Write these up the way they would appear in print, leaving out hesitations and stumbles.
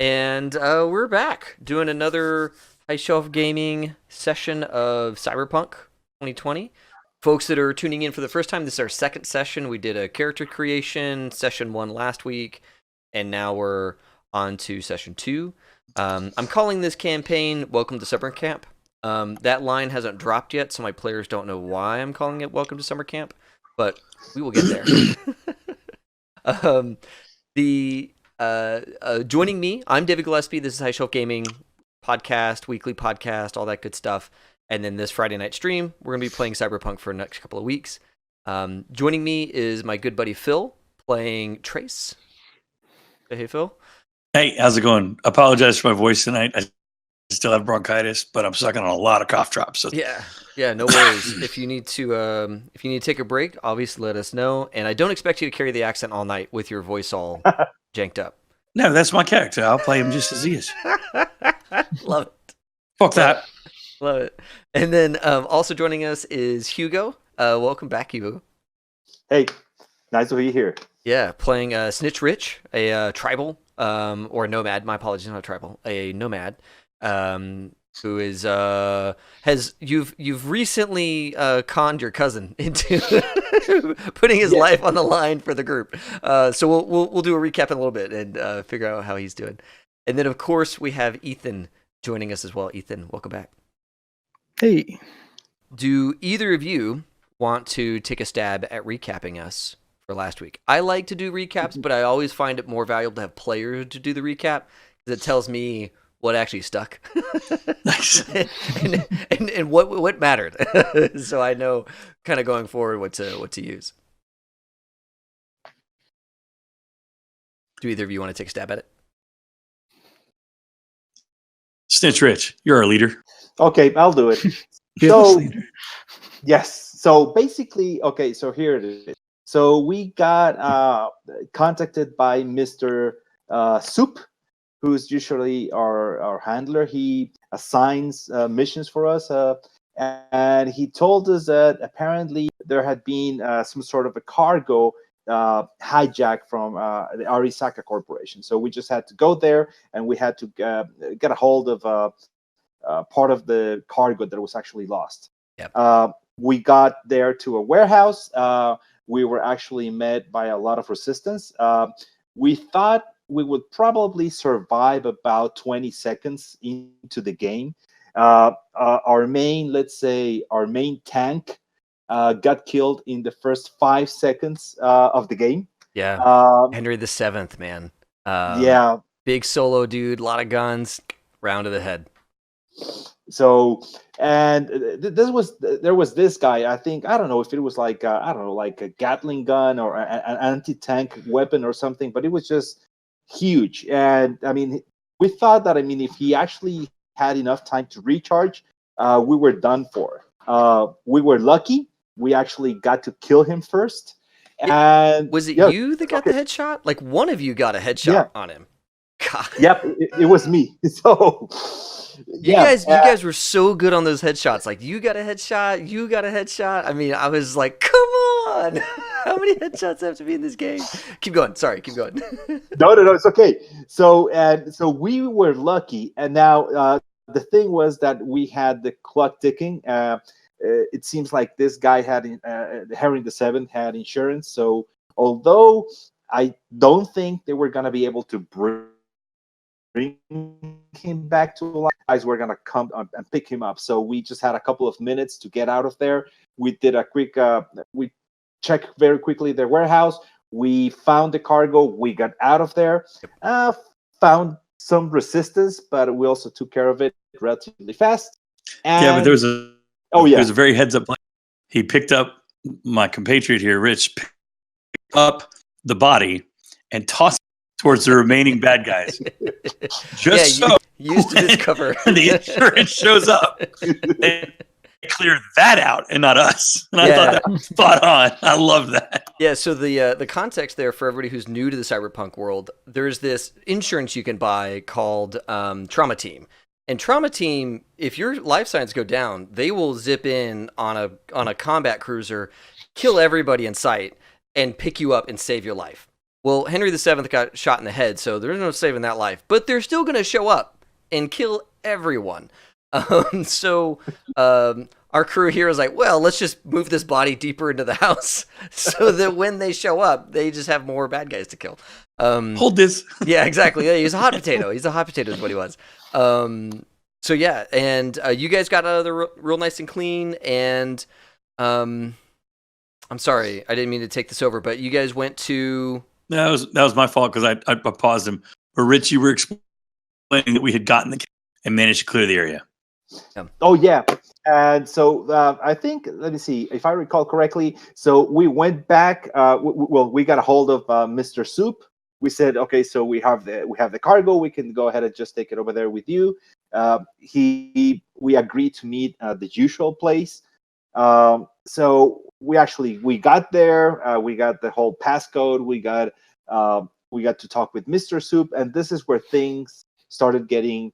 And we're back doing another high shelf gaming session of Cyberpunk 2020. Folks that are tuning in for the first time, this is our second session. We did a character creation session 1 last week, and now we're on to session 2. I'm calling this campaign Welcome to Summer Camp. That line hasn't dropped yet, so my players don't know why I'm calling it Welcome to Summer Camp, but we will get there. Joining me, I'm David Gillespie. This is High Shelf Gaming podcast, weekly podcast, all that good stuff. And then this Friday night stream, we're going to be playing Cyberpunk for the next couple of weeks. Joining me is my good buddy Phil, playing Trace. Hey, Phil. Hey, how's it going? Apologize for my voice tonight. I still have bronchitis, but I'm sucking on a lot of cough drops. So. Yeah, no worries. If you need to take a break, obviously let us know. And I don't expect you to carry the accent all night with your voice all janked up. No, that's my character. I'll play him just as he is. Love it. Fuck that. Love it. And then also joining us is Hugo. Welcome back, Hugo. Hey, nice to be here. Yeah, playing Snitch Rich, a tribal, or a nomad. My apologies, not a tribal, a nomad, who is you've recently conned your cousin into putting his life on the line for the group. So we'll do a recap in a little bit and figure out how he's doing. And then of course we have Ethan joining us as well. Ethan, welcome back. Hey. Do either of you want to take a stab at recapping us for last week? I like to do recaps, but I always find it more valuable to have players to do the recap because it tells me what actually stuck. Nice. and what mattered. So I know kind of going forward what to use. Do either of you want to take a stab at it? Snitch Rich, you're our leader. Okay, I'll do it. So, yes. So basically, okay, so here it is. So we got contacted by Mr. Soup, who's usually our handler. He assigns missions for us, and he told us that apparently there had been some sort of a cargo hijacked from the Arisaka Corporation. So we just had to go there, and we had to get a hold of part of the cargo that was actually lost. Yep. We got there to a warehouse. We were actually met by a lot of resistance. We thought we would probably survive about 20 seconds into the game. Our main tank got killed in the first 5 seconds of the game. Yeah. Henry the Seventh, man. Yeah. Big solo dude, a lot of guns, round to the head. So, and there was this guy. I don't know if it was like a Gatling gun or an anti-tank weapon or something, but it was just huge. And I mean, we thought that if he actually had enough time to recharge, we were done for. We were lucky. We actually got to kill him first. And was it you that got the headshot? Like one of you got a headshot on him. God. Yep, it was me. So. You guys were so good on those headshots. Like, you got a headshot, you got a headshot. I mean, I was like, come on. How many headshots have to be in this game? Keep going. Sorry, keep going. No, it's okay. So we were lucky. And now the thing was that we had the clock ticking. It seems like this guy had, Henry the Seventh had insurance. So although I don't think they were going to be able to bring him back to life, guys were gonna come and pick him up. So we just had a couple of minutes to get out of there. We did a quick we checked very quickly their warehouse. We found the cargo. We got out of there. Found some resistance, but we also took care of it relatively fast. And yeah, but there was a very heads up. He picked up my compatriot here, Rich, picked up the body and tossed towards the remaining bad guys. Used to discover. The insurance shows up. They clear that out and not us. And I thought that was spot on. I love that. Yeah, so the context there for everybody who's new to the Cyberpunk world, there's this insurance you can buy called Trauma Team. And Trauma Team, if your life signs go down, they will zip in on a combat cruiser, kill everybody in sight, and pick you up and save your life. Well, Henry VII got shot in the head, so there's no saving that life. But they're still going to show up and kill everyone. So our crew here is like, well, let's just move this body deeper into the house so that when they show up, they just have more bad guys to kill. Hold this. Yeah, exactly. Yeah, he's a hot potato. He's a hot potato is what he was. So yeah, and you guys got out of there real nice and clean. And I'm sorry, I didn't mean to take this over, but you guys went to... That was my fault because I paused him. But Rich, you were explaining that we had gotten the and managed to clear the area. Yeah. Oh yeah, and so I think, let me see if I recall correctly. So we went back. We got a hold of Mr. Soup. We said, okay, so we have the cargo. We can go ahead and just take it over there with you. We agreed to meet the usual place. So we got there. We got the whole passcode. We got to talk with Mr. Soup, and this is where things started getting,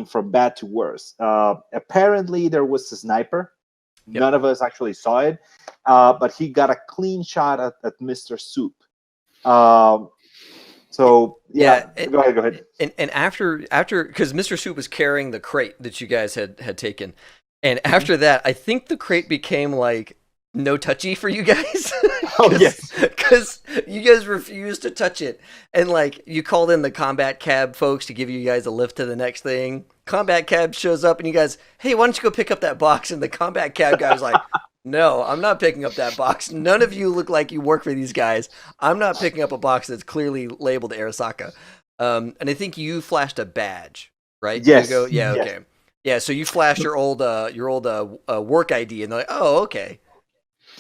from bad to worse. Apparently, there was a sniper. Yep. None of us actually saw it, but he got a clean shot at Mr. Soup. So yeah, go ahead. And after, because Mr. Soup was carrying the crate that you guys had taken, and after that, I think the crate became like no touchy for you guys. Oh yes, because you guys refused to touch it, and like you called in the combat cab folks to give you guys a lift to the next thing. Combat cab shows up, and you guys, hey, why don't you go pick up that box? And the combat cab guy was like, no, I'm not picking up that box. None of you look like you work for these guys. I'm not picking up a box that's clearly labeled Arasaka. And I think you flashed a badge, right? Yes. You go, yeah, Yes. okay. Yeah, so you flashed your old work ID, and they're like, oh, okay.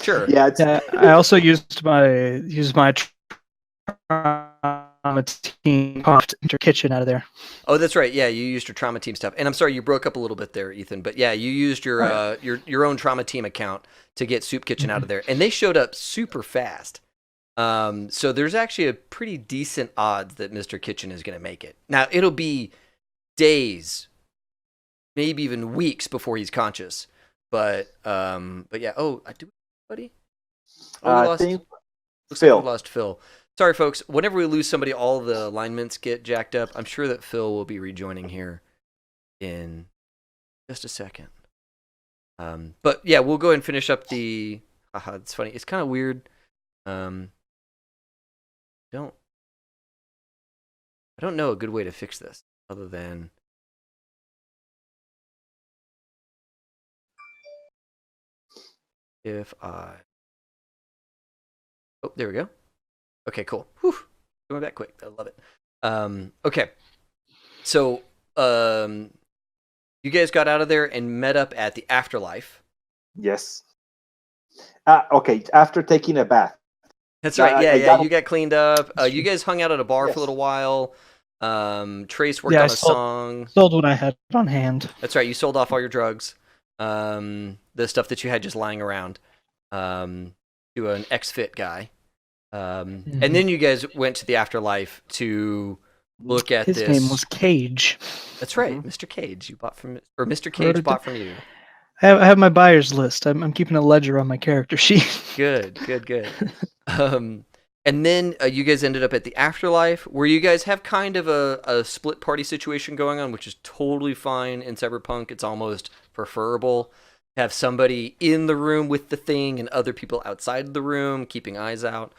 Sure. Yeah, I also used my trauma team popped into kitchen out of there. Oh, that's right. Yeah, you used your trauma team stuff. And I'm sorry you broke up a little bit there, Ethan. But yeah, you used your own trauma team account to get Soup Kitchen out of there, and they showed up super fast. So there's actually a pretty decent odds that Mr. Kitchen is going to make it. Now it'll be days, maybe even weeks before he's conscious. But yeah. Oh, do we buddy? Oh, I think looks like Phil. we lost Phil. Sorry, folks. Whenever we lose somebody, all the alignments get jacked up. I'm sure that Phil will be rejoining here in just a second. But yeah, we'll go ahead and finish up the. Haha, it's funny. It's kind of weird. I don't know a good way to fix this other than. If I. Oh, there we go. Okay, cool. Whew. Going back quick. I love it. Okay. So, you guys got out of there and met up at the Afterlife. Yes. Okay, after taking a bath. That's right. Yeah, I you got cleaned up. You guys hung out at a bar Yes. for a little while. Trace worked on a song. Sold what I had on hand. That's right. You sold off all your drugs. The stuff that you had just lying around. To an ex-fit guy. And then you guys went to the Afterlife to look at His this. name was Cage. That's right, Mr. Cage. You bought from, or Mr. Cage bought from you. I have my buyer's list. I'm keeping a ledger on my character sheet. Good. And then you guys ended up at the Afterlife, where you guys have kind of a split party situation going on, which is totally fine in Cyberpunk. It's almost preferable. Have somebody in the room with the thing and other people outside the room keeping eyes out.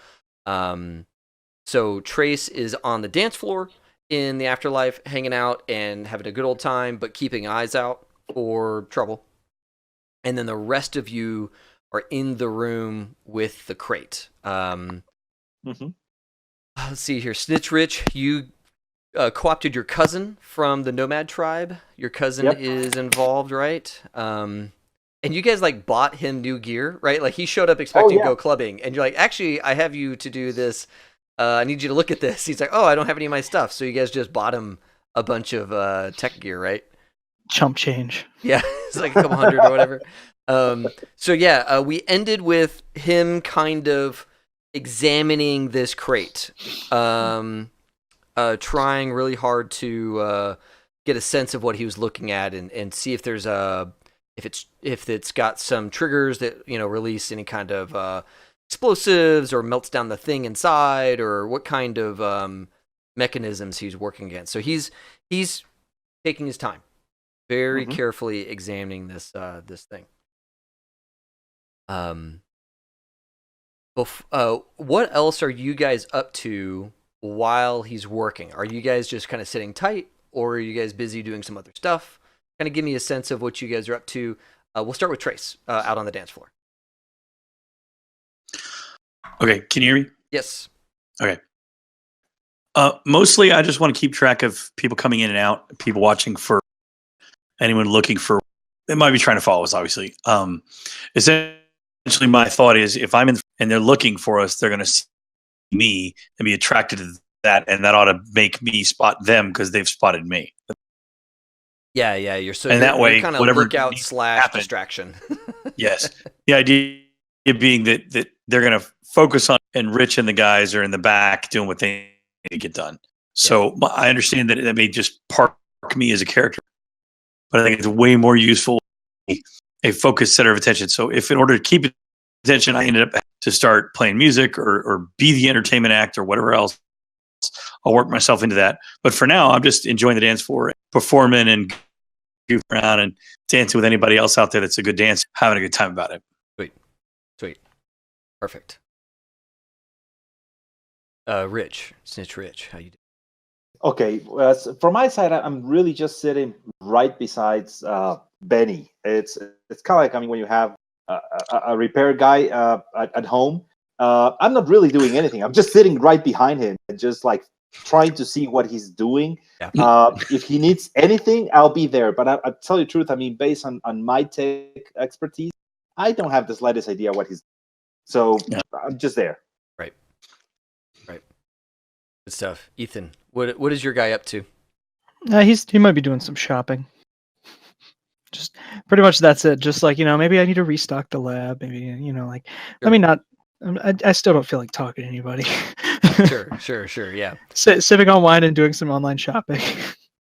So Trace is on the dance floor in the Afterlife, hanging out and having a good old time, but keeping eyes out for trouble. And then the rest of you are in the room with the crate. Let's see here. Snitch Rich, you co-opted your cousin from the Nomad tribe. Your cousin is involved, right? And you guys like bought him new gear, right? Like he showed up expecting to go clubbing, and you're like, actually, I have you to do this. I need you to look at this. He's like, oh, I don't have any of my stuff. So you guys just bought him a bunch of tech gear, right? Chump change. Yeah, it's like a couple hundred or whatever. So yeah, we ended with him kind of examining this crate, trying really hard to get a sense of what he was looking at and see if there's if it's got some triggers that release any kind of explosives or melts down the thing inside, or what kind of mechanisms he's working against. So he's taking his time, very carefully examining this thing. What else are you guys up to while he's working? Are you guys just kind of sitting tight, or are you guys busy doing some other stuff? Kind of give me a sense of what you guys are up to. We'll start with Trace out on the dance floor. Okay, can you hear me? Yes. Okay. Mostly, I just want to keep track of people coming in and out, people watching for anyone looking for. They might be trying to follow us, obviously. Essentially, my thought is if I'm in and they're looking for us, they're going to see me and be attracted to that, and that ought to make me spot them because they've spotted me. Yeah, you're that way, kind of whatever lookout / distraction. Yes, the idea being that they're going to focus on, and Rich and the guys are in the back doing what they need to get done. So I understand that may just park me as a character, but I think it's way more useful a focused center of attention. So if in order to keep attention, I ended up to start playing music or be the entertainment act or whatever else, I'll work myself into that. But for now, I'm just enjoying the dance floor, performing and goofing around and dancing with anybody else out there that's a good dancer, having a good time about it. Sweet. Perfect. Rich, Snitch Rich, how you doing? Okay, so from my side, I'm really just sitting right beside Benny. It's kind of like, when you have a repair guy at home. I'm not really doing anything. I'm just sitting right behind him and just like trying to see what he's doing. Yeah. If he needs anything, I'll be there. But I tell you the truth, based on my tech expertise, I don't have the slightest idea what he's doing. So I'm just there. Right. Good stuff. Ethan, what is your guy up to? He might be doing some shopping. Just pretty much that's it. Just like, maybe I need to restock the lab. Maybe, Sure. let me not. I still don't feel like talking to anybody. Sure. Yeah. Sipping on wine and doing some online shopping.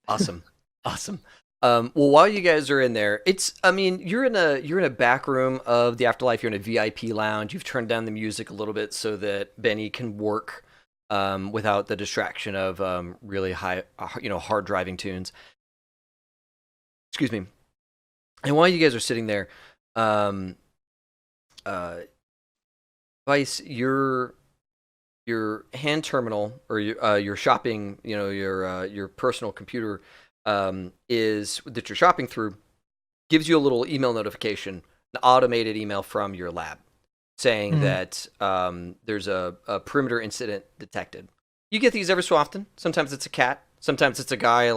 Awesome. Well, while you guys are in there, you're in a back room of the Afterlife. You're in a VIP lounge. You've turned down the music a little bit so that Benny can work without the distraction of really high, hard driving tunes. Excuse me. And while you guys are sitting there, Vice, your hand terminal or your shopping, your personal computer is that you're shopping through, gives you a little email notification, an automated email from your lab saying that there's a perimeter incident detected. You get these every so often. Sometimes it's a cat. Sometimes it's a guy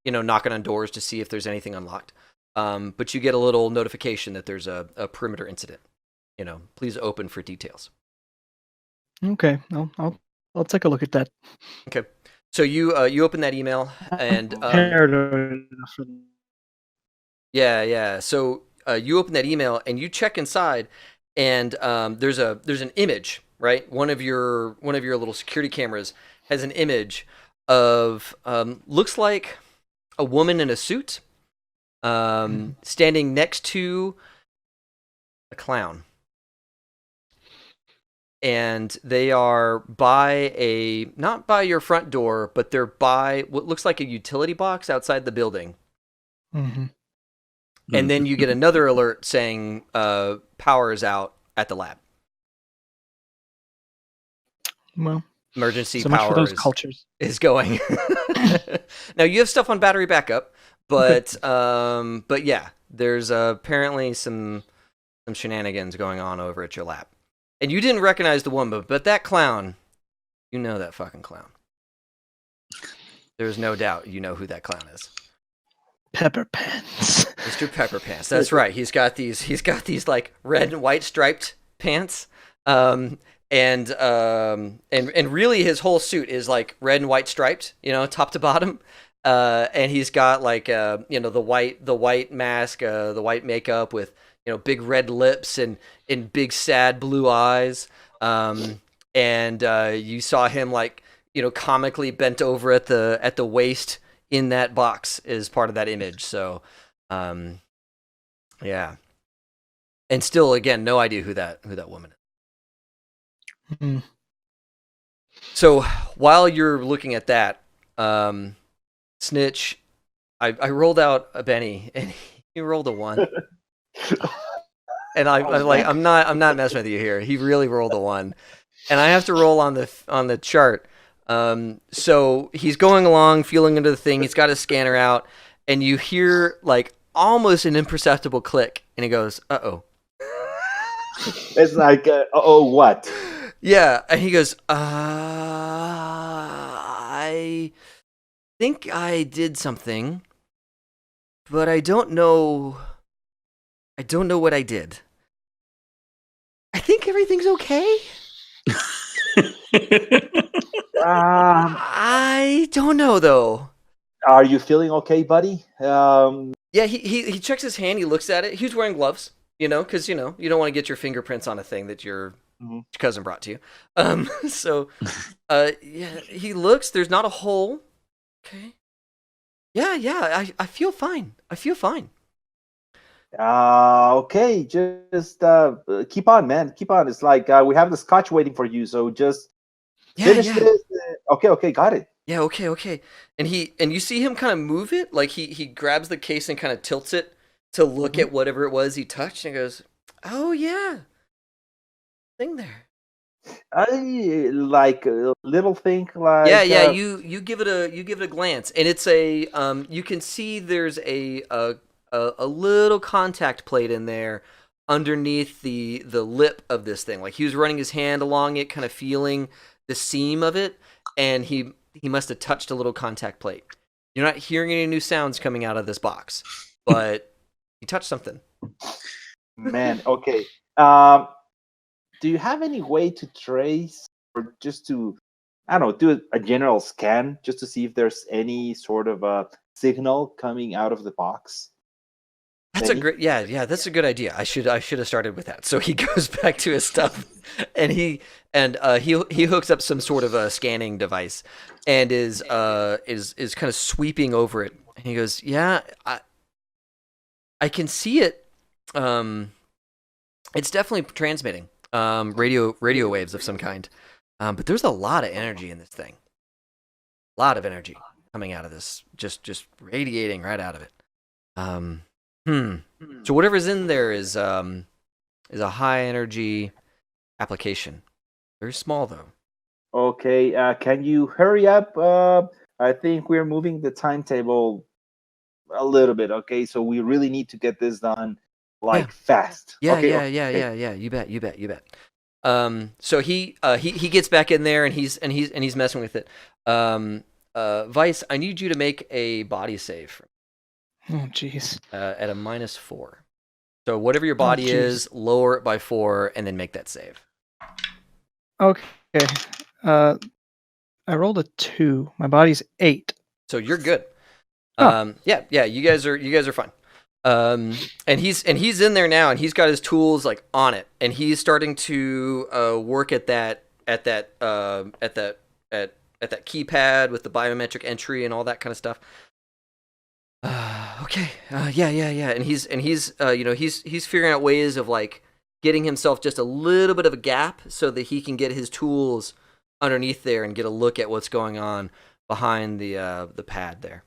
knocking on doors to see if there's anything unlocked. But you get a little notification that there's a perimeter incident. Please open for details. Okay, I'll take a look at that. Okay, so you open that email and yeah. So you open that email and you check inside, and there's an image, right? One of your little security cameras has an image of looks like a woman in a suit standing next to a clown. And they are not by your front door, but they're by what looks like a utility box outside the building. Mm-hmm. And then you get another alert saying power is out at the lab. Well, emergency so power much for those cultures. is going. Now you have stuff on battery backup, but yeah, there's apparently some shenanigans going on over at your lab. And you didn't recognize the woman, but that clown, you know that fucking clown. There's no doubt you know who that clown is. Pepper Pants. Mr. Pepper Pants. That's right. He's got these like red and white striped pants. And really his whole suit is like red and white striped, top to bottom. And he's got like the white mask, the white makeup with big red lips and big sad blue eyes. And you saw him like comically bent over at the waist in that box as part of that image. So yeah. And still again no idea who that woman is. Hmm. So while you're looking at that, Snitch, I rolled out a Benny, and he rolled a 1. And man. I'm not messing with you here. He really rolled a 1, and I have to roll on the chart. So he's going along, feeling into the thing. He's got his scanner out, and you hear like almost an imperceptible click, and he goes, "Uh-oh." It's like, what? Yeah, and he goes, I think I did something, but I don't know. I don't know what I did. I think everything's okay. I don't know though. Are you feeling okay, buddy? Yeah, he checks his hand. He looks at it. He's wearing gloves, because you don't want to get your fingerprints on a thing that your cousin brought to you. So, yeah, he looks. There's not a hole. Okay. Yeah. I feel fine. I feel fine. Okay, just keep on, man. Keep on. It's like we have the scotch waiting for you, so just finish this. Okay, got it. Yeah, okay. And you see him kind of move it, like he grabs the case and kind of tilts it to look at whatever it was he touched, and goes, "Oh yeah, thing there." I like a little thing like Yeah. You give it a glance, and it's a you can see there's a little contact plate in there underneath the lip of this thing. Like he was running his hand along it, kind of feeling the seam of it, and he must have touched a little contact plate. You're not hearing any new sounds coming out of this box, but he touched something. Man, okay. Do you have any way to trace or just to, I don't know, do a general scan just to see if there's any sort of a signal coming out of the box? That's a great, yeah. That's a good idea. I should have started with that. So he goes back to his stuff, and he hooks up some sort of a scanning device, and is kind of sweeping over it. And he goes, "Yeah, I can see it. It's definitely transmitting radio waves of some kind. But there's a lot of energy in this thing. A lot of energy coming out of this, just radiating right out of it. So whatever's in there is a high energy application. Very small though. Okay, can you hurry up? I think we're moving the timetable a little bit. Okay, so we really need to get this done fast. Yeah, Okay, yeah. You bet. So he gets back in there, and he's messing with it. Vice, I need you to make a body save. Oh, jeez. At a -4. So whatever your body is, lower it by 4, and then make that save. Okay. I rolled a 2. My body's 8. So you're good. Oh. Yeah. You guys are fine. And he's in there now, and he's got his tools like on it, and he's starting to work at that keypad with the biometric entry and all that kind of stuff. Okay. Yeah. And he's he's figuring out ways of like getting himself just a little bit of a gap so that he can get his tools underneath there and get a look at what's going on behind the pad there.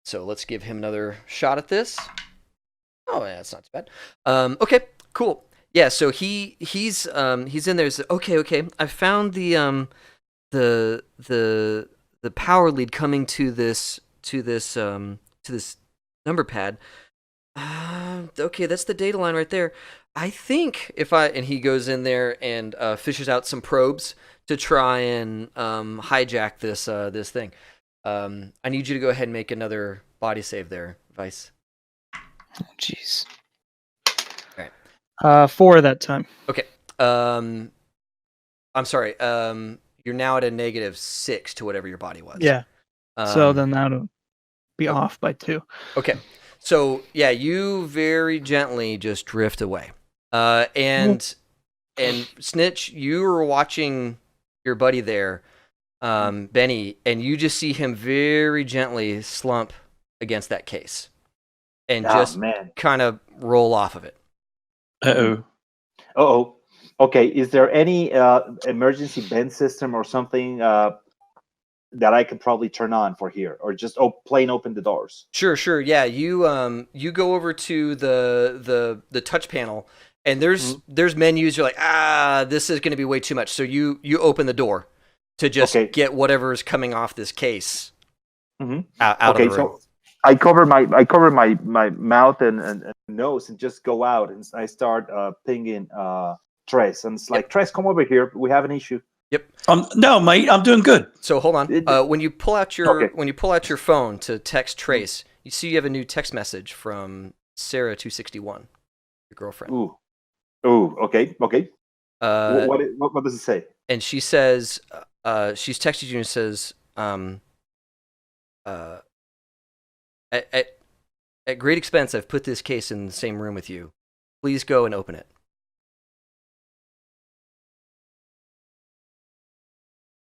So let's give him another shot at this. Oh, yeah, that's not too bad. Okay, cool. Yeah, so he's in there. So, okay. I found the power lead coming to this number pad. Okay, that's the data line right there. I think and he goes in there and fishes out some probes to try and hijack this thing. I need you to go ahead and make another body save there, Vice. Oh, jeez. All right. 4 that time. Okay. I'm sorry. You're now at a -6 to whatever your body was. Yeah. So then that'll be off by 2. Okay. So yeah, you very gently just drift away. And Snitch, you were watching your buddy there, Benny, and you just see him very gently slump against that case and just kind of roll off of it. Uh-oh. Okay, is there any emergency bend system or something that I could probably turn on for here, or just plain open the doors? Sure. Yeah, you go over to the touch panel, and there's menus. You're like, this is going to be way too much. So you open the door to just get whatever's coming off this case out of the room. So I cover my mouth and nose and just go out, and I start pinging Tres, and it's like, Tres, come over here. We have an issue. Yep. No, mate, I'm doing good. So hold on. When you pull out your phone to text Trace, you see you have a new text message from Sarah 261, your girlfriend. Ooh. Okay. What does it say? And she says, she's texted you and says, at great expense, I've put this case in the same room with you. Please go and open it.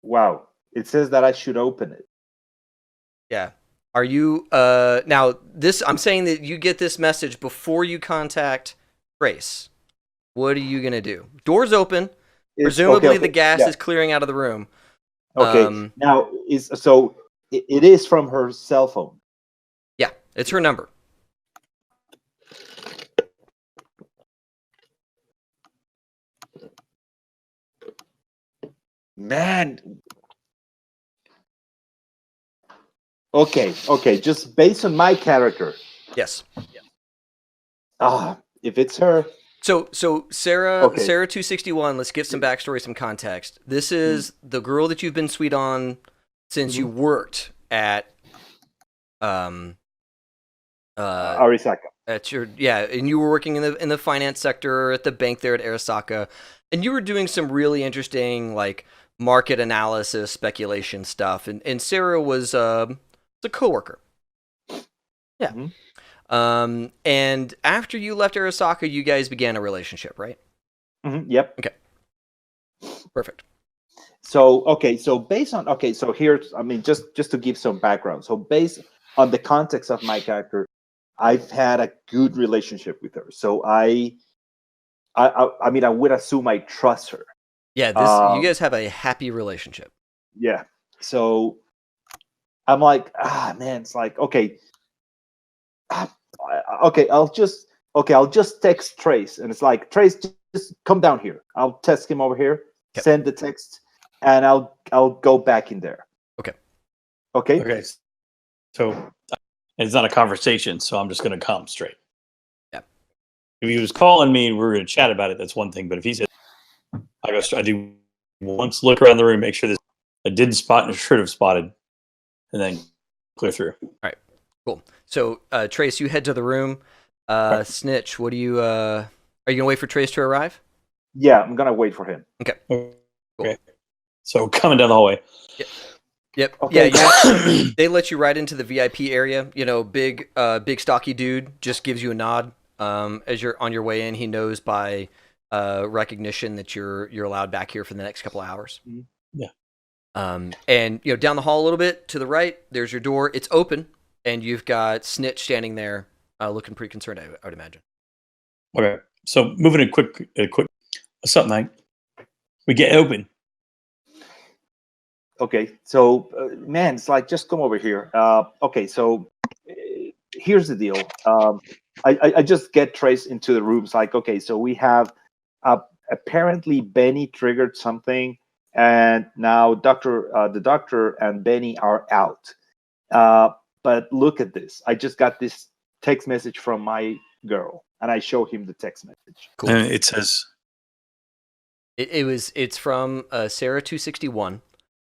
Wow. It says that I should open it. Yeah. Are you now this I'm saying that you get this message before you contact Trace. What are you going to do? Door's open. Presumably the gas is clearing out of the room. Okay. Now it is from her cell phone. Yeah, it's her number. Man. Okay. Just based on my character. Yes. If it's her. So Sarah 261, let's give some backstory, some context. This is the girl that you've been sweet on since you worked at Arisaka. And you were working in the finance sector at the bank there at Arisaka, and you were doing some really interesting like market analysis, speculation stuff, and Sarah was a coworker. Yeah. And after you left Arisaka, you guys began a relationship, right? Yep. Okay. Perfect. So based on here's just to give some background. So based on the context of my character, I've had a good relationship with her. So I would assume I trust her. Yeah, you guys have a happy relationship. Yeah. So I'm like, man, it's like, okay, I'll just text Trace, and it's like, Trace, just come down here. I'll text him over here, send the text, and I'll go back in there. Okay. So it's not a conversation, so I'm just going to come straight. Yeah. If he was calling me and we were going to chat about it, that's one thing. But if he said, I do once look around the room, make sure this I didn't spot and should have spotted, and then clear through. All right. Cool. So, Trace, you head to the room. Snitch, what do you? Are you gonna wait for Trace to arrive? Yeah, I'm gonna wait for him. Okay. Cool. So coming down the hallway. Yep. Okay. Yeah. They let you right into the VIP area. You know, big stocky dude just gives you a nod. As you're on your way in, he knows by recognition that you're allowed back here for the next couple of hours. Yeah. And down the hall a little bit to the right, there's your door. It's open. And you've got Snitch standing there, looking pretty concerned, I would imagine. Okay, so moving a quick. What's up, Mike? We get open. Okay, so man, it's like, just come over here. Okay, so here's the deal. I just get Trace into the room. It's like, okay, so we have apparently Benny triggered something, and now the doctor and Benny are out. But look at this. I just got this text message from my girl, and I show him the text message. Cool. And it says... It's from Sarah 261.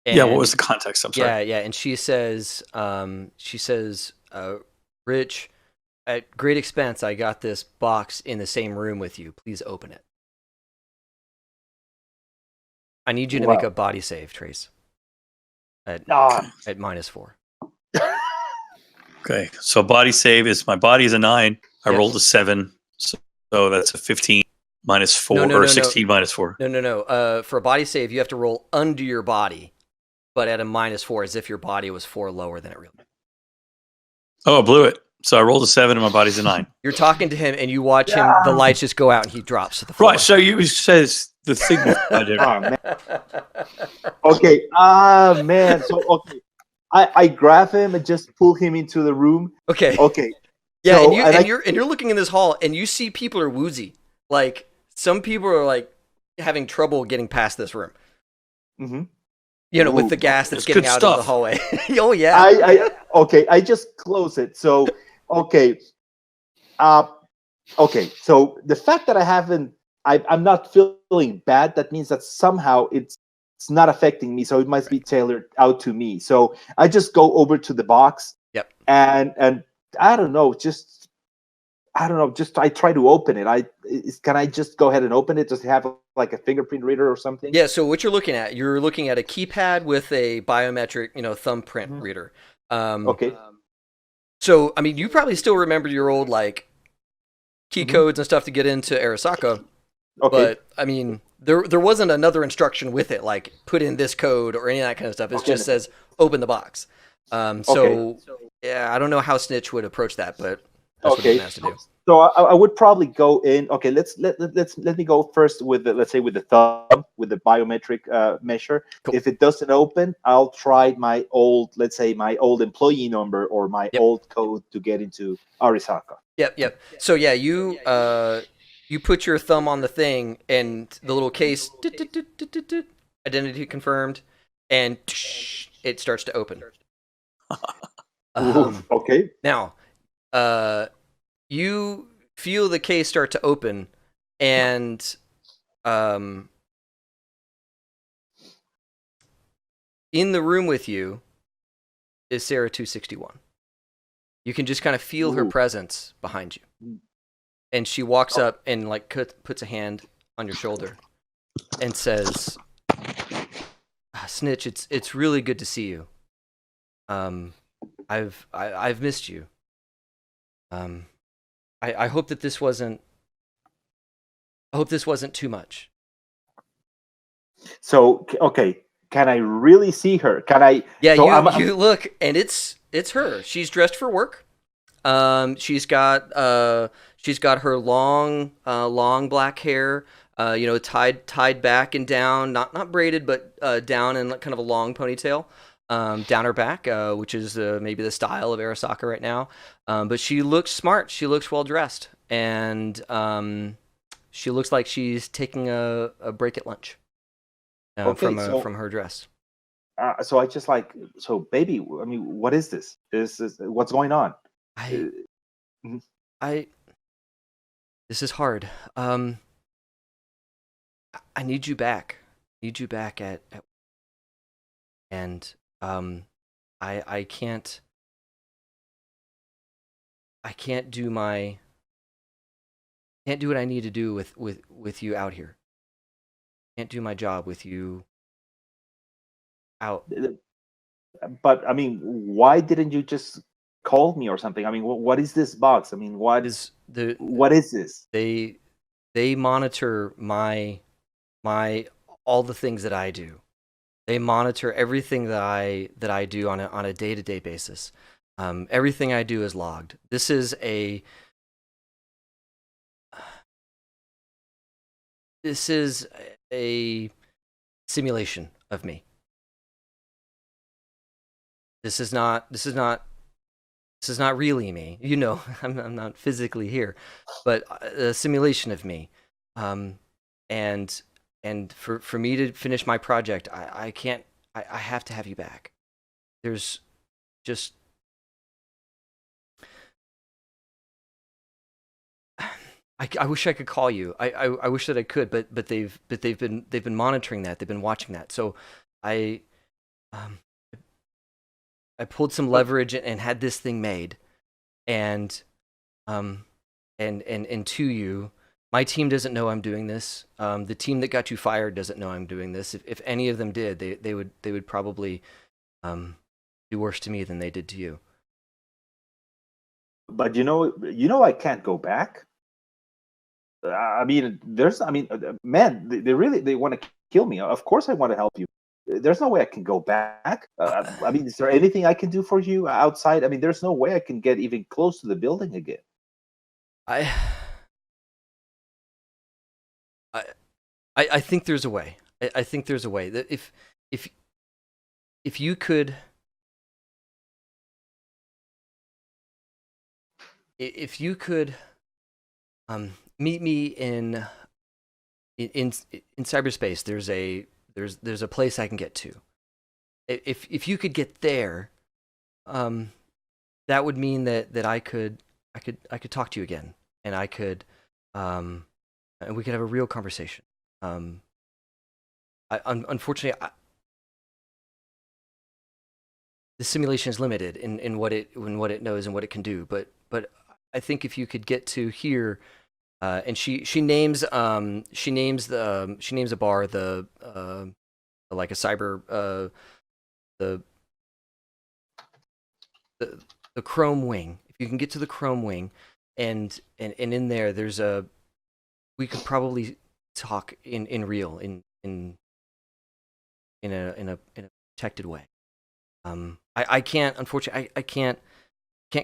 Yeah, what was the context? I'm sorry. Yeah, and she says, Rich, at great expense, I got this box in the same room with you. Please open it. I need you to make a body save, Trace. At -4. Okay, so body save is my body is a 9. I rolled a 7, so that's a 15 -4 or 16 -4. No. For a body save, you have to roll under your body, but at a -4, as if your body was 4 lower than it really. Oh, I blew it. So I rolled a 7 and my body's a 9. You're talking to him, and you watch him. The lights just go out, and he drops to the floor. Right. So you says the signal project. Oh, man. Okay. Man. So okay, I grab him and just pull him into the room. Okay. Okay. Yeah, So, you're looking in this hall and you see people are woozy. Like some people are like having trouble getting past this room. Mhm. You know, with Ooh, the gas that's that's getting good out of the stuff. hallway. Oh yeah. Okay. I just close it. So okay. Uh, okay. So the fact that I'm not feeling bad. That means that somehow it's not affecting me. So it must be tailored out to me. So I just go over to the box. Yep. And I don't know. Just I try to open it. Can I just go ahead and open it? Does it have like a fingerprint reader or something? Yeah, so what you're looking at a keypad with a biometric, thumbprint reader. Okay. So, I mean, you probably still remember your old, like, key codes and stuff to get into Arasaka. Okay. But, I mean, there wasn't another instruction with it, like, put in this code or any of that kind of stuff. It just says, open the box. So, yeah, I don't know how Snitch would approach that, but that's what he has to do. So I would probably go in. Okay, let me go first with let's say with the thumb, with the biometric measure. Cool. If it doesn't open, I'll try my old employee number or my old code to get into Arisaka. Yep. So yeah, you put your thumb on the thing and the little case identity confirmed, and it starts to open. Okay. Now, you feel the case start to open, and in the room with you is Sarah 261. You can just kind of feel her presence behind you. And she walks up and like puts a hand on your shoulder and says, "Snitch, it's really good to see you. I've missed you. I hope that this wasn't. I hope this wasn't too much." So okay, can I really see her? Can I? Yeah, So you look, and it's her. She's dressed for work. She's got her long black hair, tied back and down, not braided, but down in kind of a long ponytail, down her back, which is maybe the style of Arasaka right now. But she looks smart. She looks well dressed, and she looks like she's taking a break at lunch. From her dress. So I just baby. I mean, what is this? What's going on? This is hard. I need you back. At and I can't do what I need to do with you out here. Can't do my job with you out. But I mean, why didn't you just call me or something? I mean, what is this box? I mean, what is this? They monitor my all the things that I do. They monitor everything that I do on a day-to-day basis. Everything I do is logged. This is a simulation of me. This is not really me. You know, I'm not physically here, but a simulation of me. And for me to finish my project, I can't. I have to have you back. There's just I wish I could call you. I wish that I could, but they've been monitoring that. They've been watching that. So I pulled some leverage and had this thing made, and to you, my team doesn't know I'm doing this. The team that got you fired doesn't know I'm doing this. If any of them did, they would probably do worse to me than they did to you. But you know, I can't go back. I mean, man, they want to kill me. Of course, I want to help you. There's no way I can go back. I mean, is there anything I can do for you outside? I mean, there's no way I can get even close to the building again. I think there's a way. I think there's a way that if you could. If you could meet me in cyberspace, there's a place I can get to. If you could get there, that would mean that I could talk to you again, and I could and we could have a real conversation. Unfortunately, the simulation is limited in what it knows and what it can do, but I think if you could get to here, and she names a bar, the like a cyber the Chrome Wing. If you can get to the Chrome Wing, and in there, we could probably talk in real in a protected way. I can't, unfortunately, I can't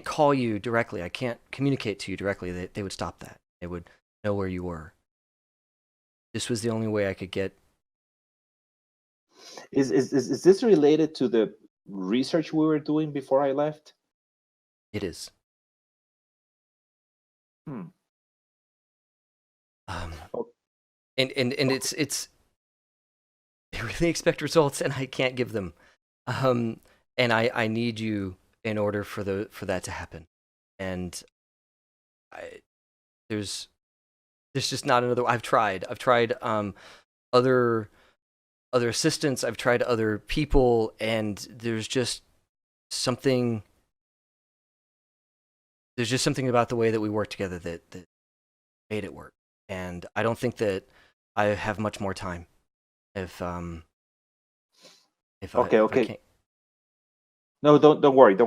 call you directly. I can't communicate to you directly. They would stop that. They would know where you were. This was the only way I could get. Is this related to the research we were doing before I left? It is. Oh. And it's they really expect results, and I can't give them. And I need you in order for that to happen. And there's just not another. I've tried other assistants. I've tried other people, and there's just something. There's just something about the way that we work together that made it work. And I don't think that I have much more time. If Okay. I can't. No, don't worry.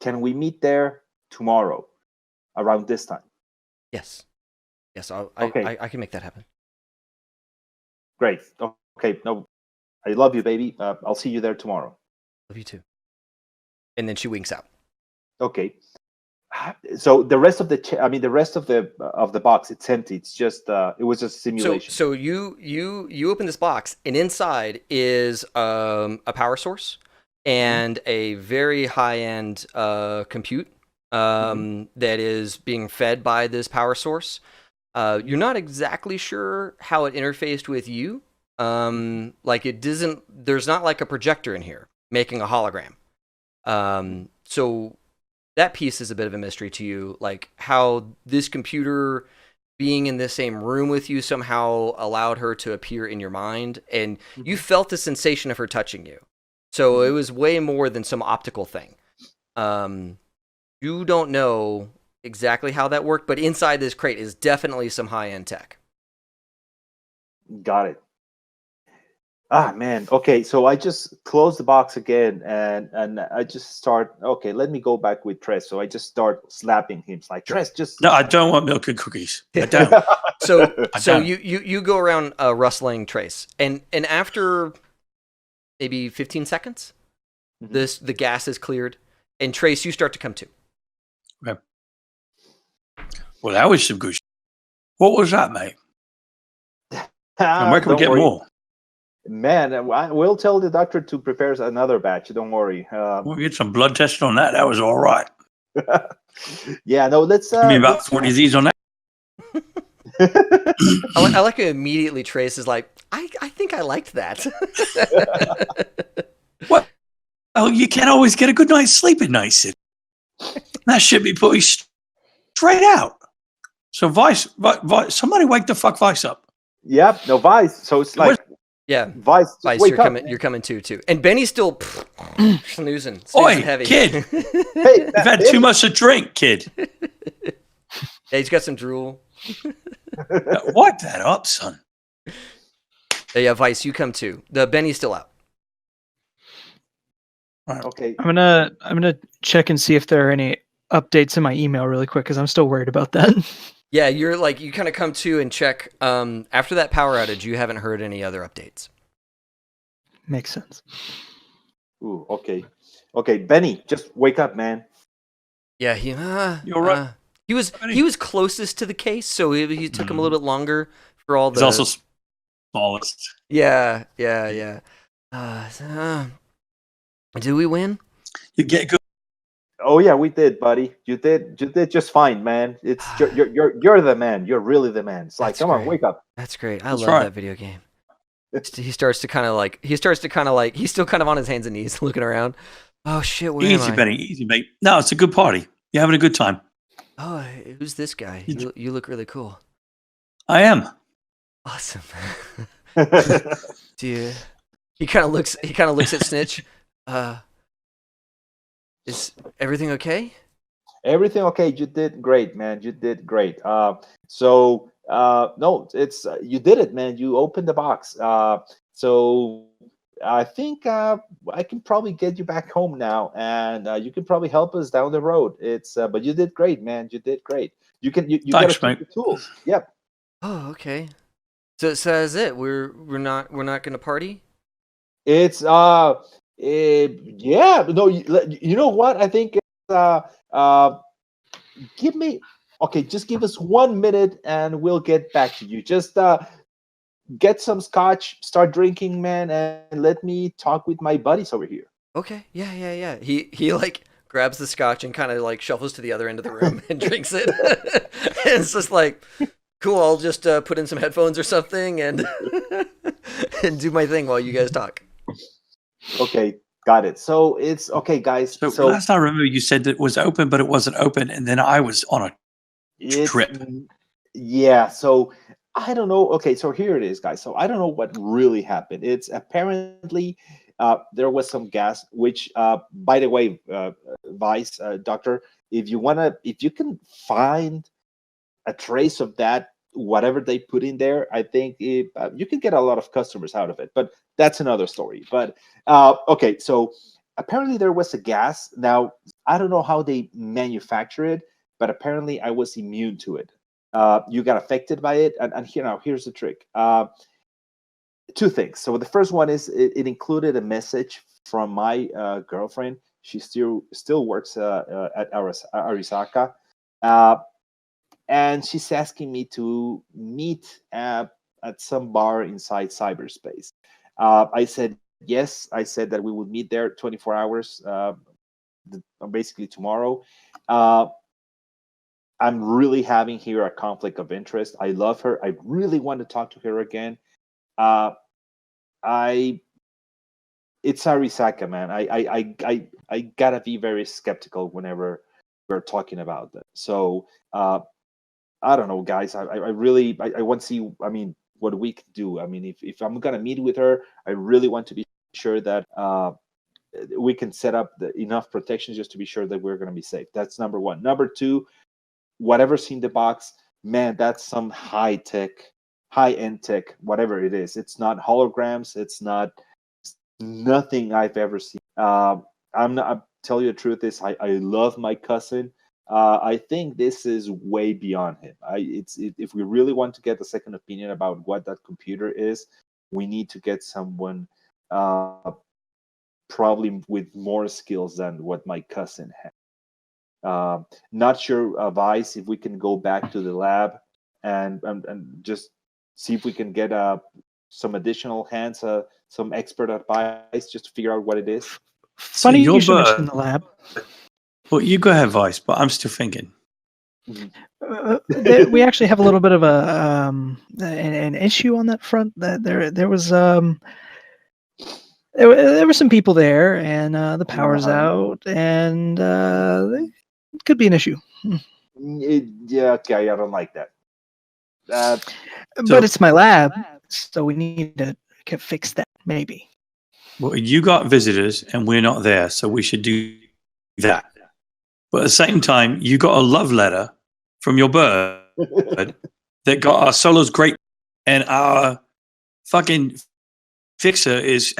Can we meet there tomorrow, around this time? Yes. Okay. I can make that happen. Great. Okay. No, I love you, baby. I'll see you there tomorrow. Love you too. And then she winks out. Okay. So the rest of the rest of the box, it's empty. It's just it was just a simulation. So you open this box, and inside is a power source and a very high-end compute that is being fed by this power source. You're not exactly sure how it interfaced with you. Like it doesn't. There's not like a projector in here making a hologram. So that piece is a bit of a mystery to you, like how this computer being in the same room with you somehow allowed her to appear in your mind, and you felt the sensation of her touching you. So it was way more than some optical thing. You don't know exactly how that worked, but inside this crate is definitely some high-end tech. Got it. Ah, man. Okay, so I just close the box again, and I just start. Okay, let me go back with Tress. So I just start slapping him. It's like, Tress, just No, I don't want milk and cookies. I don't. So don't. you go around rustling Trace, and after maybe 15 seconds, the gas is cleared, and Trace, you start to come to. Okay. Well, that was some good shit. What was that, mate? And where can we get more? Man, we'll tell the doctor to prepare another batch. Don't worry. We'll get some blood testing on that. That was all right. Yeah, no, let's. Give me about 40 of these on that. I like it immediately. Trace is like, I think I liked that. What? Oh, you can't always get a good night's sleep at night, Sid. That should be put straight out. So Vice, somebody wake the fuck Vice up. Yep, no Vice. So it's like. Yeah, Vice, wake you're up, coming. You're coming too. And Benny's still snoozing Oi, heavy. kid! Hey, You've had too much to drink, kid. Yeah, he's got some drool. Wipe that up, son. Yeah, Vice, you come too. The Benny's still out. Okay. I'm gonna check and see if there are any updates in my email really quick because I'm still worried about that. Yeah, you're like, you kind of come to and check. After that power outage, you haven't heard any other updates. Makes sense. Ooh, okay. Okay, Benny, just wake up, man. Yeah, You're right. He was closest to the case, so he took him a little bit longer for all the. He's also smallest. Yeah. Do we win? You get good. Oh yeah, we did, buddy. You did just fine, man. It's you're the man. You're really the man. It's like, That's come on, great. wake up. That's great. I That's love right. that video game. He starts to kind of like. He's still kind of on his hands and knees, looking around. Oh shit, where Easy, am I? Benny. Easy, mate. No, it's a good party. You're having a good time. Oh, who's this guy? You look really cool. I am. Awesome. Do you? He kind of looks at Snitch. Is everything okay? Everything okay? You did great, man. You did great. No, it's you did it, man. You opened the box. So I think I can probably get you back home now, and you can probably help us down the road. But you did great, man. You did great. You gotta Thanks, keep mate. the tools. Yep. Oh, okay. So that's it. We're not gonna party. It's yeah. No, you know what? I think it's give me okay. Just give us 1 minute, and we'll get back to you. Just get some scotch, start drinking, man, and let me talk with my buddies over here. Okay. Yeah. He like grabs the scotch and kind of like shuffles to the other end of the room and drinks it. And it's just like, cool. I'll just put in some headphones or something and and do my thing while you guys talk. Okay, got it. So it's okay, guys. So last I remember, you said that it was open, but it wasn't open, and then I was on a trip. Yeah, so I don't know. Okay, so here it is, guys. So I don't know what really happened. It's apparently there was some gas, which, by the way, Vice Doctor, if you can find a trace of that, whatever they put in there, I think you can get a lot of customers out of it. But that's another story. But okay, so apparently there was a gas. Now I don't know how they manufacture it, but apparently I was immune to it. You got affected by it, and here's the trick. Two things. So the first one is it included a message from my girlfriend. She still works at Arisaka, and she's asking me to meet at some bar inside cyberspace. I said yes. I said that we would meet there 24 hours, basically tomorrow. I'm really having here a conflict of interest. I love her. I really want to talk to her again. It's Arisaka, man. I gotta be very skeptical whenever we're talking about that. So I don't know, guys. I really want to see. I mean, what we can do. I mean, if I'm gonna meet with her, I really want to be sure that we can set up enough protections just to be sure that we're gonna be safe. That's number one. Number two, whatever's in the box, man, that's some high end tech, whatever it is. It's not holograms. It's nothing I've ever seen. I'll tell you the truth is I love my cousin. I think this is way beyond him. If we really want to get a second opinion about what that computer is, we need to get someone probably with more skills than what my cousin had. Not sure, Vice, if we can go back to the lab and just see if we can get some additional hands, some expert advice, just to figure out what it is. Funny So you should mention the lab. Well, you go ahead, Vice, but I'm still thinking. We actually have a little bit of an issue on that front. That there was there were some people there, and the power's out, and it could be an issue. Yeah, okay, I don't like that. But it's my lab, so we need to fix that, maybe. Well, you got visitors, and we're not there, so we should do that. But at the same time, you got a love letter from your bird that got our Solo's great, and our fucking fixer is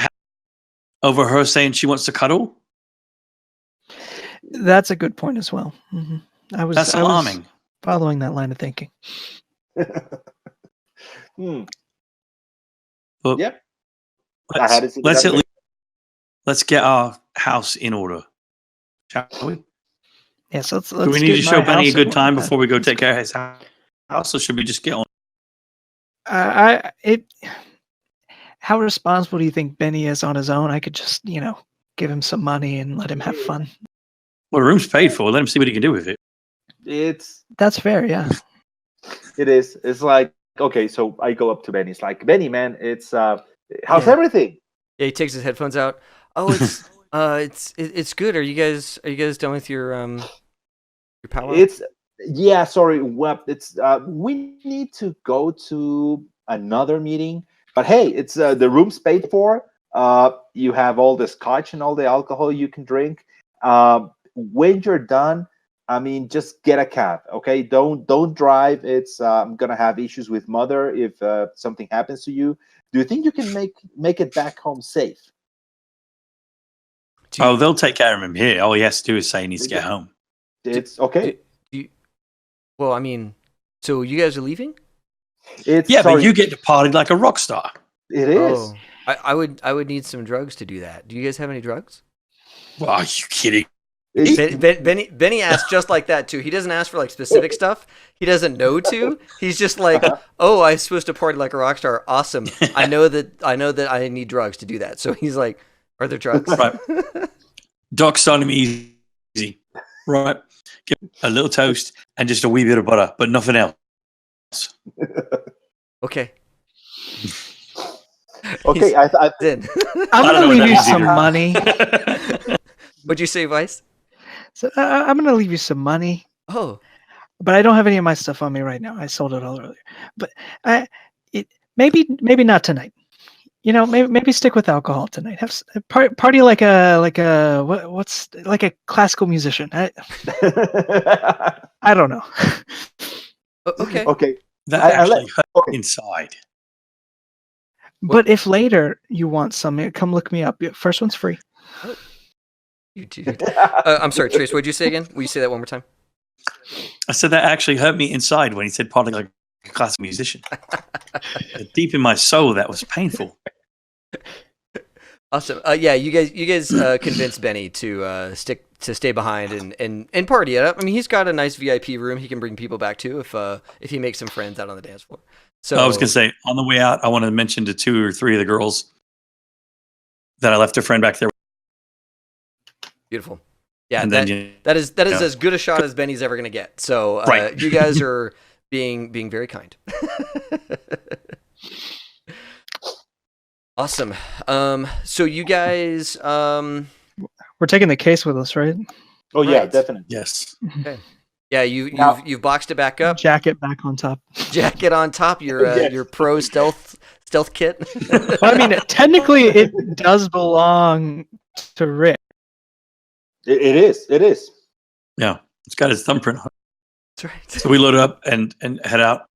over her saying she wants to cuddle. That's a good point as well. Mm-hmm. That's alarming. Following that line of thinking. But Yep. Let's get our house in order, shall we? Yes, let's Do we need to show Benny a good time before we go take care of his house, or should we just get on? how responsible do you think Benny is on his own? I could just, give him some money and let him have fun. Well, the room's paid for. Let him see what he can do with it. That's fair, yeah. It is. It's like, okay, so I go up to Benny. It's like, Benny, man, it's how's Yeah. everything? Yeah, he takes his headphones out. Oh, it's good. Are you guys done with your power? Sorry. Well, it's we need to go to another meeting. But hey, it's the room's paid for. You have all the scotch and all the alcohol you can drink. When you're done, I mean, just get a cab, okay? Don't drive. It's I'm gonna have issues with mother if something happens to you. Do you think you can make it back home safe? Oh, they'll take care of him here. All he has to do is say he needs to get home. It's okay. Well, I mean, so you guys are leaving? But you get to party like a rock star. It is. Oh, I would need some drugs to do that. Do you guys have any drugs? Well, are you kidding? Benny asked just like that too. He doesn't ask for like specific stuff. He doesn't know to. He's just like, "Oh, I'm supposed to party like a rock star. Awesome. I know that I need drugs to do that." So he's like, "Are there drugs?" Right. Doc's on him easy. Right. Give him a little toast and just a wee bit of butter, but nothing else. Okay. Okay, Then I'm I don't going to know what leave that you means some either. money. what'd you say, Vice? So I'm going to leave you some money. Oh, But I don't have any of my stuff on me right now. I sold it all earlier. But maybe not tonight. Maybe stick with alcohol tonight. Have party like a what's like a classical musician. I don't know. okay. Okay. That I actually hurt okay. inside. But if later you want some, come look me up. First one's free. You dude. I'm sorry, Trace. What'd you say again? Will you say that one more time? I said that actually hurt me inside when he said party like a classical musician. Deep in my soul, that was painful. Awesome. Yeah, you guys convinced Benny to stay behind and party it up. I mean, he's got a nice VIP room he can bring people back to if he makes some friends out on the dance floor. So I was gonna say on the way out, I want to mention to 2 or 3 of the girls that I left a friend back there. beautiful. Yeah, And then that is as good a shot as Benny's ever gonna get. So Right. you guys are being very kind. Awesome. So you guys We're taking the case with us, right? Oh yeah, Right. definitely. yes. yeah, you've boxed it back up. Jacket back on top. Jacket on top, your Yes. your pro stealth kit. Well, I mean, technically, it does belong to Rick. It is. It is. Yeah. It's got his thumbprint on it. That's right. So we load up and head out.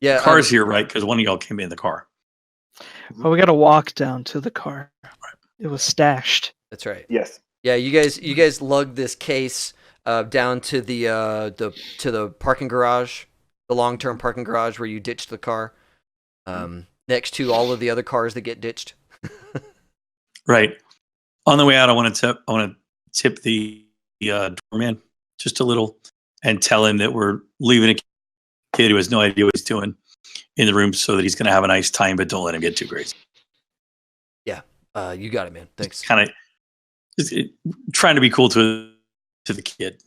Yeah, Car's here, right? Because one of y'all came in the car. Well, we got to walk down to the car. It was stashed. that's right. Yes. Yeah, you guys lugged this case down to the parking garage, the long-term parking garage where you ditched the car, next to all of the other cars that get ditched. Right. On the way out, I want to tip the doorman just a little and tell him that we're leaving a kid who has no idea what he's doing in the room so that he's going to have a nice time, but don't let him get too crazy. Yeah, you got it, man. Thanks. Kind of trying to be cool to the kid.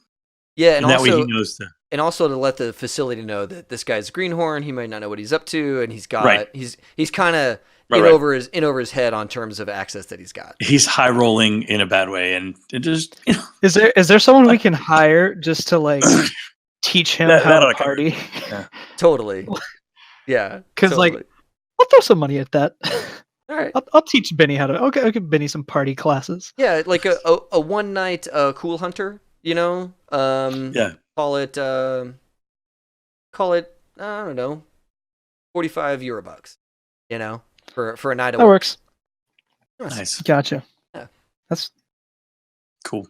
Yeah, And that way he knows the. and also to let the facility know that this guy's a greenhorn. He might not know what he's up to, and he's got Right. he's kind of Right, in right. over his head on terms of access that he's got. He's high rolling in a bad way, and it just Is there someone we can hire just to like teach him That how oughta to cover party? Totally. Yeah. 'Cause, like, totally. I'll throw some money at that. All right. I'll teach Benny how to. Okay, I'll give Benny some party classes. Yeah, like a one night cool hunter. You know. yeah. Call it I don't know, €45. You know, for a night of That works. Nice. Gotcha. Yeah. That's Cool.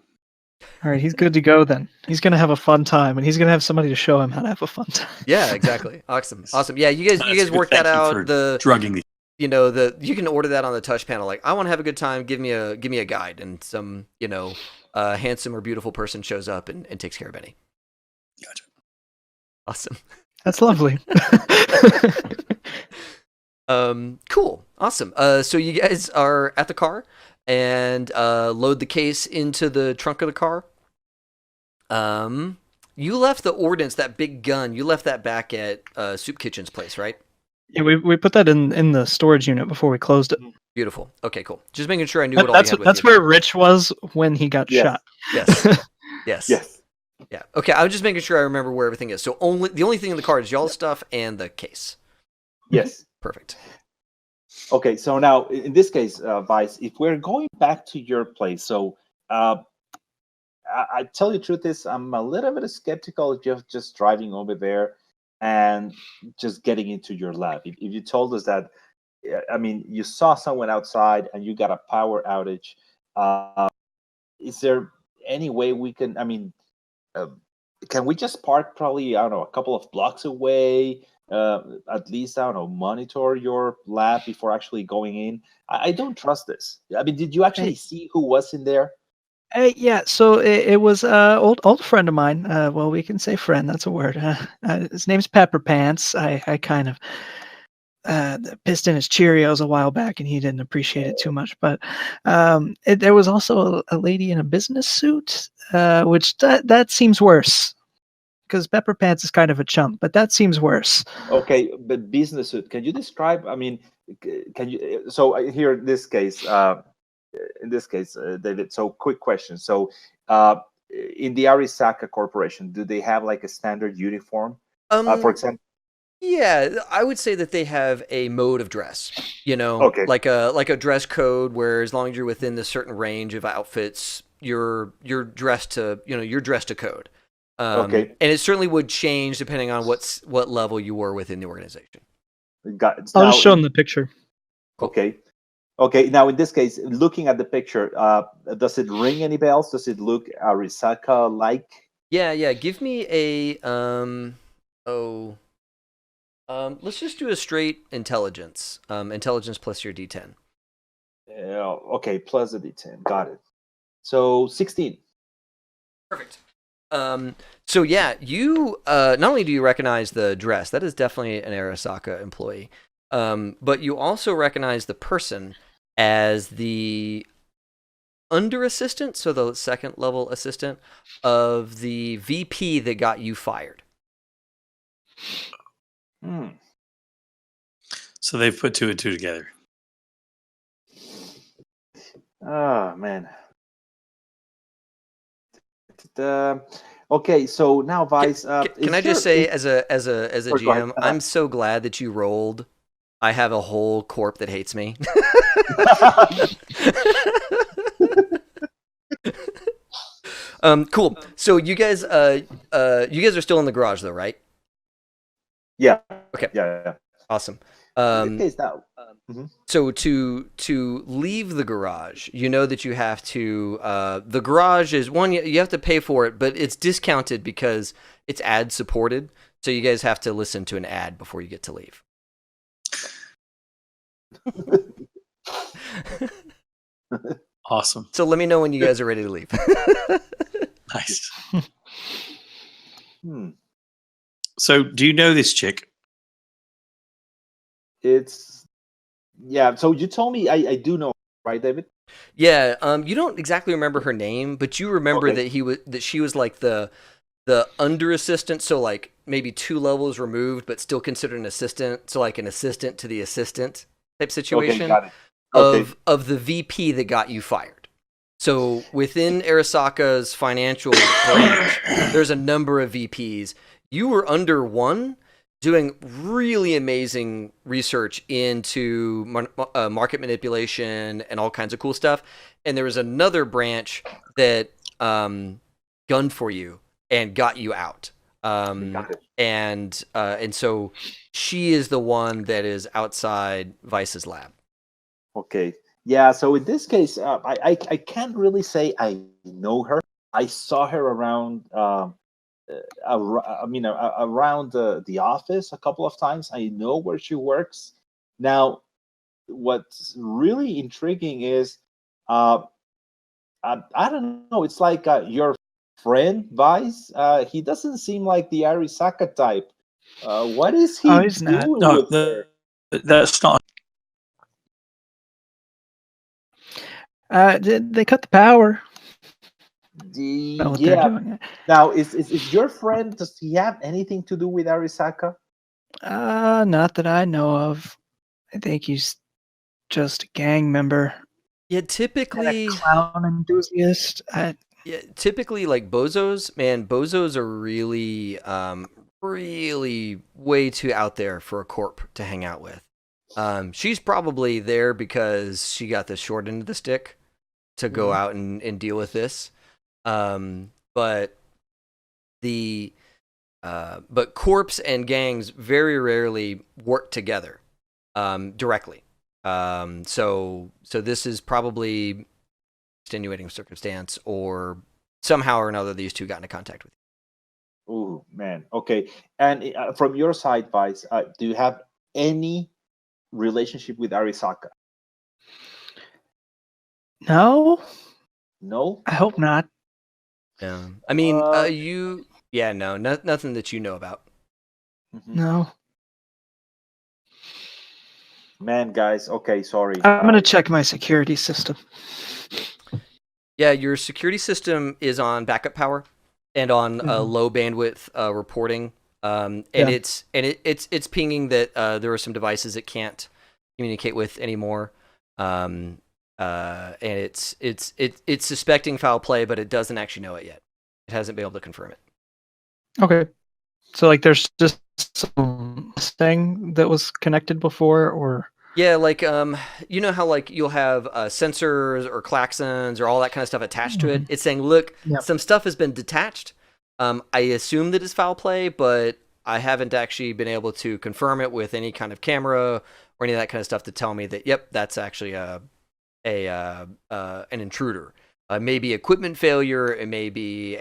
all right. He's good to go then. He's gonna have a fun time, and he's gonna have somebody to show him how to have a fun time. Yeah, exactly. Awesome. Yeah, you guys That's good. work that Thank you out. for The drugging the. you can order that on the touch panel. Like, I want to have a good time. Give me a guide, and some handsome or beautiful person shows up and takes care of Benny. Gotcha. Awesome. That's lovely. Cool. Awesome. So you guys are at the car and load the case into the trunk of the car. You left the ordnance, that big gun, you left that back at Soup Kitchen's place, right? Yeah, we put that in the storage unit before we closed it. Beautiful. Okay, cool. Just making sure I knew what all you That's had with that's you. where Rich was when he got Yes. shot. Yes. Yes. Yes. Yeah. Okay, I was just making sure I remember where everything is. So the only thing in the car is y'all's stuff and the case. Yes. Perfect. Okay, so now in this case, Vice, if we're going back to your place, so I tell you the truth is I'm a little bit skeptical of just driving over there and just getting into your lab. If you told us that, I mean, you saw someone outside and you got a power outage, is there any way we can, I mean, can we just park probably, I don't know, a couple of blocks away, at least, I don't know, monitor your lab before actually going in? I don't trust this. I mean, did you actually see who was in there? Yeah, so it was old friend of mine. Well, we can say friend. That's a word. His name's Pepper Pants. I kind of pissed in his Cheerios a while back, and he didn't appreciate it too much. But there was also a lady in a business suit, which that seems worse because Pepper Pants is kind of a chump, but that seems worse. Okay, but business suit. Can you describe? I mean, can you? So here in this case, David. So quick question. So in the Arisaka Corporation, do they have like a standard uniform? For example. Yeah, I would say that they have a mode of dress. You know, Okay. like a dress code where as long as you're within the certain range of outfits, you're dressed to you're dressed to code. Okay. And it certainly would change depending on what level you were within the organization. I'll just show him the picture. Okay. Okay. Now, in this case, looking at the picture, does it ring any bells? Does it look Arisaka like? Yeah. Give me a let's just do a straight intelligence. Intelligence plus your D10. Okay, plus the D10. Got it. So 16. Perfect. So yeah, you not only do you recognize the dress, that is definitely an Arasaka employee, but you also recognize the person as the under assistant, so the second level assistant of the VP that got you fired. So they've put two and two together. Oh man. Okay, so now Vice. Can I just say, as a GM, I'm so glad that you rolled. I have a whole corp that hates me. Cool. So you guys are still in the garage though, right? Yeah. Okay. Yeah. Awesome. In this case now. So to leave the garage, you know that you have to. The garage is one you have to pay for it, but it's discounted because it's ad supported. So you guys have to listen to an ad before you get to leave. Awesome. So let me know when you guys are ready to leave. Nice. So do you know this chick? Yeah. So you told me I do know, right, David? Yeah. You don't exactly remember her name, but you remember that she was like the under assistant, so like maybe 2 levels removed, but still considered an assistant. So like an assistant to the assistant type situation. Okay, got it. Of the VP that got you fired. So within Arasaka's financial branch, there's a number of VPs. You were under one doing really amazing research into market manipulation and all kinds of cool stuff. And there was another branch that gunned for you and got you out. And so she is the one that is outside Vice's lab. Okay. Yeah. So in this case, I can't really say I know her. I saw her around. Around the office a couple of times. I know where she works. Now, what's really intriguing is, I don't know. It's like your friend Vice. He doesn't seem like the Arisaka type. What is he he's not. doing No, with her? That's not. They cut the power. Not what they're Yeah. doing. Now, is your friend? Does he have anything to do with Arisaka? Not that I know of. I think he's just a gang member. Yeah, And a typically, clown enthusiast. like bozos are really, really way too out there for a corp to hang out with. She's probably there because she got the short end of the stick to go out and deal with this. But corps and gangs very rarely work together directly. So this is probably extenuating circumstance, or somehow or another these two got into contact with you. Oh man. Okay. And from your side, Vice, do you have any relationship with Arisaka? No, No. I hope not. Yeah, I mean, Uh, nothing that you know about. Mhm. No. Man, guys. Okay, sorry. I'm gonna check my security system. Yeah, your security system is on backup power and on low bandwidth reporting, and Yeah. it's pinging that there are some devices it can't communicate with anymore, and it's suspecting foul play, but it doesn't actually know it yet. It hasn't been able to confirm it. Okay. So like, there's just some thing that was connected before, or Yeah, like you know how like you'll have sensors or klaxons or all that kind of stuff attached to it. It's saying, look, Yep. some stuff has been detached. I assume that it's foul play, but I haven't actually been able to confirm it with any kind of camera or any of that kind of stuff to tell me that yep, that's actually an intruder. Maybe equipment failure. It may be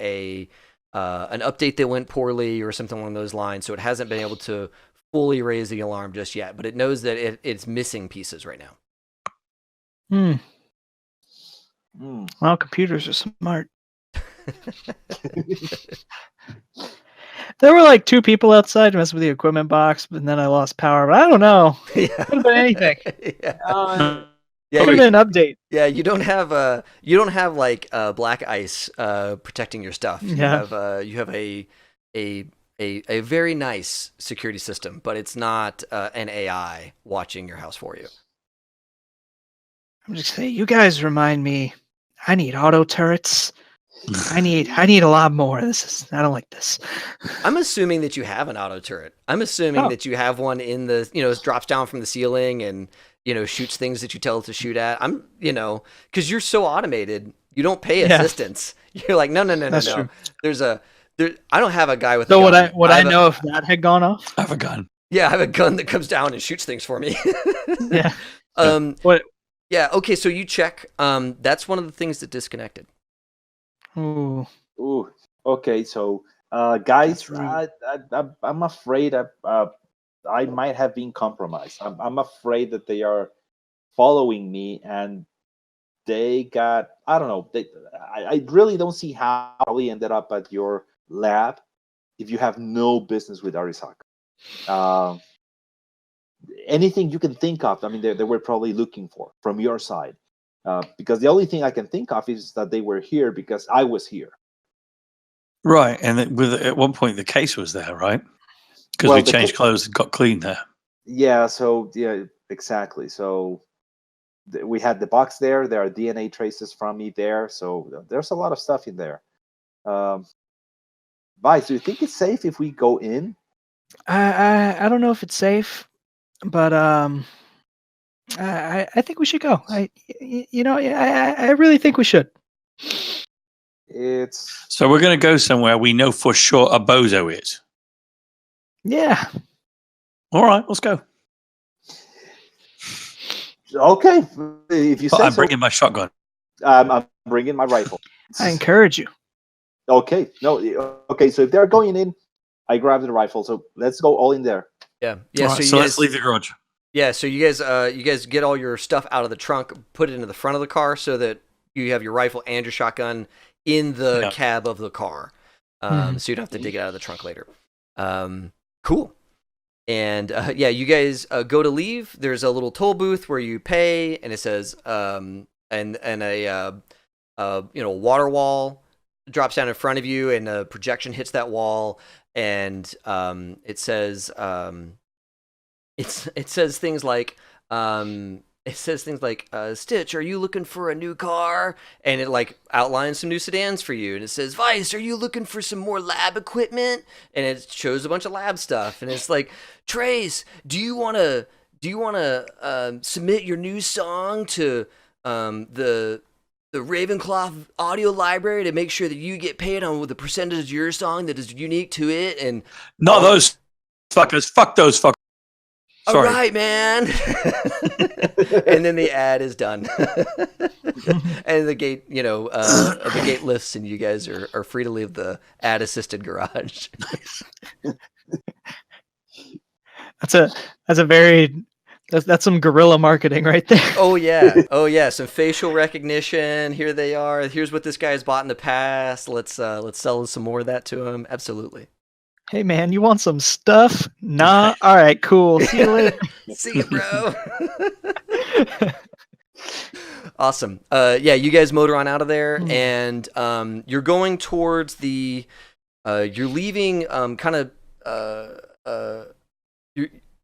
an update that went poorly or something along those lines. So it hasn't been able to fully raise the alarm just yet, but it knows that it's missing pieces right now. Well, computers are smart. There were like 2 people outside messing with the equipment box, but then I lost power. But I don't know. Yeah. Could have been anything. Yeah. Could have been an update. Yeah, you don't have like black ice protecting your stuff. You have a very nice security system, but it's not an AI watching your house for you. I'm just saying, you guys remind me. I need auto turrets. I need a lot more. I don't like this. I'm assuming that you have an auto turret. I'm assuming that you have one in the, it drops down from the ceiling and, shoots things that you tell it to shoot at. Because you're so automated, you don't pay assistance. You're like, no. That's true. I don't have a guy with so a gun. would I know if that had gone off? I have a gun. Yeah, I have a gun that comes down and shoots things for me. Yeah. What? Yeah. Okay. So you check. That's one of the things that disconnected. Ooh. Okay. So, guys, I'm afraid I might have been compromised. I'm afraid that they are following me, and they got. I don't know. I really don't see how we ended up at your lab if you have no business with Arisaka. Anything you can think of, I mean, they were probably looking for from your side. Because the only thing I can think of is that they were here because I was here. Right, and at one point the case was there, right? Because we changed clothes and got clean there. Yeah, so yeah, exactly. So we had the box there. There are DNA traces from me there. So there's a lot of stuff in there. Vice, do you think it's safe if we go in? I don't know if it's safe, but I think we should go. I really think we should. So we're going to go somewhere we know for sure a bozo is. Yeah. All right, let's go. Okay, if you say I'm so. bringing my shotgun. I'm bringing my rifle. I encourage you. Okay, no, okay. So if they're going in, I grab the rifle. So let's go all in there. Yeah. Right, so let's leave the garage. Yeah. So you guys get all your stuff out of the trunk, put it into the front of the car, so that you have your rifle and your shotgun in the cab of the car. So you don't have to dig it out of the trunk later. Cool. And yeah, you guys go to leave. There's a little toll booth where you pay, and it says and a water wall drops down in front of you, and a projection hits that wall, and it says it says things like Stitch, are you looking for a new car? And it like outlines some new sedans for you. And it says, Vice, are you looking for some more lab equipment? And it shows a bunch of lab stuff. And it's like, Trace, do you want to submit your new song to the Ravenclaw audio library to make sure that you get paid on the percentage of your song that is unique to it? And No, those fuckers. Fuck those fuckers. All right, man. And then the ad is done. And the gate, the gate lifts, and you guys are free to leave the ad-assisted garage. That's some guerrilla marketing right there. Oh yeah. Some facial recognition. Here they are. Here's what this guy's bought in the past. Let's sell some more of that to him. Absolutely. Hey man, you want some stuff? Nah. All right, cool. See you later. See you, bro. Awesome. Yeah, you guys motor on out of there, and you're going towards the. You're leaving you're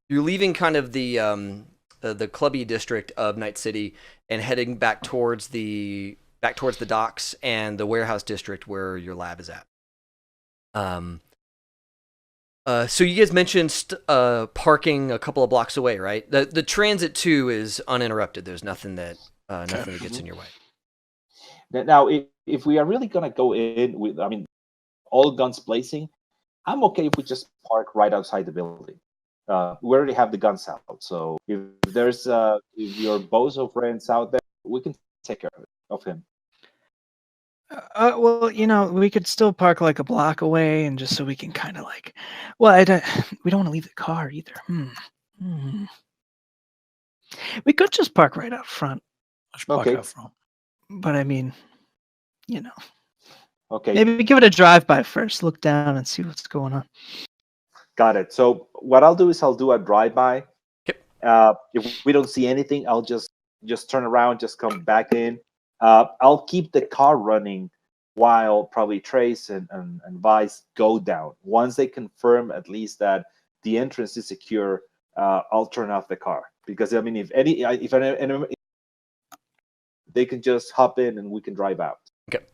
leaving kind of the clubby district of Night City and heading back towards the docks and the warehouse district where your lab is at. So you guys mentioned parking a couple of blocks away, right? The transit too is uninterrupted. There's nothing that gets in your way. Now, if we are really gonna go in with, all guns blazing, I'm okay if we just park right outside the building. We already have the guns out, so if there's if your bozo friends out there, we can take care of him. Well, we could still park like a block away, and just so we can kind of like, we don't want to leave the car either. We could just park right out front. Okay. But Okay. maybe give it a drive-by first. Look down and see what's going on. Got it. So what I'll do is I'll do a drive-by. Yep. If we don't see anything, I'll just turn around, just come back in. I'll keep the car running while probably Trace and Vice go down. Once they confirm at least that the entrance is secure, I'll turn off the car, because if any they can just hop in and we can drive out. Okay.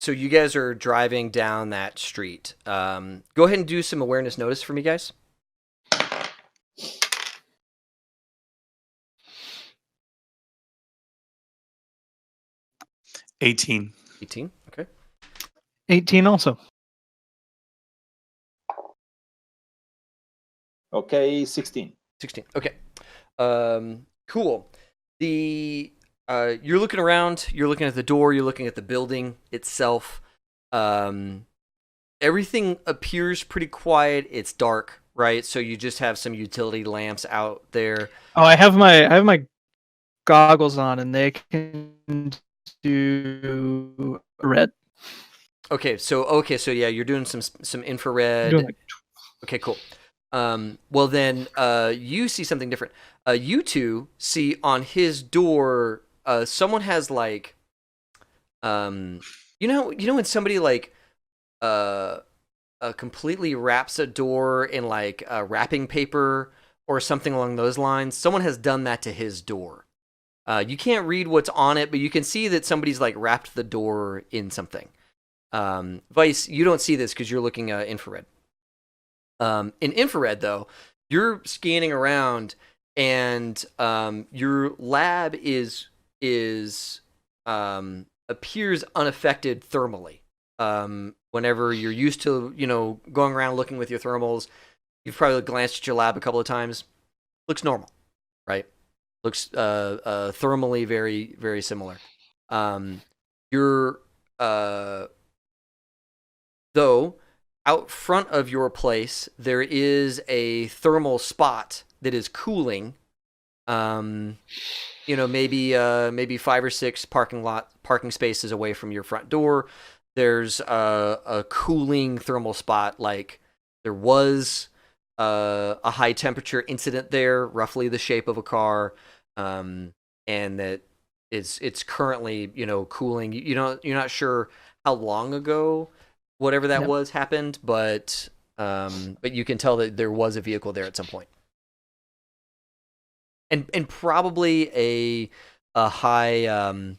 So you guys are driving down that street. Go ahead and do some awareness notice for me, guys. 18. 18. Okay. 18 also. Okay, 16. 16. Okay. Cool. You're looking around, you're looking at the door, you're looking at the building itself. Everything appears pretty quiet. It's dark, right? So you just have some utility lamps out there. Oh, I have my goggles on, and they can do red. Okay, so yeah, you're doing some infrared. Okay, cool. Well then, you see something different. You two see on his door, someone has like, when somebody like, completely wraps a door in like wrapping paper or something along those lines. Someone has done that to his door. You can't read what's on it, but you can see that somebody's like wrapped the door in something. Vice, you don't see this because you're looking infrared. In infrared, though, you're scanning around, and your lab appears unaffected thermally. Whenever you're used to, going around looking with your thermals, you've probably glanced at your lab a couple of times. Looks normal, right? Looks thermally very, very similar. Though out front of your place, there is a thermal spot that is cooling. Maybe 5 or 6 parking spaces away from your front door. There's a cooling thermal spot like there was a high temperature incident there, roughly the shape of a car, and that it's currently cooling. You're not sure how long ago whatever that was happened, but you can tell that there was a vehicle there at some point, and probably a high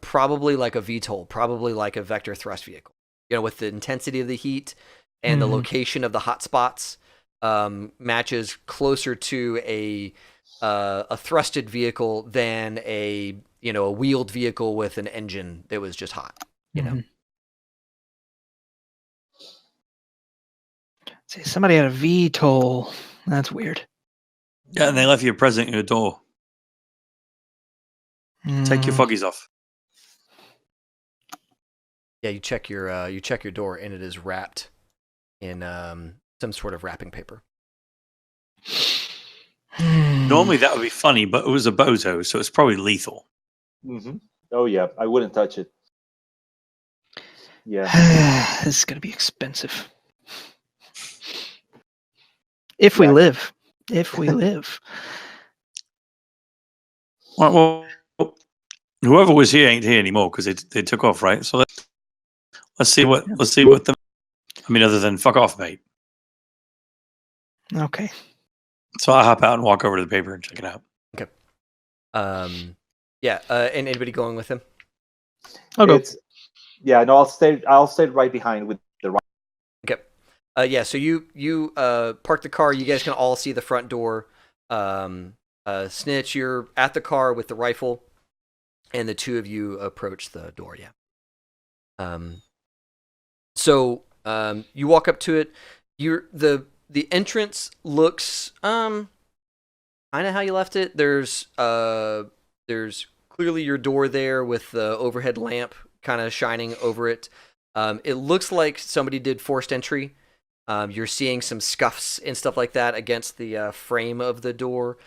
probably like a VTOL, probably like a vector thrust vehicle. With the intensity of the heat and the location of the hot spots, matches closer to a thrusted vehicle than a wheeled vehicle with an engine that was just hot. See, somebody had a VTOL. That's weird. Yeah, and they left you a present in your door. Take your foggies off. Yeah, you check your door, and it is wrapped in some sort of wrapping paper. Normally that would be funny, but it was a bozo, so it's probably lethal. Mm-hmm. Oh yeah, I wouldn't touch it. Yeah, This is gonna be expensive. If we live. Well, whoever was here ain't here anymore because they took off, right? So let's see what the. I mean, other than fuck off, mate. Okay. So I hop out and walk over to the paper and check it out. Okay. Yeah. And anybody going with him? I'll go. Yeah. No, I'll stay right behind with the right. Okay. Yeah. So you park the car. You guys can all see the front door. Snitch, you're at the car with the rifle, and the two of you approach the door. Yeah. So you walk up to it. The entrance looks kind of how you left it. There's clearly your door there with the overhead lamp kind of shining over it. It looks like somebody did forced entry. You're seeing some scuffs and stuff like that against the frame of the door.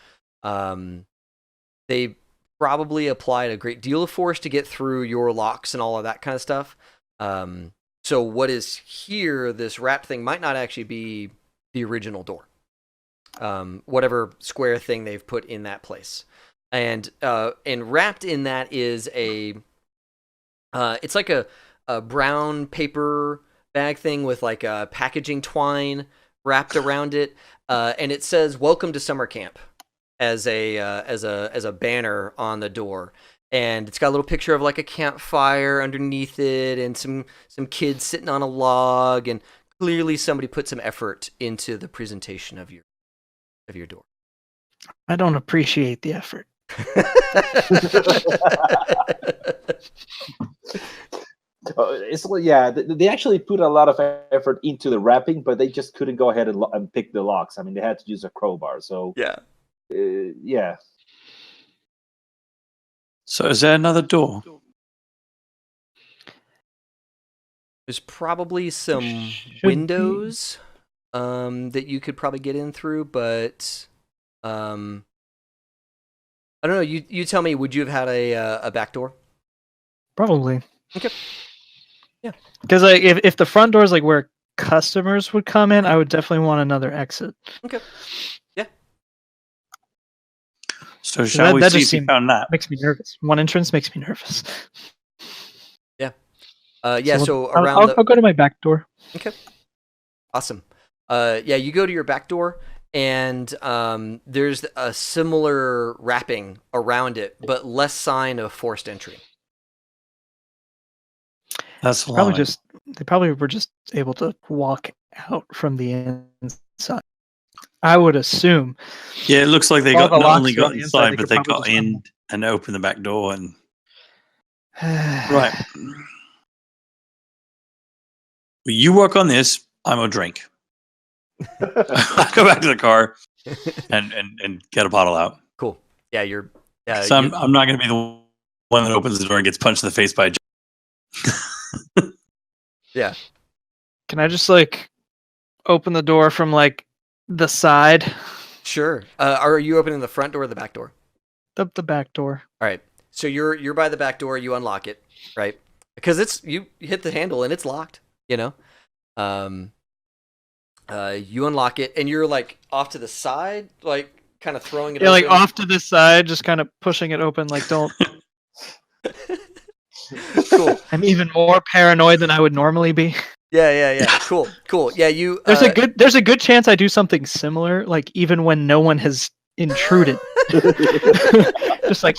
They probably applied a great deal of force to get through your locks and all of that kind of stuff. So what is here, this wrapped thing, might not actually be the original door. Whatever square thing they've put in that place. And wrapped in that is it's like a brown paper bag thing with like a packaging twine wrapped around it. And it says, "Welcome to summer camp," as a banner on the door. And it's got a little picture of like a campfire underneath it and some kids sitting on a log, and clearly somebody put some effort into the presentation of your door. I don't appreciate the effort. They actually put a lot of effort into the wrapping, but they just couldn't go ahead and pick the locks. I mean, they had to use a crowbar. So yeah. Yeah. So is there another door? There's probably some windows that you could probably get in through, but I don't know. You tell me. Would you have had a back door? Probably. Okay. Yeah. Because like if the front door is like where customers would come in, I would definitely want another exit. Okay. Yeah. So shall we see if we found that? Makes me nervous. One entrance makes me nervous. Yeah. Yeah. So I'll go to my back door. Okay. Awesome. Yeah, you go to your back door, and there's a similar wrapping around it, but less sign of forced entry. That's they probably were just able to walk out from the inside. I would assume. Yeah, it looks like they not only got the inside, but they got in and opened the back door and right. Well, you work on this. I'm a drink. I go back to the car and get a bottle out. Cool. Yeah, you're. So I'm not going to be the one that opens the door and gets punched in the face by a. Yeah. Can I just like open the door from like the side? Sure. Are you opening the front door or the back door? The back door. All right. So you're by the back door. You unlock it, right? Because you hit the handle and it's locked. You unlock it, and you're like off to the side, like kind of throwing it. Yeah, like open. off to the side, just kind of pushing it open. Like, don't. Cool. I'm even more paranoid than I would normally be. Yeah. Cool. Yeah, you. There's a good chance I do something similar, like even when no one has intruded. Just like.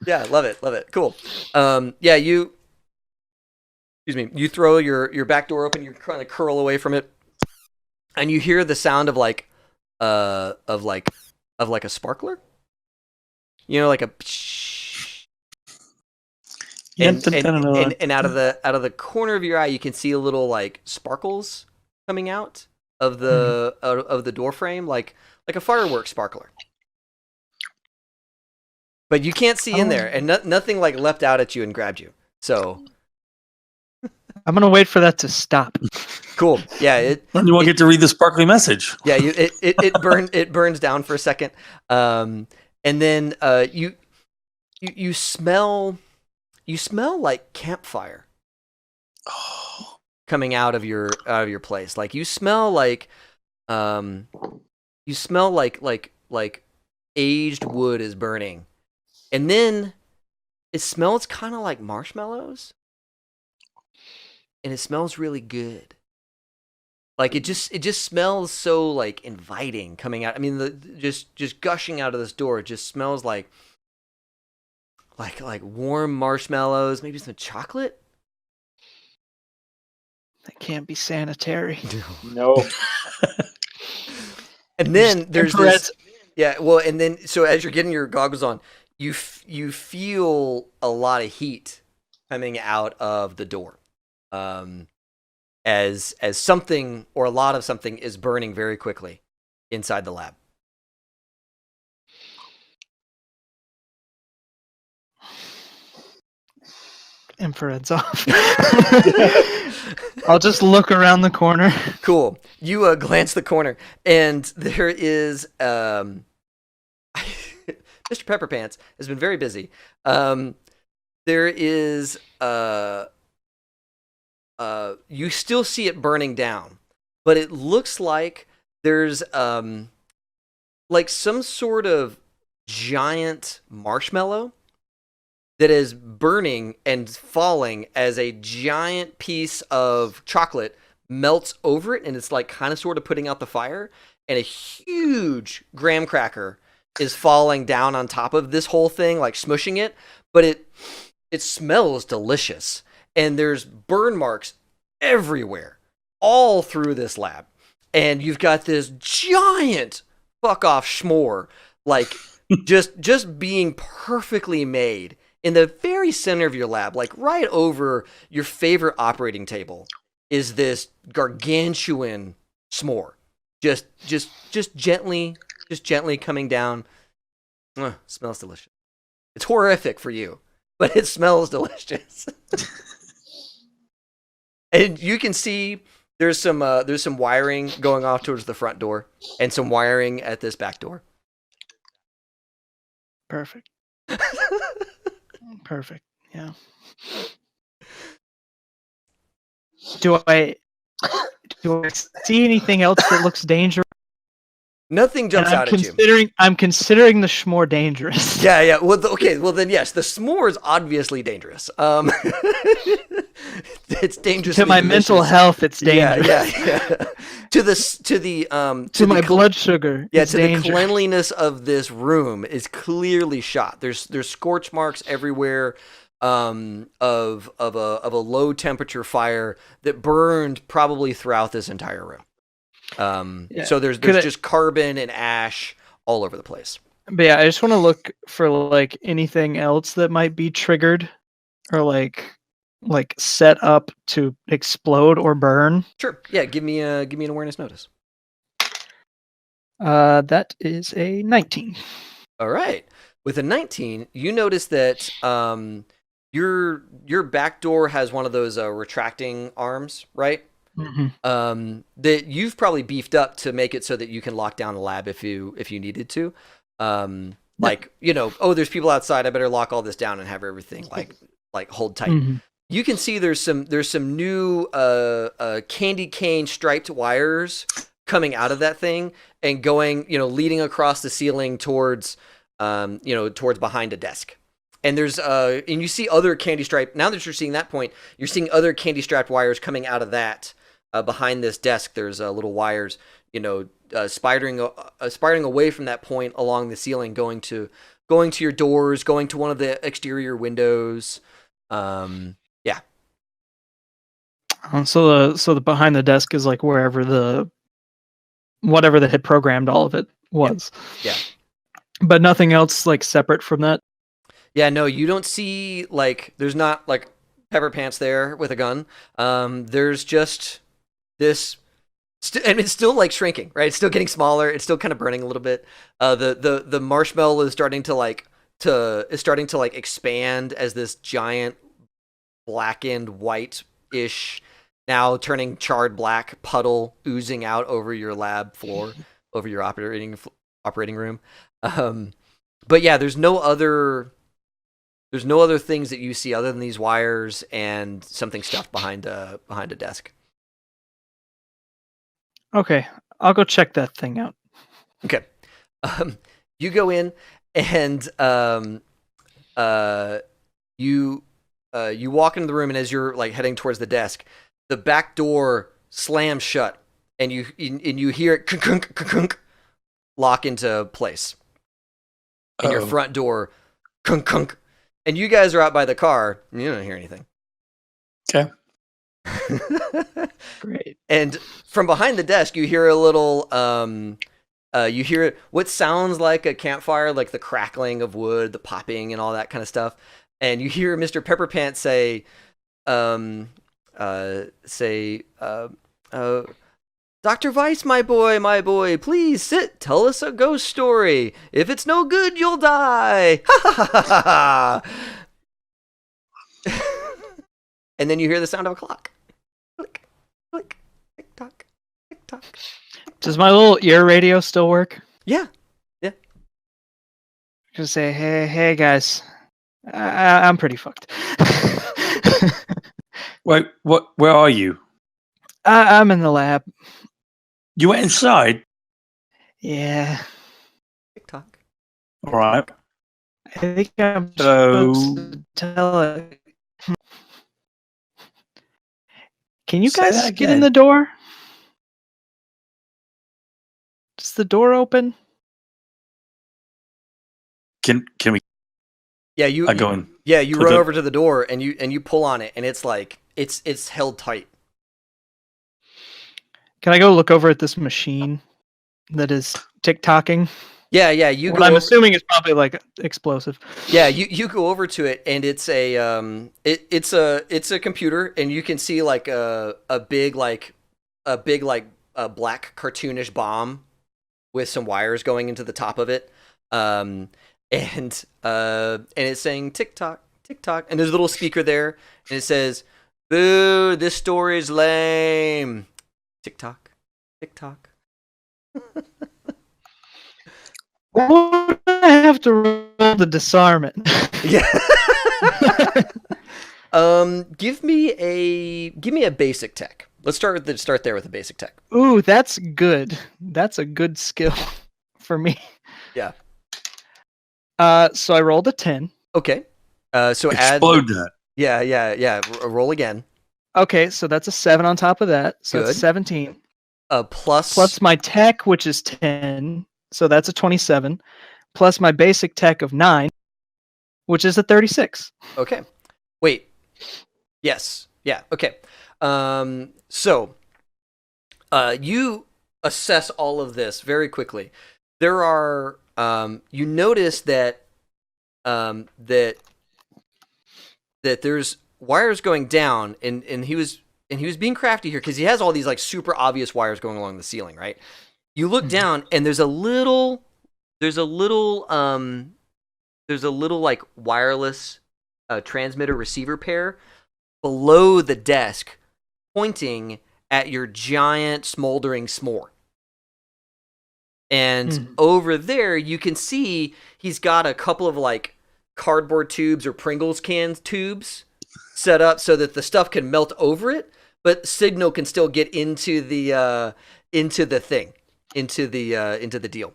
Yeah, love it. Cool. Yeah, you. Excuse me. You throw your back door open. You're trying to curl away from it, and you hear the sound of like a sparkler. You know, like a. And out of the corner of your eye, you can see a little like sparkles coming out of the door frame, like a fireworks sparkler. But you can't see in there, and nothing like leapt out at you and grabbed you. So I'm gonna wait for that to stop. Cool. Yeah. You won't get to read the sparkly message. Yeah. It burns down for a second, and then you smell. You smell like campfire coming out of your place. Like you smell like aged wood is burning, and then it smells kind of like marshmallows, and it smells really good. Like it just smells so like inviting coming out. I mean, just gushing out of this door. It just smells like warm marshmallows, maybe some chocolate. That can't be sanitary. No. And then there's this. Yeah, well, and then so as you're getting your goggles on, you feel a lot of heat coming out of the door, as something or a lot of something is burning very quickly inside the lab. Infrared's off. I'll just look around the corner. Cool. You glance the corner, and there is Mr. Pepperpants has been very busy. There is you still see it burning down, but it looks like there's like some sort of giant marshmallow that is burning and falling as a giant piece of chocolate melts over it, and it's like kind of sort of putting out the fire, and a huge graham cracker is falling down on top of this whole thing, like smushing it, but it smells delicious, and there's burn marks everywhere, all through this lab, and you've got this giant fuck off s'more, like just being perfectly made in the very center of your lab, like right over your favorite operating table, is this gargantuan s'more. Just gently coming down. Smells delicious. It's horrific for you, but it smells delicious. And you can see there's some wiring going off towards the front door and some wiring at this back door. Perfect. Perfect. Yeah. Do I see anything else that looks dangerous? Nothing jumps out at you. I'm considering the s'more dangerous. Yeah. Well, okay. Well, then yes, the s'more is obviously dangerous. It's dangerous to my mental health. It's dangerous. Yeah. To my blood sugar. Yeah, it's to dangerous. the cleanliness of this room is clearly shot. There's scorch marks everywhere of a low temperature fire that burned probably throughout this entire room. So there's just carbon and ash all over the place. But yeah, I just want to look for like anything else that might be triggered or like set up to explode or burn. Sure. Yeah, give me an awareness notice. That is a 19. All right. With a 19, you notice that your back door has one of those retracting arms, right? Mm-hmm. That you've probably beefed up to make it so that you can lock down the lab if you needed to. Like, there's people outside, I better lock all this down and have everything like hold tight. Mm-hmm. you can see there's some new candy cane striped wires coming out of that thing and going, leading across the ceiling towards towards behind a desk. And there's and you see other candy stripe. Now that you're seeing that point, you're seeing other candy strapped wires coming out of that behind this desk. There's little wires, spidering away from that point along the ceiling, going to your doors, going to one of the exterior windows. Yeah. So the behind the desk is like wherever whatever that had programmed all of it was. Yeah. But nothing else like separate from that. Yeah, no, you don't see, like, there's not, like, Pepper Pants there with a gun. There's just this, and it's still, like, shrinking, right? It's still getting smaller. It's still kind of burning a little bit. The marshmallow is starting to expand as this giant blackened white-ish, now turning charred black puddle oozing out over your lab floor, over your operating room. But yeah, there's no other things that you see other than these wires and something stuffed behind a desk. Okay, I'll go check that thing out. Okay. You go in and you walk into the room, and as you're like heading towards the desk, the back door slams shut, and you hear it kunk, kunk, kunk, lock into place. And your front door kunk, kunk. And you guys are out by the car, and you don't hear anything. Okay. Great. And from behind the desk, you hear a little, you hear what sounds like a campfire, like the crackling of wood, the popping, and all that kind of stuff. And you hear Mr. Pepperpants say, Dr. Weiss, my boy, please sit, tell us a ghost story. If it's no good, you'll die. Ha ha ha ha ha. And then you hear the sound of a clock. Click, click, tick tock, tick tock. Does my little ear radio still work? Yeah. Just say, hey guys, I'm pretty fucked. Wait, what? Where are you? I'm in the lab. You went inside? Yeah. Tick tock. All right. I think I'm So- supposed to tell it. Can you Say guys that get in again. the door? Is the door open? Can we? Yeah, you. I go in. Yeah, you to run the- over to the door and you pull on it, and it's like it's held tight. Can I go look over at this machine that is tick-tocking? Yeah, you What go I'm over, assuming is probably like explosive. yeah, you go over to it, and it's a it's a computer, and you can see like a big black cartoonish bomb with some wires going into the top of it, and it's saying tick tock, and there's a little speaker there, and it says, "Boo! This story's lame." Tick tock, tick tock. Would I have to roll the disarmament? Yeah. Give me a basic tech. Let's start there with a basic tech. Ooh, that's good. That's a good skill for me. Yeah. So I rolled a 10. Okay. So Explode that. Yeah. Roll again. Okay, so that's a 7 on top of that. So Good. that's 17. Plus My tech, which is 10. So that's a 27. Plus my basic tech of 9, which is a 36. Okay. Wait. Yes. Yeah. Okay. So, you assess all of this very quickly. There are, you notice that there's wires going down, and he was being crafty here because he has all these like super obvious wires going along the ceiling, right? You look down, and there's a little like wireless transmitter receiver pair below the desk, pointing at your giant smoldering s'more. And over there, you can see he's got a couple of like cardboard tubes or Pringles can tubes set up so that the stuff can melt over it, but signal can still get into the thing, into the deal.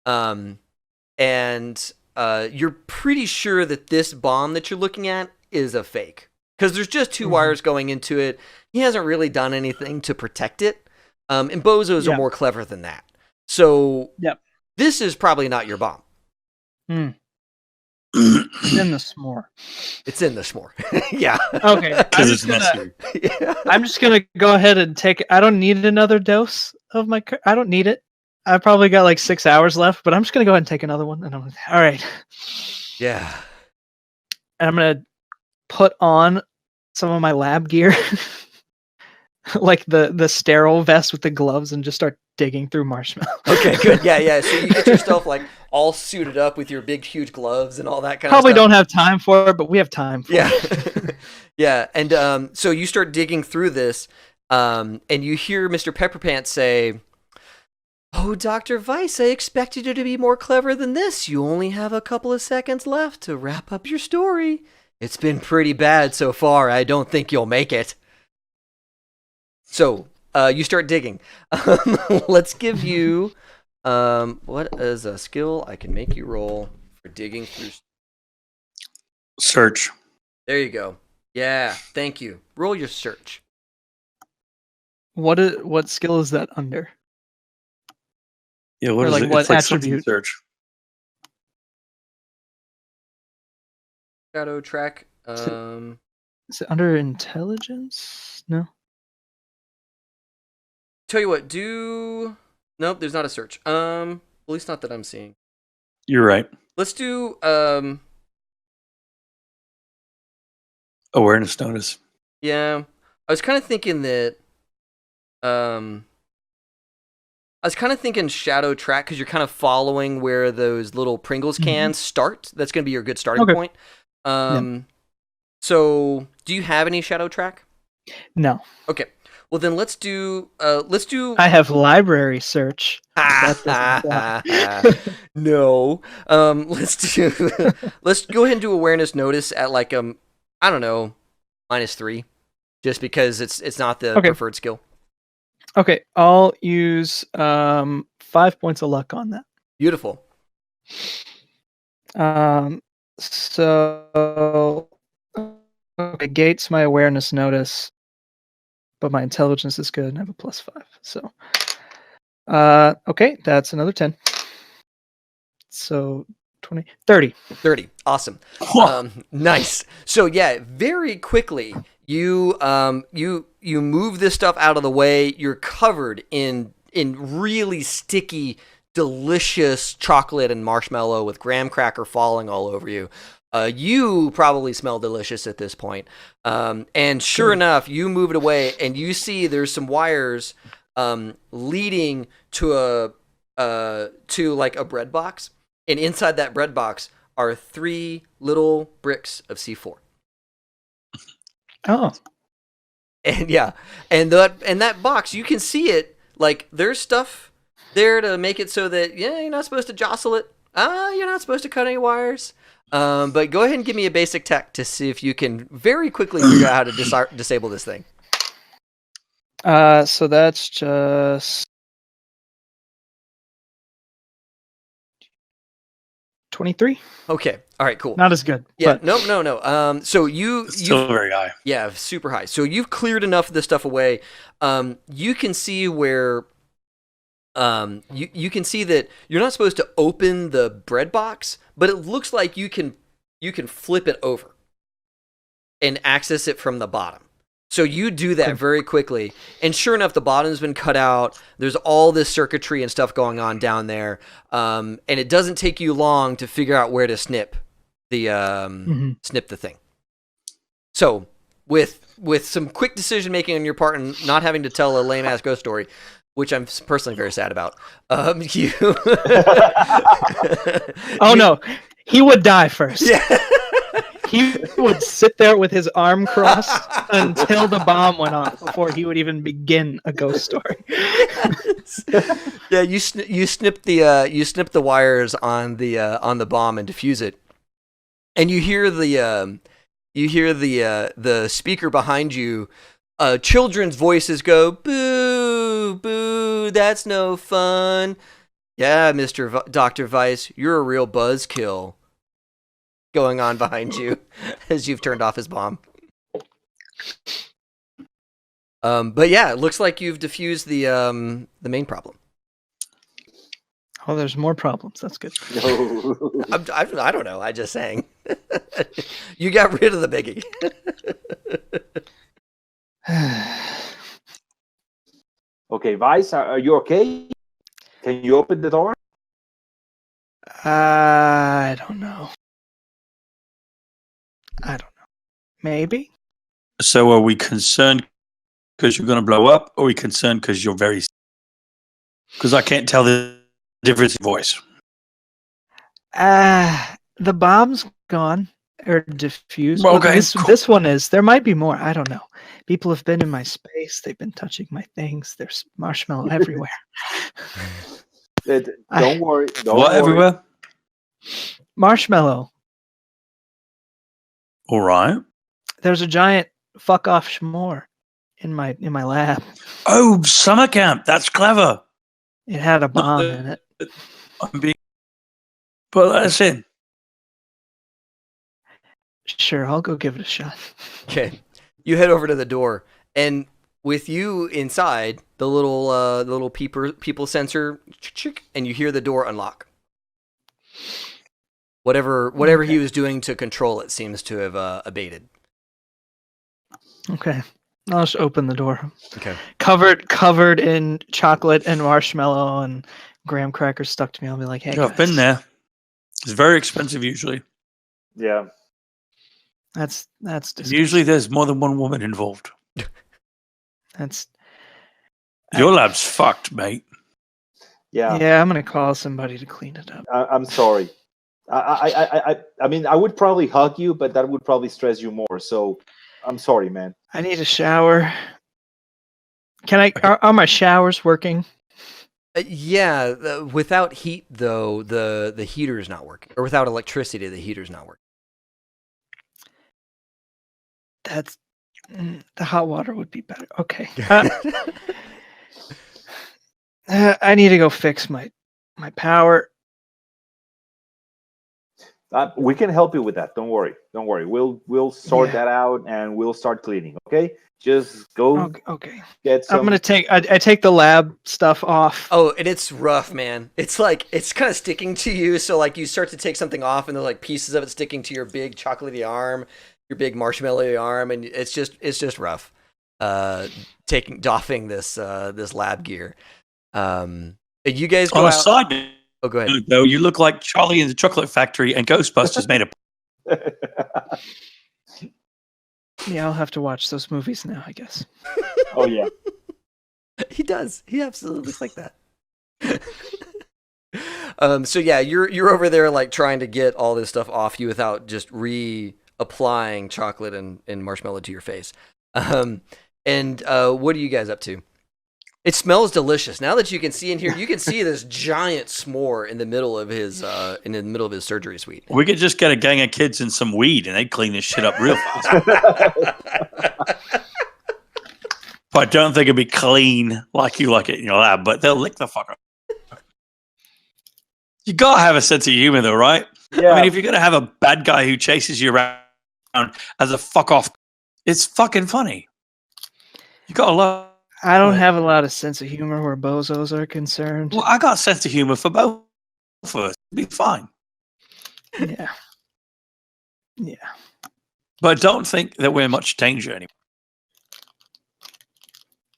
And you're pretty sure that this bomb that you're looking at is a fake, because there's just two wires going into it. He hasn't really done anything to protect it. And bozos are more clever than that. So this is probably not your bomb. It's in the s'more. It's in the s'more. Yeah. Okay. Because it's messy. I'm just gonna go ahead and take. I don't need another dose of my. I don't need it. I probably got like 6 hours left, but I'm just gonna go ahead and take another one. And I'm like, all right. Yeah. And I'm gonna put on some of my lab gear, like the sterile vest with the gloves, and just start digging through marshmallow. Okay, good. Yeah. So you get yourself like all suited up with your big, huge gloves and all that kind Probably of stuff. don't have time for it, but we have time for it. Yeah. And so you start digging through this, and you hear Mr. Pepperpants say, "Oh, Dr. Weiss, I expected you to be more clever than this. You only have a couple of seconds left to wrap up your story. It's been pretty bad so far. I don't think you'll make it." So you start digging. Let's give you what is a skill I can make you roll for digging through? Search. There you go. Yeah, thank you. Roll your search. What skill is that under? Yeah, what Or is like it? what It's like something attribute? search. Shadow track. Is it under intelligence? No. Tell you what, nope, there's not a search. At least not that I'm seeing. You're right. Let's do Awareness notice. yeah. I was kind of thinking that shadow track, because you're kind of following where those little Pringles cans start. That's going to be your good starting point. So do you have any shadow track? No. Okay. Well, then let's do. I have library search. No. Let's go ahead and do awareness notice at like I don't know, -3, just because it's not the preferred skill. Okay, I'll use 5 points of luck on that. Beautiful. So okay, gates my awareness notice, but my intelligence is good and I have a +5. So okay, that's another 10. So 20, 30. 30. Awesome. Nice. So yeah, very quickly you move this stuff out of the way. You're covered in really sticky, delicious chocolate and marshmallow with graham cracker falling all over you. You probably smell delicious at this point. And sure enough, you move it away and you see there's some wires leading to like a bread box. And inside that bread box are 3 little bricks of C4. Oh. And yeah, and that box, you can see it, like there's stuff there to make it so that you're not supposed to jostle it. You're not supposed to cut any wires. But go ahead and give me a basic tech to see if you can very quickly figure out how to disable this thing. So that's just 23. Okay. All right, cool. Not as good. Yeah. But... No. So you still very high. Yeah, super high. So you've cleared enough of this stuff away. You can see where you can see that you're not supposed to open the bread box, but it looks like you can flip it over and access it from the bottom. So you do that very quickly, and sure enough, the bottom's been cut out. There's all this circuitry and stuff going on down there, and it doesn't take you long to figure out where to snip the thing. So with some quick decision making on your part and not having to tell a lame ass ghost story, which I'm personally very sad about, you. Oh no, he would die first. Yeah. He would sit there with his arm crossed until the bomb went off before he would even begin a ghost story. Yeah, you snip the wires on the bomb and defuse it, and you hear the you hear the speaker behind you. Children's voices go, boo, boo, that's no fun. Yeah, Dr. Weiss, you're a real buzzkill. Going on behind you as you've turned off his bomb. But yeah, it looks like you've diffused the main problem. Oh, there's more problems. That's good. No. I don't know. I just saying. You got rid of the biggie. Okay, Vice, are you okay? Can you open the door? I don't know. Maybe. So are we concerned because you're going to blow up, or are we concerned because you're very... Because I can't tell the difference in voice. The bomb's gone or diffused. Well, Well, okay, this cool. this one is. There might be more. I don't know. People have been in my space. They've been touching my things. There's marshmallow everywhere. Don't worry. Don't What, worry. everywhere? Marshmallow. All right. There's a giant fuck off s'more in my lab. Oh, summer camp. That's clever. It had a bomb in it. I'm being... But that's it. Sure, I'll go give it a shot. Okay, you head over to the door, and with you inside, the little people sensor, and you hear the door unlock. Whatever he was doing to control it seems to have abated. Okay. I'll just open the door. Okay. Covered in chocolate and marshmallow and graham crackers stuck to me. I'll be like, hey, Yeah, I've been guys, there. It's very expensive usually. Yeah. That's disgusting. Usually there's more than one woman involved. That's Your lab's fucked, mate. Yeah. yeah. I'm gonna call somebody to clean it up. I'm sorry. I mean, I would probably hug you, but that would probably stress you more. So I'm sorry, man. I need a shower. Are my showers working? Yeah, without heat though, the heater is not working, or without electricity, the heater's not working. That's the hot water would be better. Okay. I need to go fix my power. We can help you with that. Don't worry. Don't worry. We'll sort Yeah. that out and we'll start cleaning. Okay. Just go Okay. get some. I'm gonna take. I take the lab stuff off. Oh, and it's rough, man. It's like it's kind of sticking to you. So like you start to take something off, and there's like pieces of it sticking to your big chocolatey arm, your big marshmallowy arm, and it's just rough. Doffing this lab gear. You guys go On a out. side note, Oh, go ahead. though, you look like Charlie in the Chocolate Factory and Ghostbusters made a... Yeah, I'll have to watch those movies now, I guess. Oh yeah. He does. He absolutely looks like that. So yeah, you're over there like trying to get all this stuff off you without just reapplying chocolate and marshmallow to your face. And what are you guys up to? It smells delicious. Now that you can see in here, you can see this giant s'more in the middle of his surgery suite. We could just get a gang of kids and some weed and they'd clean this shit up real fast. But I don't think it'd be clean like you like it in your lab, but they'll lick the fuck up. You gotta have a sense of humor though, right? Yeah. I mean, if you're gonna have a bad guy who chases you around as a fuck off, it's fucking funny. You gotta love... I don't have a lot of sense of humor where bozos are concerned. Well, I got a sense of humor for both of us. It'd be fine. Yeah. Yeah. But don't think that we're in much danger anymore.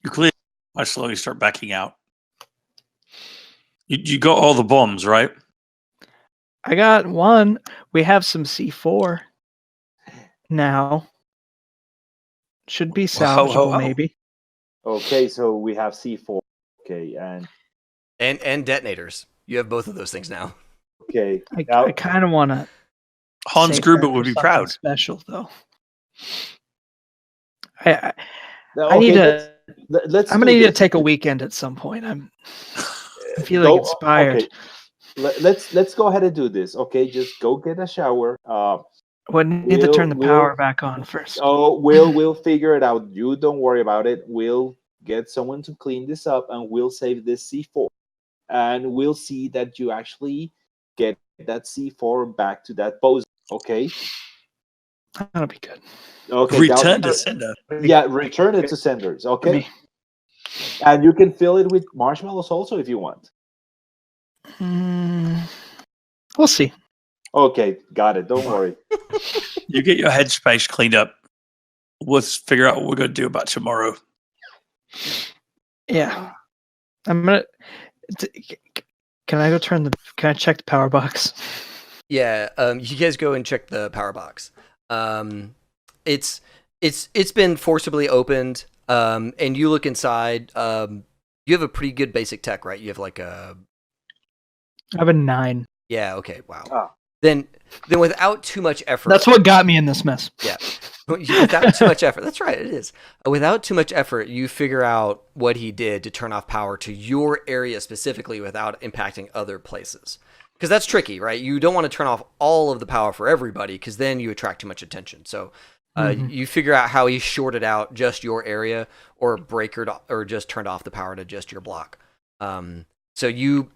You clearly... I slowly start backing out. You got all the bombs, right? I got one. We have some C4 now. Should be Well, ho, ho, salvageable, ho. maybe. Okay, so we have C4. Okay, And detonators. You have both of those things now. okay. I Now, kind of want to. Hans Gruber would be proud. Special though. I okay, need to. Let's. I'm do gonna need to this. take a weekend at some point. I'm feeling Go- inspired. okay. Let's go ahead and do this. Okay, just go get a shower. Would need to turn the power back on first. Oh, we'll figure it out. You don't worry about it. We'll get someone to clean this up, and we'll save this C4, and we'll see that you actually get that C4 back to that pose. Okay. That'll be good. Okay. Return to sender. Yeah, return it to senders. For Okay. me. And you can fill it with marshmallows also if you want. We'll see. Okay, got it. Don't worry. You get your headspace cleaned up. Let's figure out what we're going to do about tomorrow. Yeah. I'm gonna. Can I go turn the? Can I check the power box? Yeah, you guys go and check the power box. It's been forcibly opened, and you look inside. You have a pretty good basic tech, right? You have like a. I have a 9. Yeah. Okay. Wow. Oh. Then without too much effort. That's what got me in this mess. Yeah. Without too much effort. That's right. It is. Without too much effort, you figure out what he did to turn off power to your area specifically without impacting other places. Because that's tricky, right? You don't want to turn off all of the power for everybody because then you attract too much attention. So you figure out how he shorted out just your area or breakered or just turned off the power to just your block. So you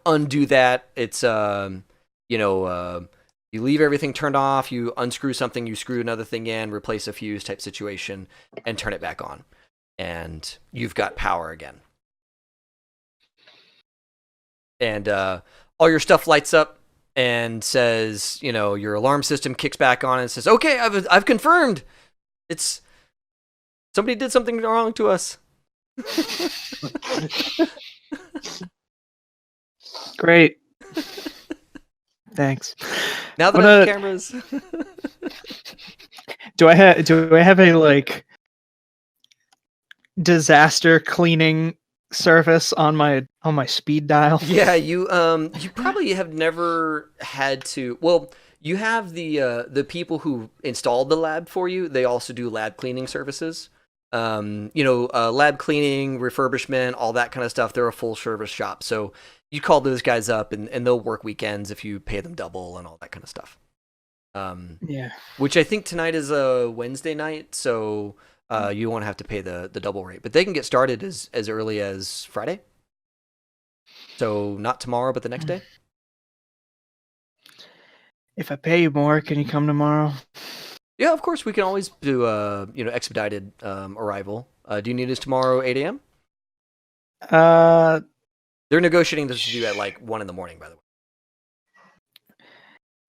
undo that. It's you leave everything turned off, you unscrew something, you screw another thing in, replace a fuse type situation, and turn it back on. And you've got power again. And all your stuff lights up and says, your alarm system kicks back on and says, okay, I've confirmed. It's somebody did something wrong to us. Great. Thanks. Now that I have cameras. Do I have a like disaster cleaning service on my speed dial? Yeah, you probably have never had to. Well, you have the people who installed the lab for you. They also do lab cleaning services. Lab cleaning, refurbishment, all that kind of stuff. They're a full service shop. So you call those guys up and they'll work weekends if you pay them double and all that kind of stuff. Yeah. Which I think tonight is a Wednesday night, so you won't have to pay the double rate. But they can get started as early as Friday. So not tomorrow, but the next day. If I pay you more, can you come tomorrow? Yeah, of course. We can always do expedited arrival. Do you need us tomorrow 8 a.m.? They're negotiating this to do at like 1 a.m, by the way.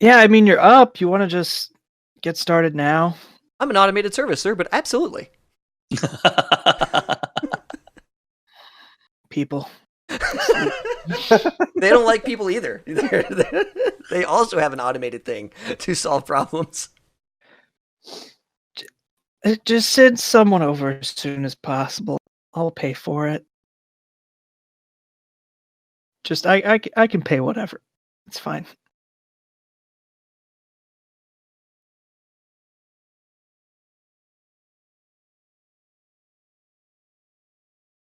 Yeah, I mean, you're up. You want to just get started now? I'm an automated service, sir, but absolutely. People. They don't like people either. They also have an automated thing to solve problems. Just send someone over as soon as possible. I'll pay for it. Just I can pay whatever. It's fine.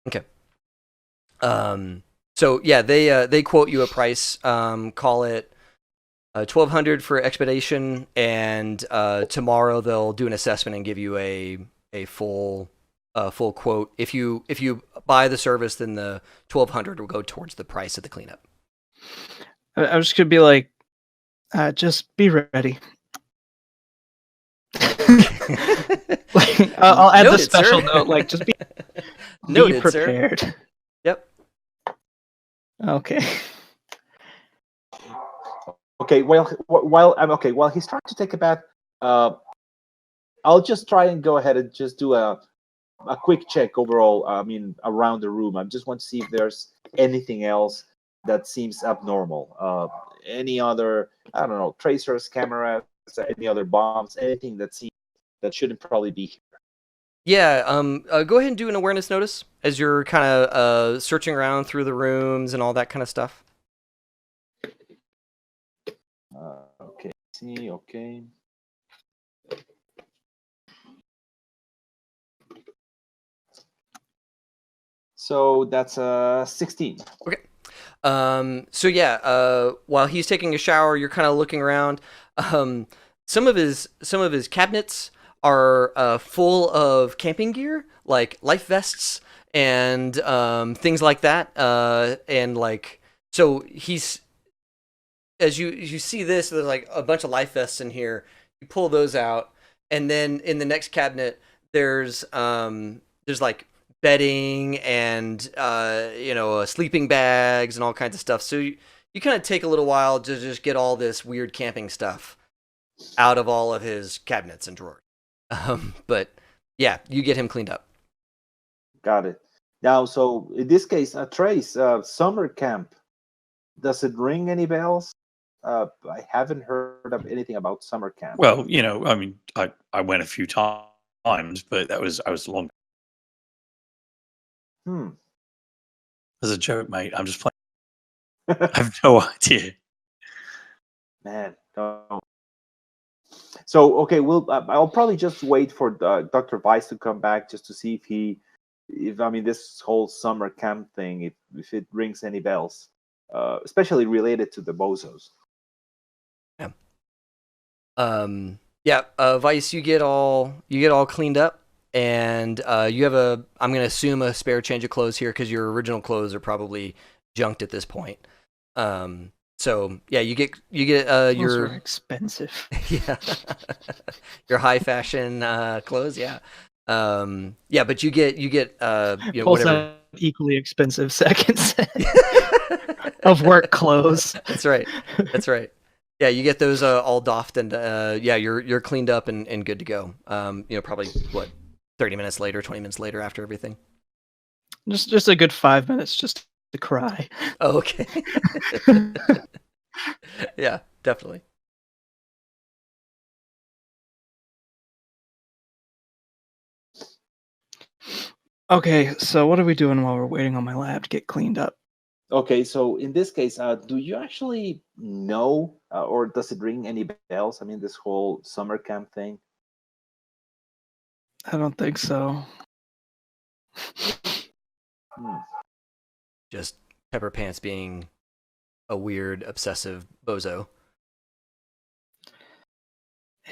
Okay. So yeah, they quote you a price. Call it $1,200 for expedition, and tomorrow they'll do an assessment and give you a full quote. If you buy the service, then the $1,200 will go towards the price of the cleanup. I was just gonna be like, just be ready. I'll add Noted, the special sir. note, like just be Noted, prepared. Sir. Yep. Okay. Okay. While he's trying to take a bath, I'll just try and go ahead and just do a quick check overall. I mean, around the room. I just want to see if there's anything else that seems abnormal. Any other, I don't know, tracers, cameras, any other bombs, anything that shouldn't probably be here. Yeah. Go ahead and do an awareness notice as you're kind of searching around through the rooms and all that kind of stuff. Okay. See. Okay. So that's 16. Okay. So yeah, while he's taking a shower, you're kind of looking around. some of his cabinets are full of camping gear, like life vests and things like that. And like, so he's, as you see this, there's like a bunch of life vests in here. You pull those out, and then in the next cabinet, there's like bedding and sleeping bags and all kinds of stuff. So you kind of take a little while to just get all this weird camping stuff out of all of his cabinets and drawers. But yeah, you get him cleaned up. Got it. Now, so in this case, Trace, summer camp, does it ring any bells? I haven't heard of anything about summer camp. Well, I mean, I went a few times, but I was long. As a joke, mate. I'm just playing. I have no idea. Man, no. So okay, I'll probably just wait for Dr. Weiss to come back just to see if this whole summer camp thing, if it rings any bells, especially related to the bozos. Yeah. Weiss, you get all cleaned up, and you have I'm gonna assume a spare change of clothes here because your original clothes are probably junked at this point. So yeah, you get Those your are expensive. yeah, your high fashion clothes. Yeah. Yeah, but you get Both whatever. equally expensive seconds of work clothes. That's right. Yeah, you get those all doffed, and yeah, you're cleaned up and good to go. Probably 30 minutes later, 20 minutes later after everything. Just a good 5 minutes just to cry. Oh, okay. Yeah, definitely. Okay, so what are we doing while we're waiting on my lab to get cleaned up? Okay, so in this case, do you actually know, or does it ring any bells? I mean, this whole summer camp thing. I don't think so. Just Pepper Pants being a weird, obsessive bozo.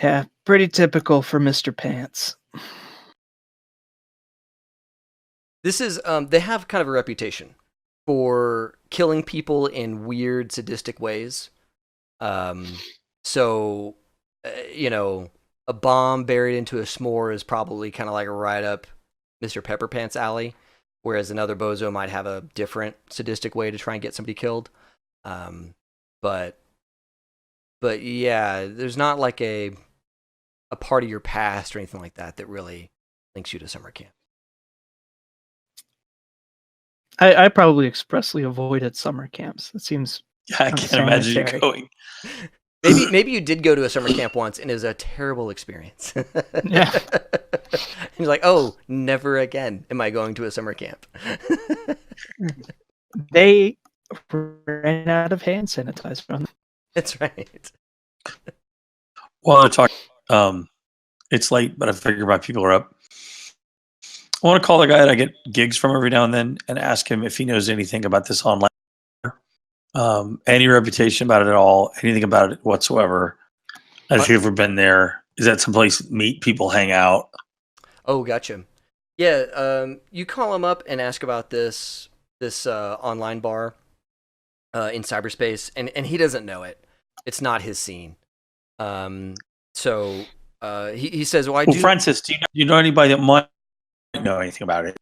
Yeah, pretty typical for Mr. Pants. This is they have kind of a reputation for killing people in weird, sadistic ways. So a bomb buried into a s'more is probably kind of like right up Mr. Pepper Pants' alley, whereas another bozo might have a different sadistic way to try and get somebody killed. But yeah, there's not like a part of your past or anything like that really links you to summer camp. I probably expressly avoided summer camps. It seems I can't imagine you unsanitary. going. Maybe you did go to a summer camp once and it was a terrible experience. Yeah. You're like, oh, never again am I going to a summer camp. They ran out of hand sanitizer on them. That's right. While I talk, it's late, but I figure my people are up. I want to call the guy that I get gigs from every now and then and ask him if he knows anything about this online. Any reputation about it at all, anything about it whatsoever. Have you ever been there? Is that someplace meet people hang out? Oh, gotcha. Yeah, you call him up and ask about this online bar in cyberspace, and he doesn't know it. It's not his scene. So he says, "Well, Francis, do you know anybody that might know anything about it?"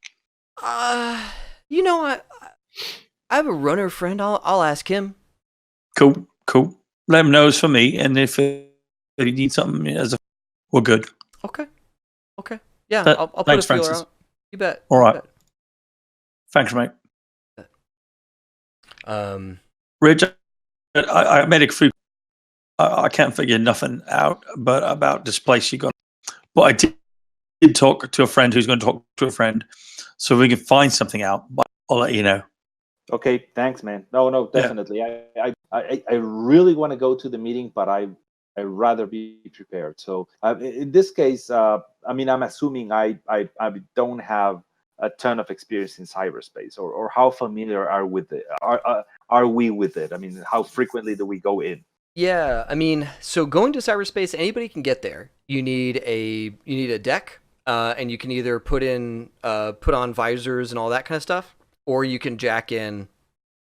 I have a runner friend. I'll ask him. Cool. Let him know it's for me, and if he needs something, we're good. Okay. Yeah, I'll put thanks, a feeler Francis. out. You bet. All right. Thanks, mate. Rich, I made a few. I can't figure nothing out, but about this place you got. But I did talk to a friend who's going to talk to a friend, so we can find something out. But I'll let you know. Okay, thanks, man. No, definitely. Yeah. I really want to go to the meeting, but I'd rather be prepared. So in this case, I'm assuming I don't have a ton of experience in cyberspace, or how familiar are we with it? I mean, how frequently do we go in? Yeah, I mean, so going to cyberspace, anybody can get there. You need a deck, and you can either put on visors and all that kind of stuff, or you can jack in,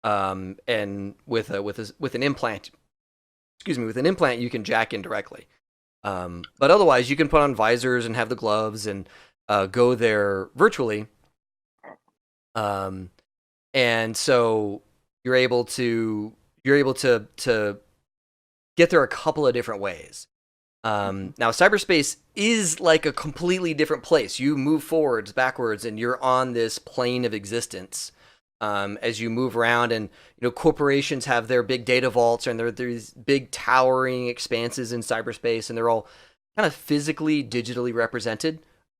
and with an implant. Excuse me, with an implant you can jack in directly. But otherwise, you can put on visors and have the gloves and go there virtually. And so you're able to get there a couple of different ways. Now, cyberspace is like a completely different place. You move forwards, backwards, and you're on this plane of existence as you move around. And corporations have their big data vaults, and there are these big towering expanses in cyberspace, and they're all kind of physically, digitally represented.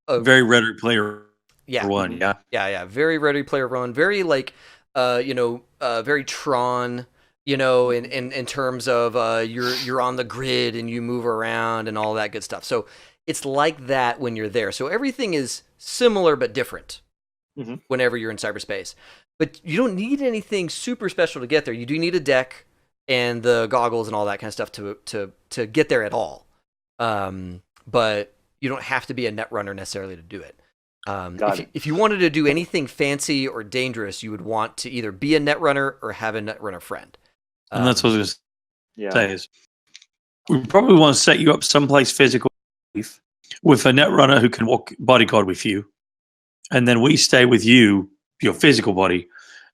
Very Ready Player Yeah, One, yeah. yeah. Very Ready Player One. Very like, very Tron. In terms of you're on the grid and you move around and all that good stuff. So it's like that when you're there. So everything is similar but different whenever you're in cyberspace. But you don't need anything super special to get there. You do need a deck and the goggles and all that kind of stuff to get there at all. But you don't have to be a netrunner necessarily to do it. If you wanted to do anything fancy or dangerous, you would want to either be a netrunner or have a netrunner friend. And that's what I was going to say is we probably want to set you up someplace physical with a netrunner who can walk bodyguard with you. And then we stay with you, your physical body,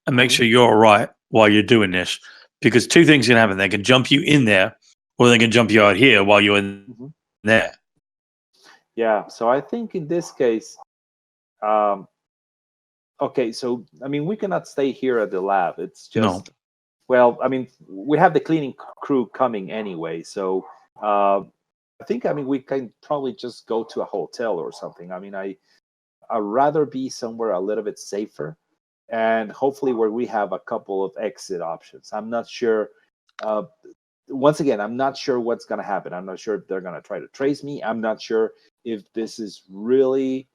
and make sure you're all right while you're doing this. Because two things can happen. They can jump you in there, or they can jump you out here while you're in there. Yeah, so I think in this case, okay, so, I mean, we cannot stay here at the lab. It's just... No. Well, I mean, we have the cleaning crew coming anyway, so I think, I mean, we can probably just go to a hotel or something. I mean, I'd rather be somewhere a little bit safer, and hopefully where we have a couple of exit options. I'm not sure. Once again, I'm not sure what's going to happen. I'm not sure if they're going to try to trace me. I'm not sure if this is really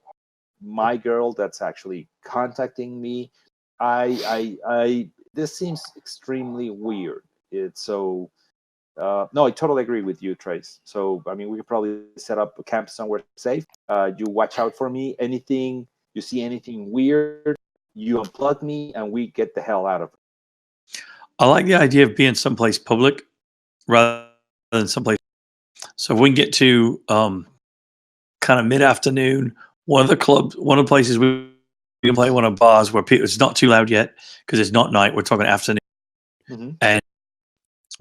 my girl that's actually contacting me. This seems extremely weird. It's so no, I totally agree with you, Trace. So I mean, we could probably set up a camp somewhere safe. You watch out for me. Anything you see, anything weird, you unplug me, and we get the hell out of it. I like the idea of being someplace public rather than someplace. So if we can get to kind of mid-afternoon, one of the places we can play, one of the bars where it's not too loud yet because it's not night. We're talking afternoon. And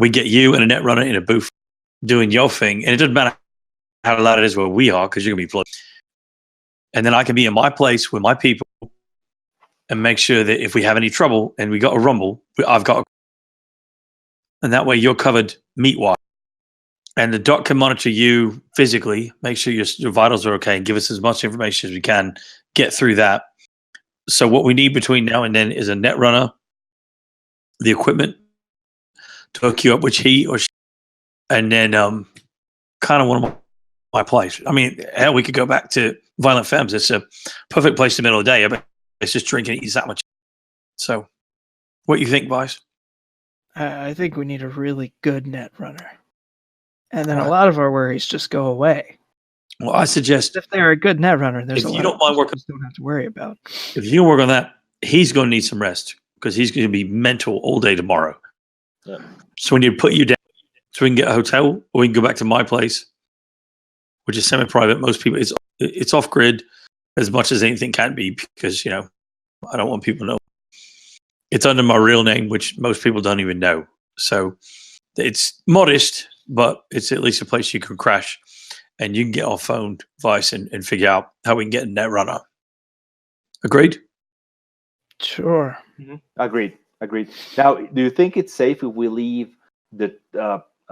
we get you and a netrunner in a booth doing your thing. And it doesn't matter how loud it is where we are because you're going to be plugged. And then I can be in my place with my people and make sure that if we have any trouble and we got a rumble, and that way you're covered meat-wise. And the doc can monitor you physically, make sure your vitals are okay, and give us as much information as we can, get through that. So what we need between now and then is a netrunner, the equipment to hook you up, which he or she, and then kind of one of my place. I mean, hell, we could go back to Violent Femmes. It's a perfect place in the middle of the day. But it's just drinking and eat that much. So what you think, Vice? I think we need a really good netrunner. And then a lot of our worries just go away. Well, I suggest if they're a good netrunner, there's if a you lot don't mind working, don't have to worry about. If you can work on that, he's going to need some rest because he's going to be mental all day tomorrow. Yeah. So we need to put you down so we can get a hotel, or we can go back to my place, which is semi-private. Most people, it's off grid as much as anything can be because I don't want people to know. It's under my real name, which most people don't even know. So it's modest, but it's at least a place you can crash. And you can get our phone, Vice, and figure out how we can get a netrunner. Agreed? Sure. Agreed. Now, do you think it's safe if we leave the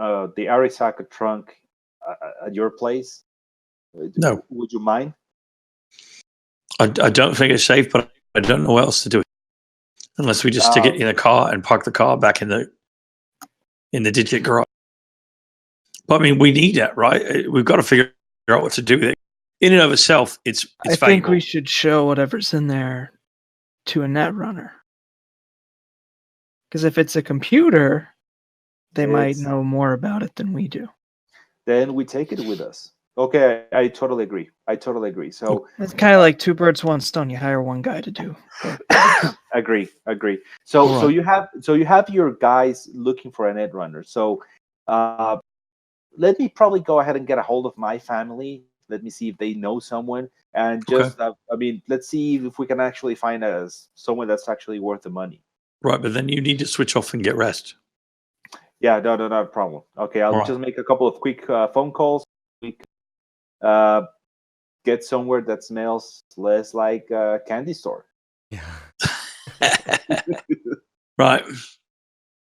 Arisaka trunk at your place? No. Would you mind? I don't think it's safe, but I don't know what else to do. Unless we just stick it in a car and park the car back in the digit garage. But I mean, we need that, right? We've got to figure out what to do with it. In and of itself, it's I think valuable. we should show whatever's in there to a netrunner. Because if it's a computer, they might It's- know more about it than we do. Then we take it with us. Okay, I totally agree. So It's kind of like two birds, one stone. You hire one guy to do both. agree. So Right. you have your guys looking for a net runner. So let me probably go ahead and get a hold of my family. Let me see if they know someone, and just I mean, let's see if we can actually find someone that's actually worth the money. Right, but then you need to switch off and get rest. Yeah, no, not a problem. Okay, I'll Alright. just make a couple of quick phone calls. We can, get somewhere that smells less like a candy store. Yeah. Right.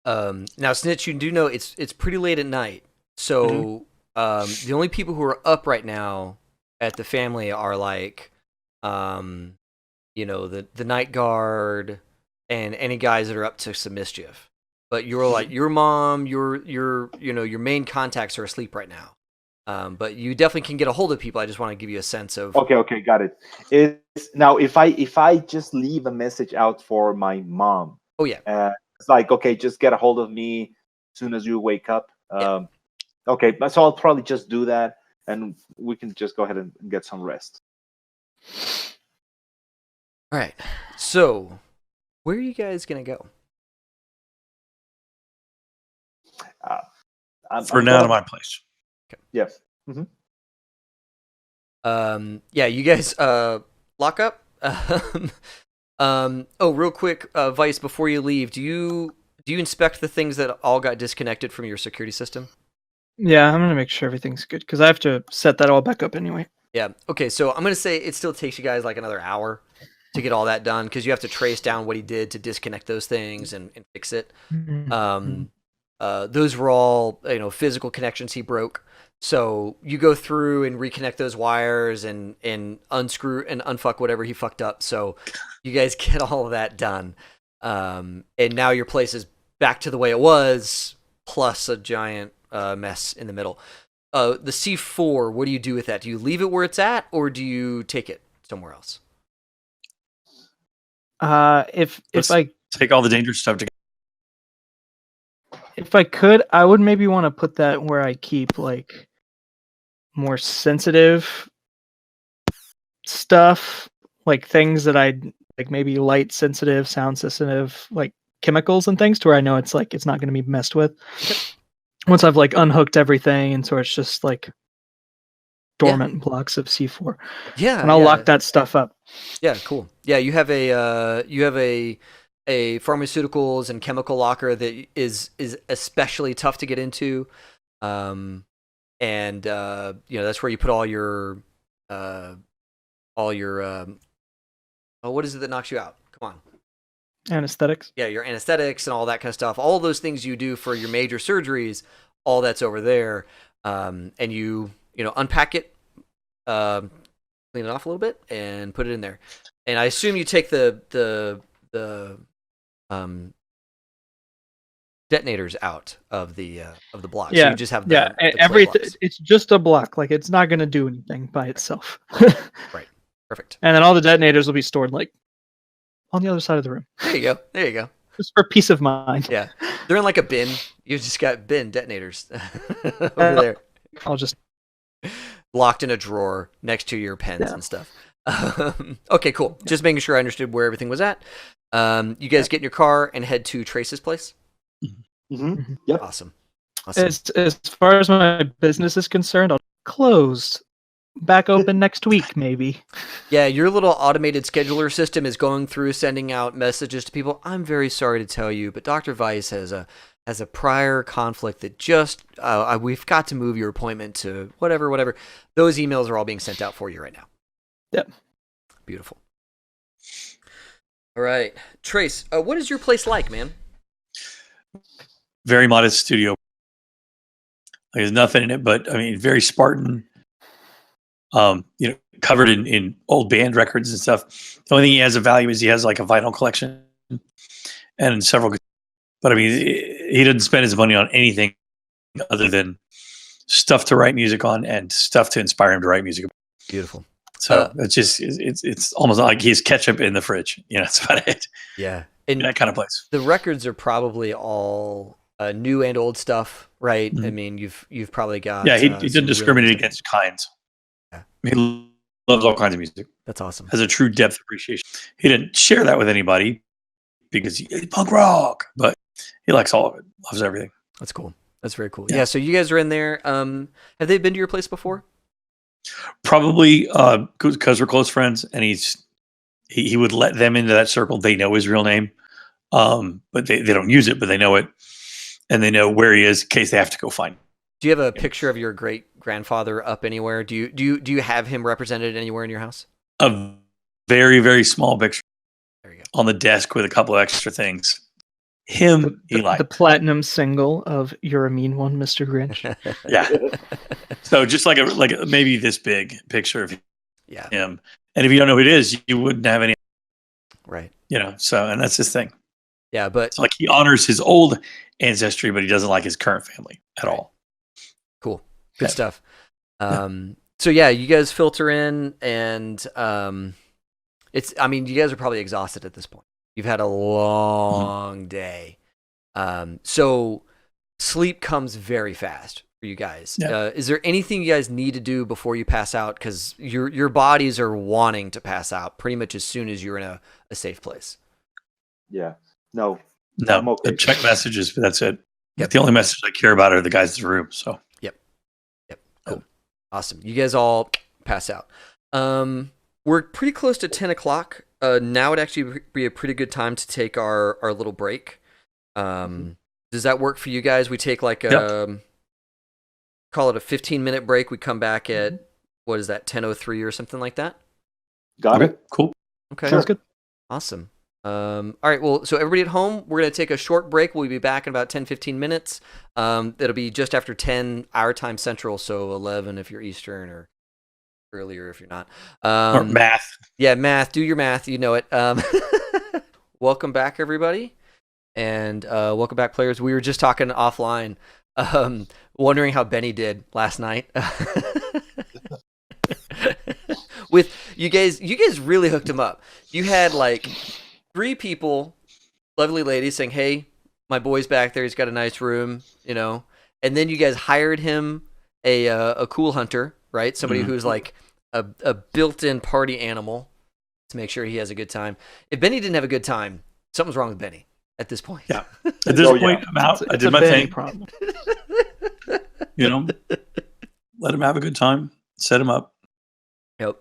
Now, Snitch, you do know it's pretty late at night, so the only people who are up right now at the family are like, you know, the night guard and any guys that are up to some mischief. But you're like your mom, your you know, your main contacts are asleep right now. But you definitely can get a hold of people. I just want to give you a sense of. Okay, got it. Now if I just leave a message out for my mom, Oh yeah. it's like, okay, just get a hold of me as soon as you wake up. Yeah. Okay, so I'll probably just do that, and we can just go ahead and get some rest. All right. So, where are you guys gonna go? For now, to my place. Yes. Yeah, you guys lock up. Oh, real quick, Vice, before you leave, do you inspect the things that all got disconnected from your security system? Yeah, I'm gonna make sure everything's good because I have to set that all back up anyway. Yeah. Okay, so I'm gonna say it still takes you guys like another hour to get all that done because you have to trace down what he did to disconnect those things and fix it. Those were all, you know, physical connections he broke. So you go through and reconnect those wires and unscrew and unfuck whatever he fucked up. So you guys get all of that done. And now your place is back to the way it was, plus a giant mess in the middle. The C4, what do you do with that? Do you leave it where it's at, or do you take it somewhere else? If I take all the dangerous stuff together. If I could, I would maybe want to put that where I keep like more sensitive stuff, like things that I like, maybe light sensitive, sound sensitive, like chemicals and things, to where I know it's like it's not going to be messed with. Once I've like unhooked everything, and so it's just like dormant blocks of C4. Yeah, and I'll lock that stuff up. Yeah, cool. Yeah, you have a pharmaceuticals and chemical locker that is especially tough to get into, and you know, that's where you put all your what is it that knocks you out? Come on. Anesthetics. Yeah, your anesthetics and all that kind of stuff. All those things you do for your major surgeries, all that's over there. And you know, unpack it, clean it off a little bit, and put it in there. And I assume you take the detonators out of the block. Yeah, so you just have the clay everything. blocks. It's just a block. Like it's not going to do anything by itself. Right. Perfect. And then all the detonators will be stored like on the other side of the room. There you go. There you go. Just for peace of mind. Yeah, they're in like a bin. You just got bin detonators over there. I'll just locked in a drawer next to your pens and stuff. Okay, cool. Just making sure I understood where everything was at. You guys get in your car and head to Trace's place. Yep. Awesome. As far as my business is concerned, I'll closed. Back open next week, maybe. Yeah, your little automated scheduler system is going through, sending out messages to people. I'm very sorry to tell you, but Dr. Weiss has a prior conflict that just we've got to move your appointment to whatever. Those emails are all being sent out for you right now. Yep. Beautiful. All right, Trace, what is your place like, man? Very modest studio. There's nothing in it, but I mean, very Spartan. You know, covered in old band records and stuff. The only thing he has of value is he has like a vinyl collection and several. But I mean, he doesn't spend his money on anything other than stuff to write music on and stuff to inspire him to write music. Beautiful. So it's just it's almost like he's ketchup in the fridge. You know, that's about it. Yeah, and that kind of place. The records are probably all new and old stuff, right? I Mhm. mean, you've probably got Yeah, he some didn't really discriminate good- against kinds. Yeah. He loves all kinds of music. That's awesome. Has a true depth appreciation. He didn't share that with anybody because he's punk rock, but he likes all of it. Loves everything. That's cool. That's very cool. Yeah. Yeah. So you guys are in there. Have they been to your place before? Probably because we're close friends, and he would let them into that circle. They know his real name, but they don't use it, but they know it, and they know where he is in case they have to go find him. Do you have a picture of your great grandfather up anywhere? Do you have him represented anywhere in your house? A very, very small picture There you go. on the desk with a couple of extra things. Him, he The liked. platinum single of "You're a Mean One, Mr. Grinch." Yeah. So just like maybe this big picture of Yeah. him, and if you don't know who it is, you wouldn't have any. Right. So and that's his thing. Yeah, but It's like he honors his old ancestry, but he doesn't like his current family at all. cool. Good Okay. stuff. So yeah, you guys filter in, and you guys are probably exhausted at this point. You've had a long day. So sleep comes very fast for you guys. Yeah. Is there anything you guys need to do before you pass out? Because your bodies are wanting to pass out pretty much as soon as you're in a safe place. Yeah. No. No, I'm okay. the check messages, but that's it. Yep. The only message I care about are the guys in the room. So Cool. Awesome. You guys all pass out. We're pretty close to 10 o'clock. Now would actually be a pretty good time to take our little break. Does that work for you guys? We take like call it a 15-minute break. We come back at, what is that, 10:03 or something like that? Got it. cool. Okay. Sounds good. Awesome. All right. Well, so everybody at home, we're going to take a short break. We'll be back in about 10-15 minutes. It'll be just after 10 our time central, so 11 if you're Eastern, or earlier if you're not. Or math. Yeah, math. Do your math. You know it. Welcome back, everybody. And welcome back, players. We were just talking offline, wondering how Benny did last night. With you guys really hooked him up. You had like 3 people, lovely ladies, saying, "Hey, my boy's back there. He's got a nice room," And then you guys hired him a cool hunter, right? Somebody who's like a built-in party animal to make sure he has a good time. If Benny didn't have a good time, something's wrong with Benny at this point. Yeah. At this point, I'm out. I It's did a my Benny thing. problem. Let him have a good time. Set him up. Yep.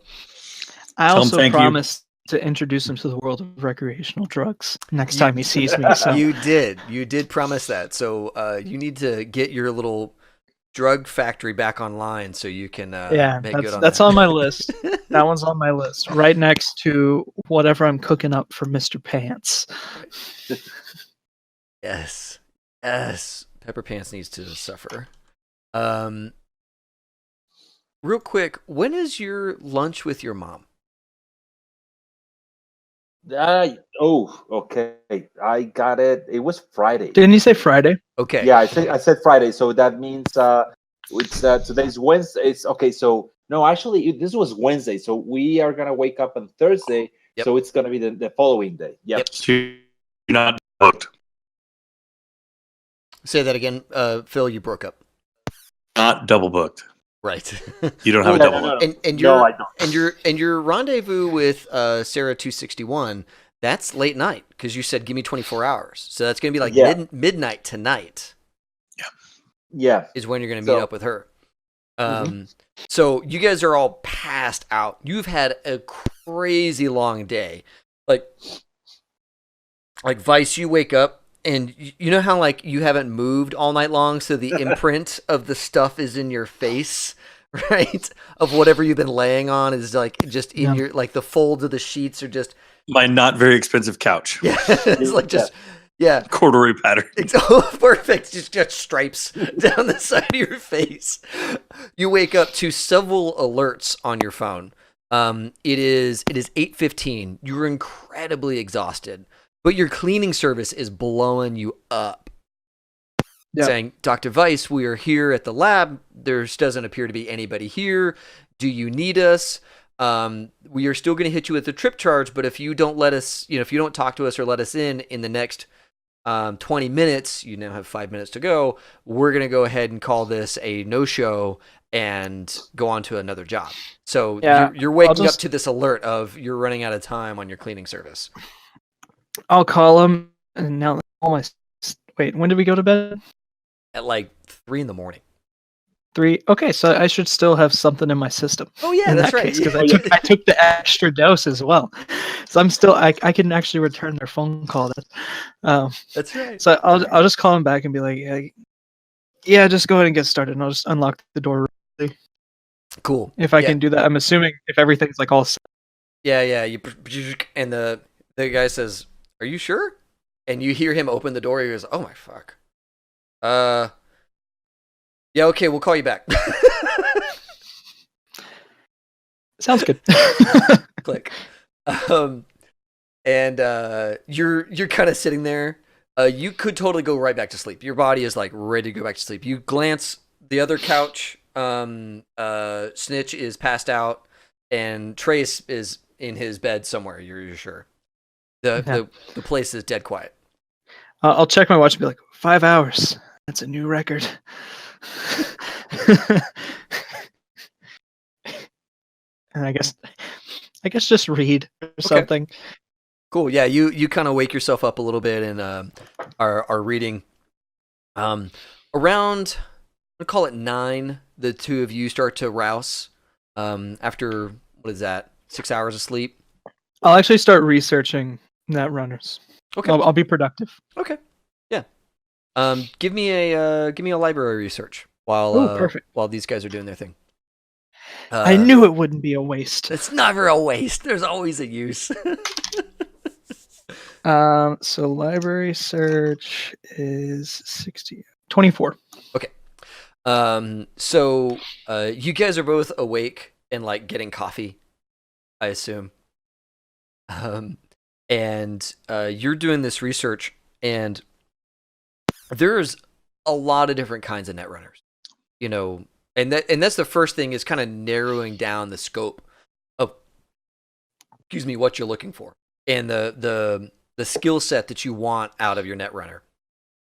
I Tell him also thank you. promised to introduce him to the world of recreational drugs next time he sees me. So You did promise that. So you need to get your little drug factory back online so you can make good on that's that. on my list. That one's on my list, right next to whatever I'm cooking up for Mr. Pants. Yes. Pepper Pants needs to suffer. Real quick, when is your lunch with your mom? Okay. I got it. It was Friday. Didn't you say Friday? Okay. Yeah, I said Friday, so that means it's today's Wednesday. It's okay. So no, actually, this was Wednesday. So we are gonna wake up on Thursday. Yep. So it's gonna be the following day. Yep. So you're not booked. Say that again, Phil. You broke up. Not double booked. Right. You don't have a No, double no, book. And No, your I don't. and your rendezvous with Sarah 261, that's late night because you said give me 24 hours. So that's gonna be like Yeah. midnight tonight. Yeah. Is when you're going to meet So- up with her. So you guys are all passed out. You've had a crazy long day. Like Vice, you wake up and you know how like you haven't moved all night long, so the imprint of the stuff is in your face, right? Of whatever you've been laying on is like just in your like the folds of the sheets are just My not very expensive couch. it's like just yeah. Corduroy pattern. Oh, perfect. Just stripes down the side of your face. You wake up to several alerts on your phone. It is 8:15. You're incredibly exhausted, but your cleaning service is blowing you up. Yep. Saying, Dr. Weiss, we are here at the lab. There doesn't appear to be anybody here. Do you need us? We are still going to hit you with a trip charge, but if you don't let us, if you don't talk to us or let us in the next 20 minutes, you now have 5 minutes to go. We're going to go ahead and call this a no-show and go on to another job. So you're waking up to this alert of you're running out of time on your cleaning service. I'll call him, and now wait, when did we go to bed? At like 3 a.m. 3. Okay, so I should still have something in my system. Oh yeah, that's right. Because I took the extra dose as well, so I'm still I can actually return their phone call. That's right. So I'll just call him back and be like, yeah, just go ahead and get started, and I'll just unlock the door. Really. Cool. If I can do that, I'm assuming if everything's like all set. Yeah. And the guy says, "Are you sure?" And you hear him open the door. He goes, "Oh my fuck." Yeah, okay, we'll call you back. Sounds good. Click. And you're kind of sitting there. You could totally go right back to sleep. Your body is like ready to go back to sleep. You glance the other couch. Snitch is passed out, and Trace is in his bed somewhere. You're sure. The place is dead quiet. I'll check my watch and be like, 5 hours. That's a new record. And I guess just read or something. Cool. Yeah, you kind of wake yourself up a little bit and are reading. Around, I'll call it 9. The two of you start to rouse. After what is that? 6 hours of sleep. I'll actually start researching net runners. Okay. I'll be productive. Okay. Yeah. Give me a library research while these guys are doing their thing. I knew it wouldn't be a waste. It's never a waste. There's always a use. So library search is 24. Okay. So you guys are both awake and like getting coffee, I assume. And you're doing this research, and there's a lot of different kinds of netrunners, and that's the first thing is kind of narrowing down the scope of, what you're looking for and the skill set that you want out of your netrunner.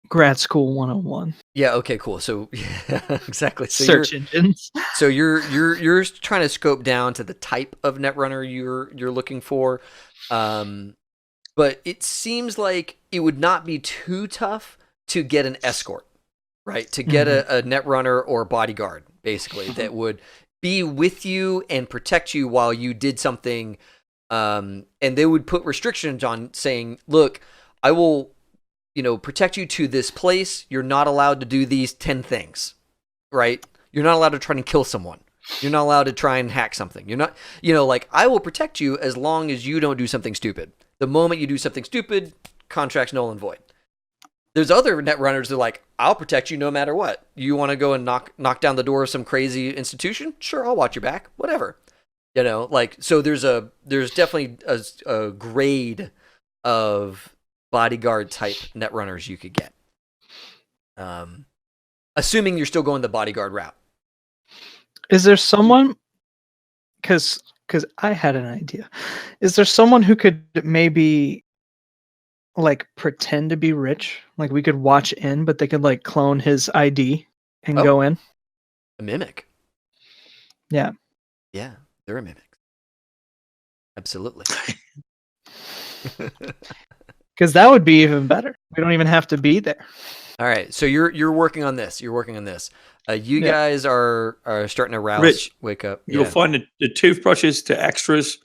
Grad school 101. Yeah. Okay. Cool. So yeah, exactly. So search engines. So you're trying to scope down to the type of netrunner you're looking for, but it seems like it would not be too tough to get an escort, right? To get a netrunner or bodyguard, basically, that would be with you and protect you while you did something. And they would put restrictions on saying, look, I will, protect you to this place. You're not allowed to do these 10 things, right? You're not allowed to try and kill someone. You're not allowed to try and hack something. You're not, I will protect you as long as you don't do something stupid. The moment you do something stupid, contract's null and void. There's other netrunners that are like, I'll protect you no matter what. You want to go and knock down the door of some crazy institution? Sure, I'll watch your back. Whatever. So there's definitely a grade of bodyguard type netrunners you could get. Assuming you're still going the bodyguard route. Is there someone, because I had an idea. Is there someone who could maybe like pretend to be rich? Like we could watch in, but they could like clone his ID and go in? A mimic. Yeah. Yeah, they're a mimic. Absolutely. Because that would be even better. We don't even have to be there. All right, so you're working on this. You guys are starting to rouse. Rich, wake up. You'll find the toothbrushes to extras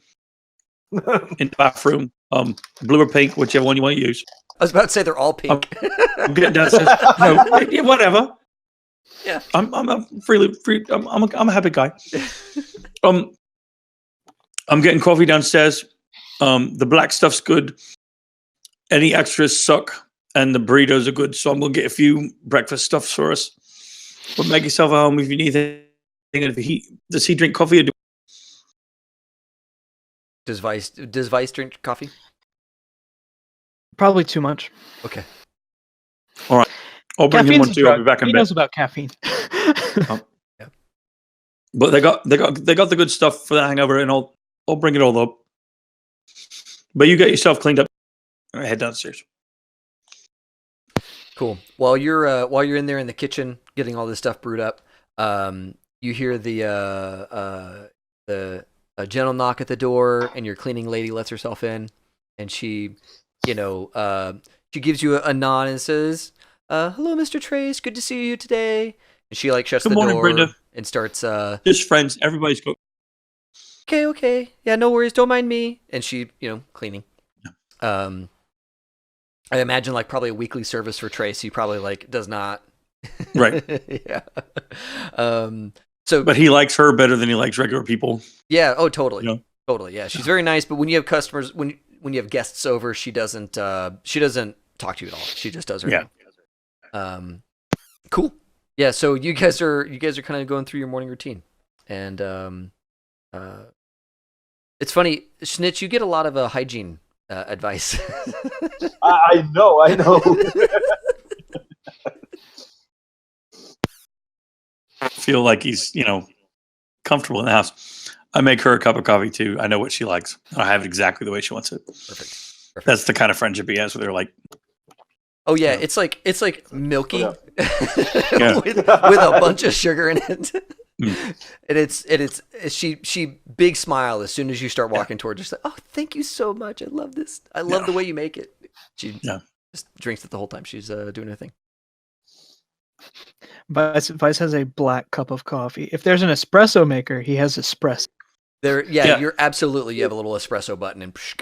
in the bathroom. Blue or pink, whichever one you want to use. I was about to say they're all pink. I'm getting downstairs. No, yeah, whatever. Yeah, I'm a free. I'm a happy guy. I'm getting coffee downstairs. The black stuff's good. Any extras suck, and the burritos are good. So I'm gonna get a few breakfast stuffs for us. But make yourself at home if you need anything. Does he drink coffee? Or Does Vice drink coffee? Probably too much. Okay. All right. I'll bring him one too. I'll be back in He bed. knows about caffeine. Yeah. But they got the good stuff for the hangover, and I'll bring it all up. But you get yourself cleaned up. All right, head downstairs. Cool. While you're in there in the kitchen getting all this stuff brewed up, you hear the a gentle knock at the door, and your cleaning lady lets herself in, and she, she gives you a nod and says, "Hello, Mr. Trace. Good to see you today." And she like shuts Good the morning, door Brenda. and starts. Just friends. Everybody's go. Okay. Yeah, no worries. Don't mind me. And she, cleaning. I imagine like probably a weekly service for Trace. He probably like does not. Right. Yeah. So, But he likes her better than he likes regular people. yeah. Oh, totally. You know? Totally. Yeah. She's very nice. But when you have customers, when you have guests over, she doesn't talk to you at all. She just does her Yeah. thing. Cool. Yeah. So you guys are kind of going through your morning routine, and it's funny, Schnitz, you get a lot of hygiene advice. I know. Feel like he's, comfortable in the house. I make her a cup of coffee too. I know what she likes. I have it exactly the way she wants it. Perfect. That's the kind of friendship he has with her. Like, Oh yeah, Yeah. it's like milky Yeah. with a bunch of sugar in it. Mm. And it's she big smile as soon as you start walking towards her. She's like, "Oh, thank you so much. I love this. I love the way you make it." She just drinks it the whole time she's doing her thing. Vice has a black cup of coffee. If there's an espresso maker, he has espresso. Yeah, you're absolutely. You have a little espresso button and. Psh.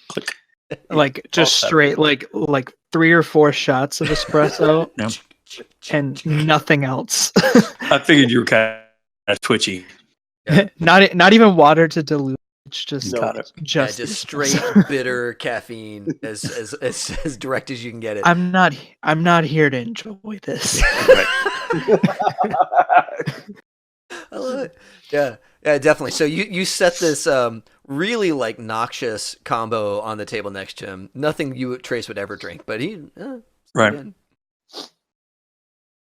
click. Like just All straight, like 3 or 4 shots of espresso Yeah. and nothing else. I figured you were kind of twitchy. Not even water to dilute. It's just No. Got it. just Yeah, just straight espresso. bitter caffeine as direct as you can get it. I'm not here to enjoy this. I love it. Yeah, definitely. So you set this really like noxious combo on the table next to him. Nothing you Trace would ever drink, but he Right. again.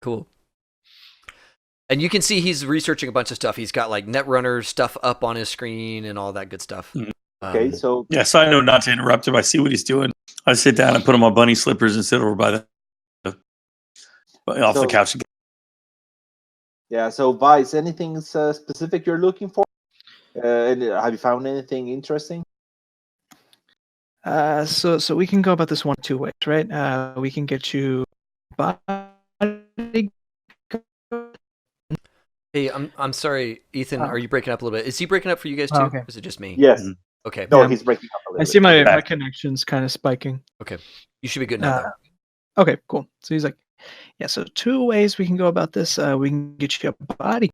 Cool. And you can see he's researching a bunch of stuff. He's got like Netrunner stuff up on his screen and all that good stuff. Mhm. Okay, so Yeah, so I know not to interrupt him. I see what he's doing. I sit down and put on my bunny slippers and sit over by off the So- couch. yeah, so Vice, anything specific you're looking for? And have you found anything interesting? So we can go about this one of 2 ways, right? We can get you body. Hey, I'm sorry, Ethan. Are you breaking up a little bit? Is he breaking up for you guys too? Oh, okay. Or is it just me? Yes. Mhm. Okay. No, Yeah. he's breaking up a little I see bit. my connection's kind of spiking. You should be good now. Okay, cool. So he's like, yeah, so 2 ways we can go about this. We can get you a body,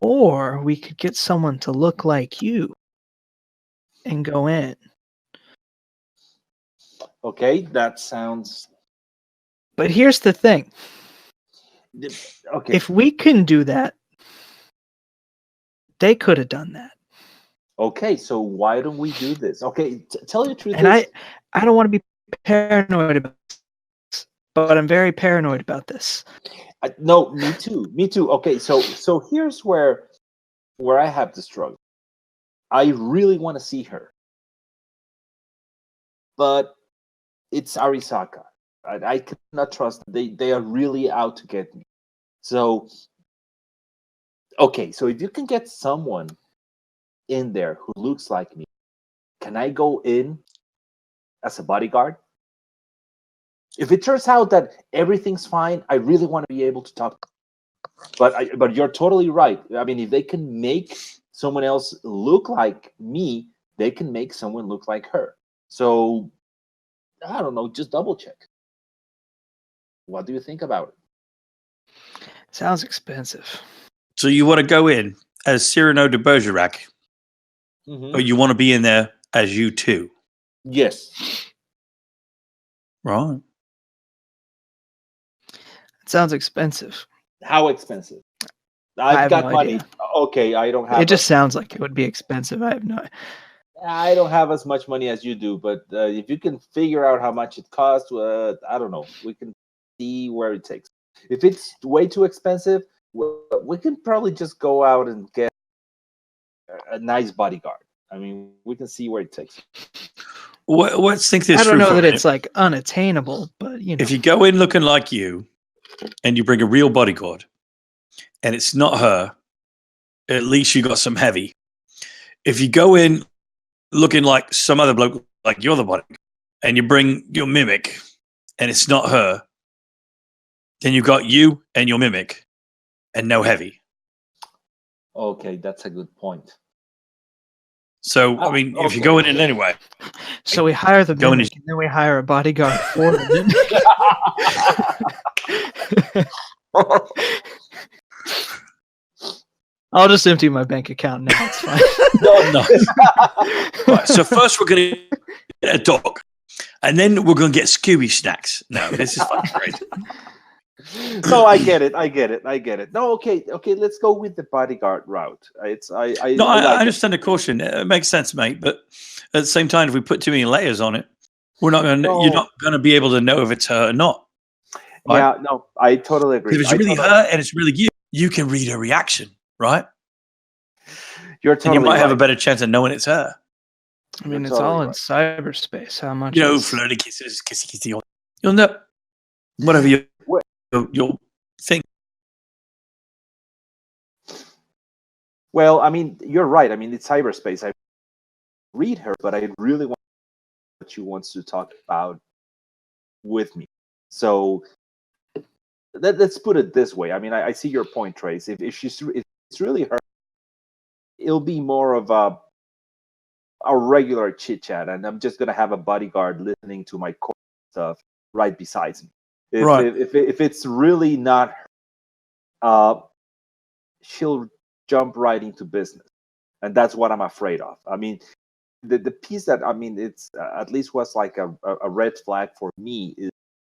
or we could get someone to look like you and go in. Okay, that sounds But here's the thing. okay. If we can do that, they could have done that. Okay, so why don't we do this? Okay, tell you the truth. And I don't want to be paranoid about this, but I'm very paranoid about this. No, me too. Okay, so here's where I have the struggle. I really want to see her, but it's Arisaka. I cannot trust them. They are really out to get me. So, okay, so if you can get someone in there who looks like me, can I go in as a bodyguard? If it turns out that everything's fine, I really want to be able to talk. But you're totally right. I mean, if they can make someone else look like me, they can make someone look like her. So I don't know, just double check. What do you think about it? Sounds expensive. So you want to go in as Cyrano de Bergerac, but you want to be in there as you too, Yes. right? It sounds expensive. How expensive? I I've have got no money. idea. Okay, I don't have. It just sounds like it would be expensive. I don't have as much money as you do, but if you can figure out how much it costs, I don't know. We can see where it takes. If it's way too expensive, we can probably just go out and get a nice bodyguard. I mean, we can see where it takes. let's think this I don't through know for a that minute. it's like unattainable, but you know. If you go in looking like you and you bring a real bodyguard and it's not her, at least you got some heavy. If you go in looking like some other bloke, like you're the bodyguard, and you bring your mimic and it's not her, then you got you and your mimic and no heavy. Okay, that's a good point. So, I mean, if you go in anyway, So we hire the Go in mimic, and then we hire a bodyguard for the mimic. I'll just empty my bank account now. It's fine. no. Right, so first we're going to get a dog, and then we're going to get Scooby snacks. No, this is fucking great. So I get it. No, okay. Let's go with the bodyguard route. I understand the caution. It makes sense, mate. But at the same time, if we put too many layers on it, we're not going. You're not going to be able to know if it's her or not. Right? Yeah, no, I totally agree. If it's really her and it's really you, you can read her reaction, right? You're totally and you might right. have a better chance of knowing it's her. I mean, it's all in cyberspace. How much? Flirty kisses, kissy. You'll know whatever you'll think. Well, I mean, you're right. I mean, it's cyberspace. I read her, but I really want what she wants to talk about with me. So let's put it this way. I mean, I see your point, Trace. If it's really her, it'll be more of a regular chit chat, and I'm just gonna have a bodyguard listening to my core stuff right beside me. If it's really not her, she'll jump right into business, and that's what I'm afraid of. I mean, the piece that it's at least was like a red flag for me is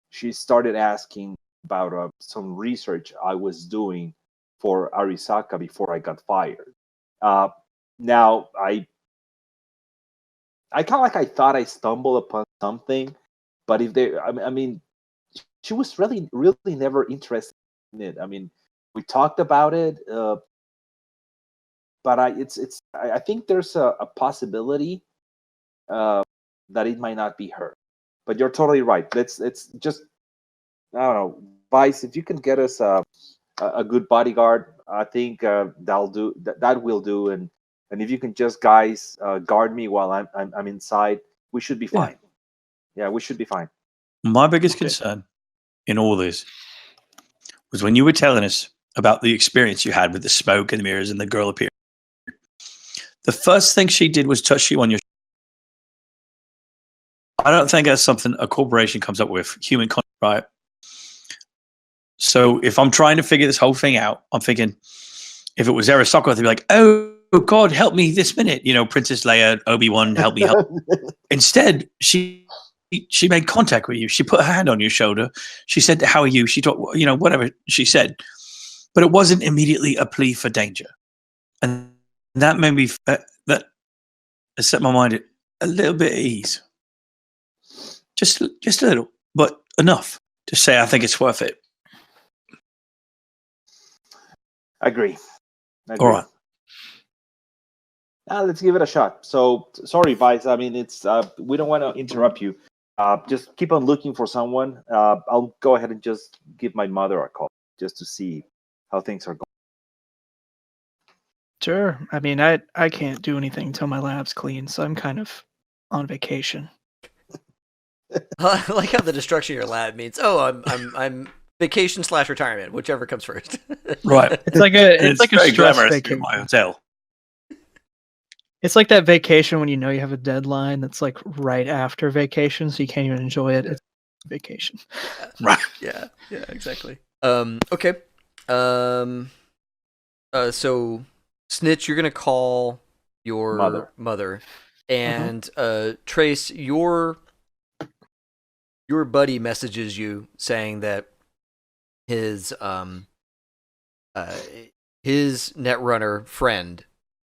she started asking about some research I was doing for Arisaka before I got fired. Now I kind of like I thought I stumbled upon something, but I mean, she was really never interested in it. I mean, we talked about it, but I think there's a possibility that it might not be her. But you're totally right. Let's just, I don't know, Vice. If you can get us a good bodyguard, I think that'll do. That will do. And if you can just guys guard me while I'm inside, we should be fine. Yeah, we should be fine. My biggest concern in all this was when you were telling us about the experience you had with the smoke and the mirrors and the girl appeared. The first thing she did was touch you on your. I don't think that's something a corporation comes up with. Human contact, right? So if I'm trying to figure this whole thing out, I'm thinking if it was Arasaka, they'd be like, "Oh God, help me this minute!" You know, Princess Leia, Obi-Wan, help me. Instead, she made contact with you. She put her hand on your shoulder. She said, "How are you?" She talked, whatever she said, but it wasn't immediately a plea for danger, and that made me that set my mind at a little bit at ease. Just a little, but enough to say I think it's worth it. Agree. All right. Let's give it a shot. So sorry, Vice. I mean, it's we don't want to interrupt you. Just keep on looking for someone. I'll go ahead and just give my mother a call just to see how things are going. Sure. I mean, I can't do anything until my lab's clean, so I'm kind of on vacation. I like how the destruction of your lab means, I'm vacation / retirement, whichever comes first. Right. It's like a very stress glamorous vacation. in my hotel. It's like that vacation when you know you have a deadline that's like right after vacation, so you can't even enjoy it. It's vacation. Right. Yeah, exactly. Okay. So Snitch, you're gonna call your mother, and Trace, your buddy messages you saying that his Netrunner friend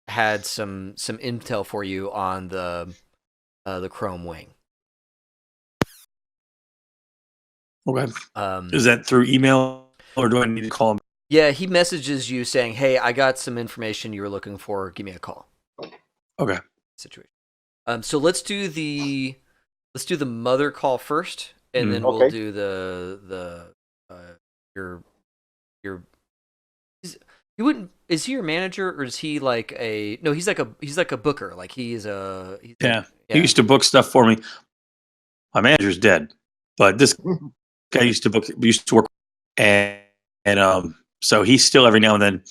had some intel for you on the Chrome Wing. Okay. Is that through email or do I need to call him? Yeah, he messages you saying, "Hey, I got some information you were looking for. Give me a call." Okay. Situation. So let's do the mother call first, and then we'll Okay. do the your your. He wouldn't. Is he your manager, or is he like a? No, he's like a booker. Like he's a. Yeah. He used to book stuff for me. My manager's dead, but this guy used to work, and so he still every now and then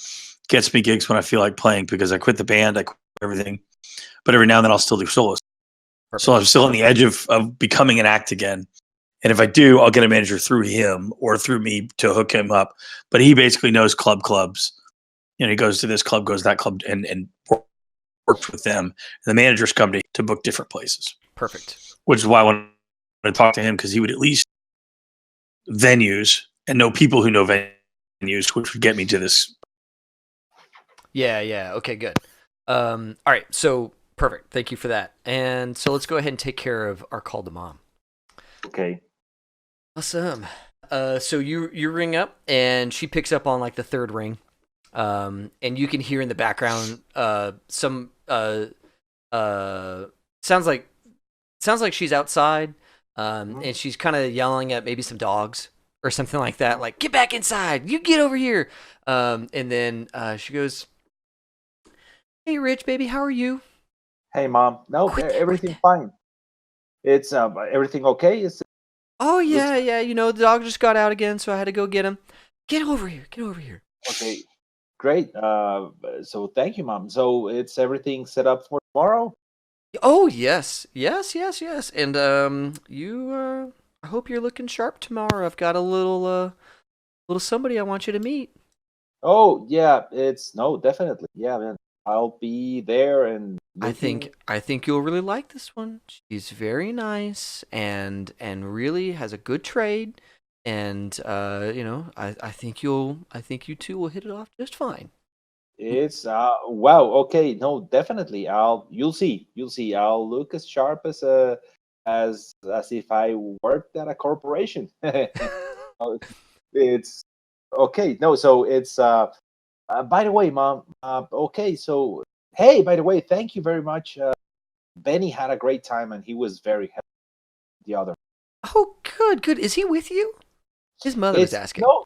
gets me gigs when I feel like playing because I quit the band, I quit everything, but every now and then I'll still do solos. So I'm still on the edge of becoming an act again. And if I do, I'll get a manager through him or through me to hook him up. But he basically knows clubs. He goes to this club, goes to that club, and works with them. And the managers come to book different places. Perfect. Which is why I want to talk to him, because he would at least venues and know people who know venues, which would get me to this. Yeah. Okay, good. All right, so perfect. Thank you for that. And so let's go ahead and take care of our call to mom. Okay. Awesome. So you ring up, and she picks up on like the third ring, and you can hear in the background some sounds like she's outside, and she's kind of yelling at maybe some dogs or something like that, like "Get back inside! You get over here!" And then she goes, "Hey, Rich, baby, how are you?" Hey, Mom. No, everything's fine. It's everything okay? Oh yeah. The dog just got out again, so I had to go get him. Get over here. Okay. Great. So thank you, Mom. So it's everything set up for tomorrow? Oh yes. And I hope you're looking sharp tomorrow. I've got a little somebody I want you to meet. Oh yeah, definitely. Yeah, man. I'll be there and I looking. think you'll really like this one. She's very nice and really has a good trade, and I think you two will hit it off just fine. It's wow. Okay, no, definitely. You'll see. I'll look as sharp as if I worked at a corporation. It's okay. No, so it's by the way, Mom. Okay, so hey, by the way, thank you very much. Benny had a great time and he was very happy. The other. Oh, good. Is he with you? His mother was It's asking. no.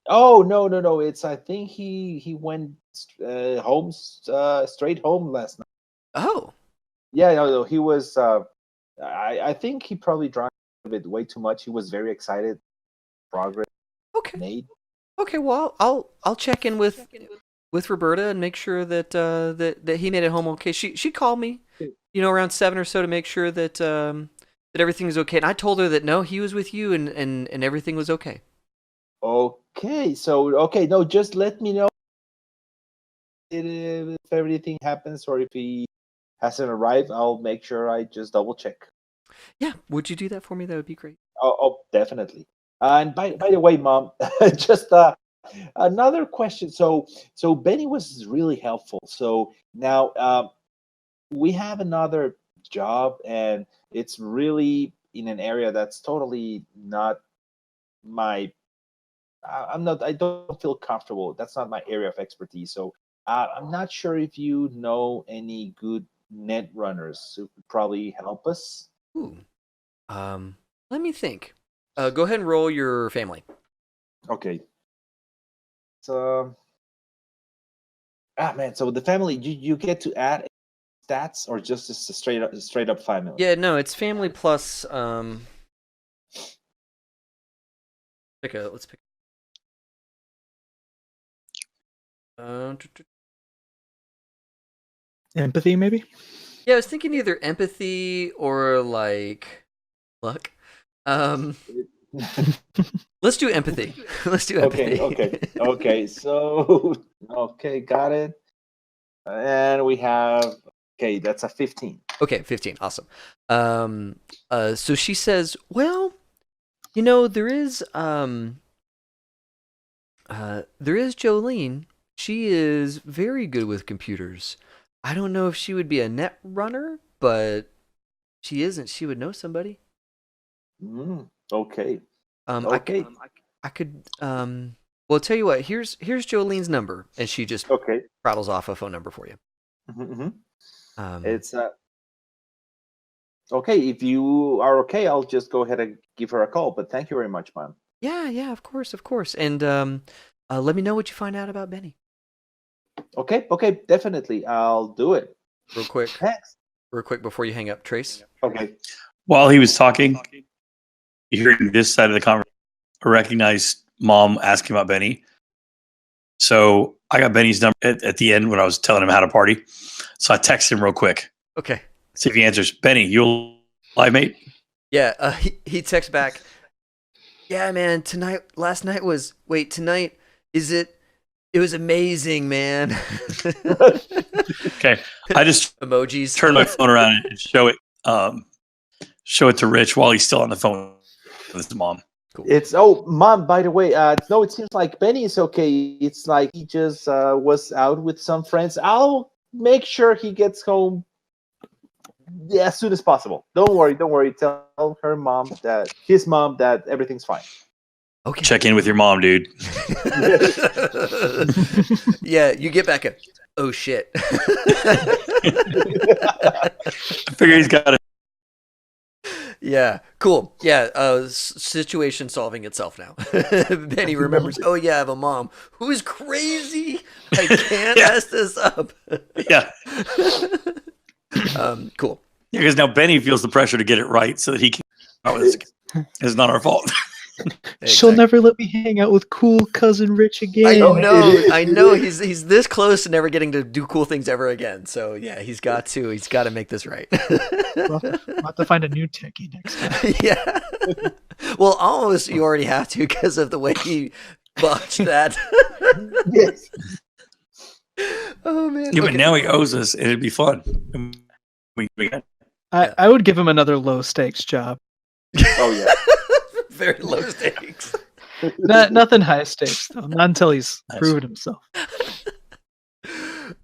Oh no. It's I think he went home straight home last night. Oh. Yeah, no, he was. I think he probably drank a bit way too much. He was very excited. Progress Okay. made. Okay. Well, I'll check in with Roberta and make sure that that he made it home okay. She called me, around 7 or so to make sure that that everything was okay. And I told her that no, he was with you and everything was okay. Okay, so okay, no, just let me know if everything happens or if he hasn't arrived. I'll make sure I just double check. Yeah. Would you do that for me? That would be great. Oh, definitely. And by the way, Mom, just another question. So Benny was really helpful. So now we have another job, and it's really in an area that's totally not my. I'm not. I don't feel comfortable. That's not my area of expertise. So I'm not sure if you know any good net runners who could probably help us. Ooh. Let me think. Go ahead and roll your family. Okay. So man, so the family, you get to add stats or just a straight up family? Yeah, no, it's family plus let's pick Empathy, maybe. yeah, I was thinking either empathy or like luck. Let's do empathy. Let's do empathy. Okay. So okay, got it. And we have that's a 15. Okay, 15. Awesome. So she says, "Well, there is Jolene. She is very good with computers. I don't know if she would be a net runner, but she isn't. She would know somebody. Okay. Okay. I could well, tell you what. Here's Jolene's number, and she just Okay. rattles off a phone number for you. Mm-hmm. Um, It's Okay, if you are okay, I'll just go ahead and give her a call. But thank you very much, ma'am. Yeah, of course. And let me know what you find out about Benny. Okay, definitely. I'll do it. Real quick before you hang up, Trace. Okay. While he was talking, you hearing this side of the conversation, I recognized Mom asking about Benny. So I got Benny's number at the end when I was telling him how to party. So I texted him real quick. Okay. See if he answers. Benny, you alive, mate? Yeah, he texts back. Yeah, man, last night was it was amazing, man. Okay. I just Emojis. turn my phone around and show it to Rich while he's still on the phone with his mom. Cool. Mom, by the way, no, it seems like Benny is okay. It's like he just was out with some friends. I'll make sure he gets home as soon as possible. Don't worry. Tell his mom that everything's fine. Okay. Check in with your mom, dude. Yeah, you get back a oh shit. I figure he's got it. Yeah, cool. Yeah, situation solving itself now. Benny remembers, oh yeah, I have a mom who's crazy. I can't mess this up. Yeah. Cool. Yeah, because now Benny feels the pressure to get it right so that he can. It's not our fault. She'll never let me hang out with cool cousin Rich again. I know. He's this close to never getting to do cool things ever again. So yeah, he's got to make this right. We'll have to find a new techie next time. Yeah. Well, almost you already have to because of the way he botched that. Yes. Oh man. Yeah, but Okay. now he owes us. It'd be fun. I would give him another low stakes job. Oh yeah. Very low stakes. Nothing high stakes though. Not until he's proven himself.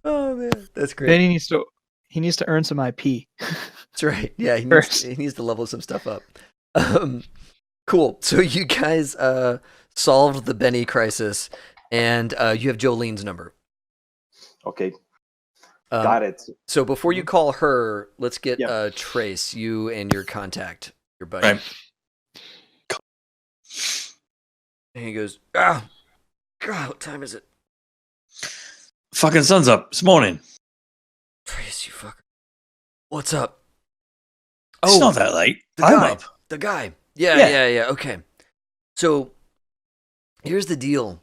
Oh man, that's great. Then he needs to earn some IP. That's right. Yeah, he First. needs to level some stuff up. Cool. So you guys solved the Benny crisis, and you have Jolene's number. Okay. Got it. So before you call her, let's get Yep. Trace, you and your contact, your buddy. Right. And he goes, God, what time is it? Fucking sun's up this morning. Trace, you fucker. What's up? It's not that late. the I'm guy. up. The guy. Yeah. Okay. So here's the deal.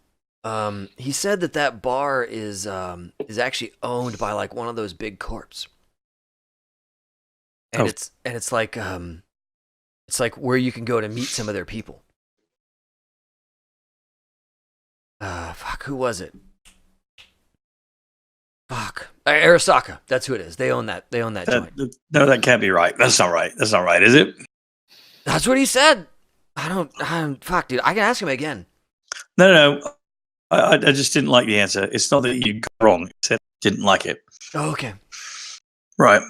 He said that bar is actually owned by like one of those big corps. And it's like where you can go to meet some of their people. Fuck, who was it? Fuck. Arasaka. That's who it is. They own that joint. No, that can't be right. That's not right. That's not right, is it? That's what he said. I don't fuck, dude. I can ask him again. No. I just didn't like the answer. It's not that you got it wrong. I said didn't like it. Oh, okay. Right.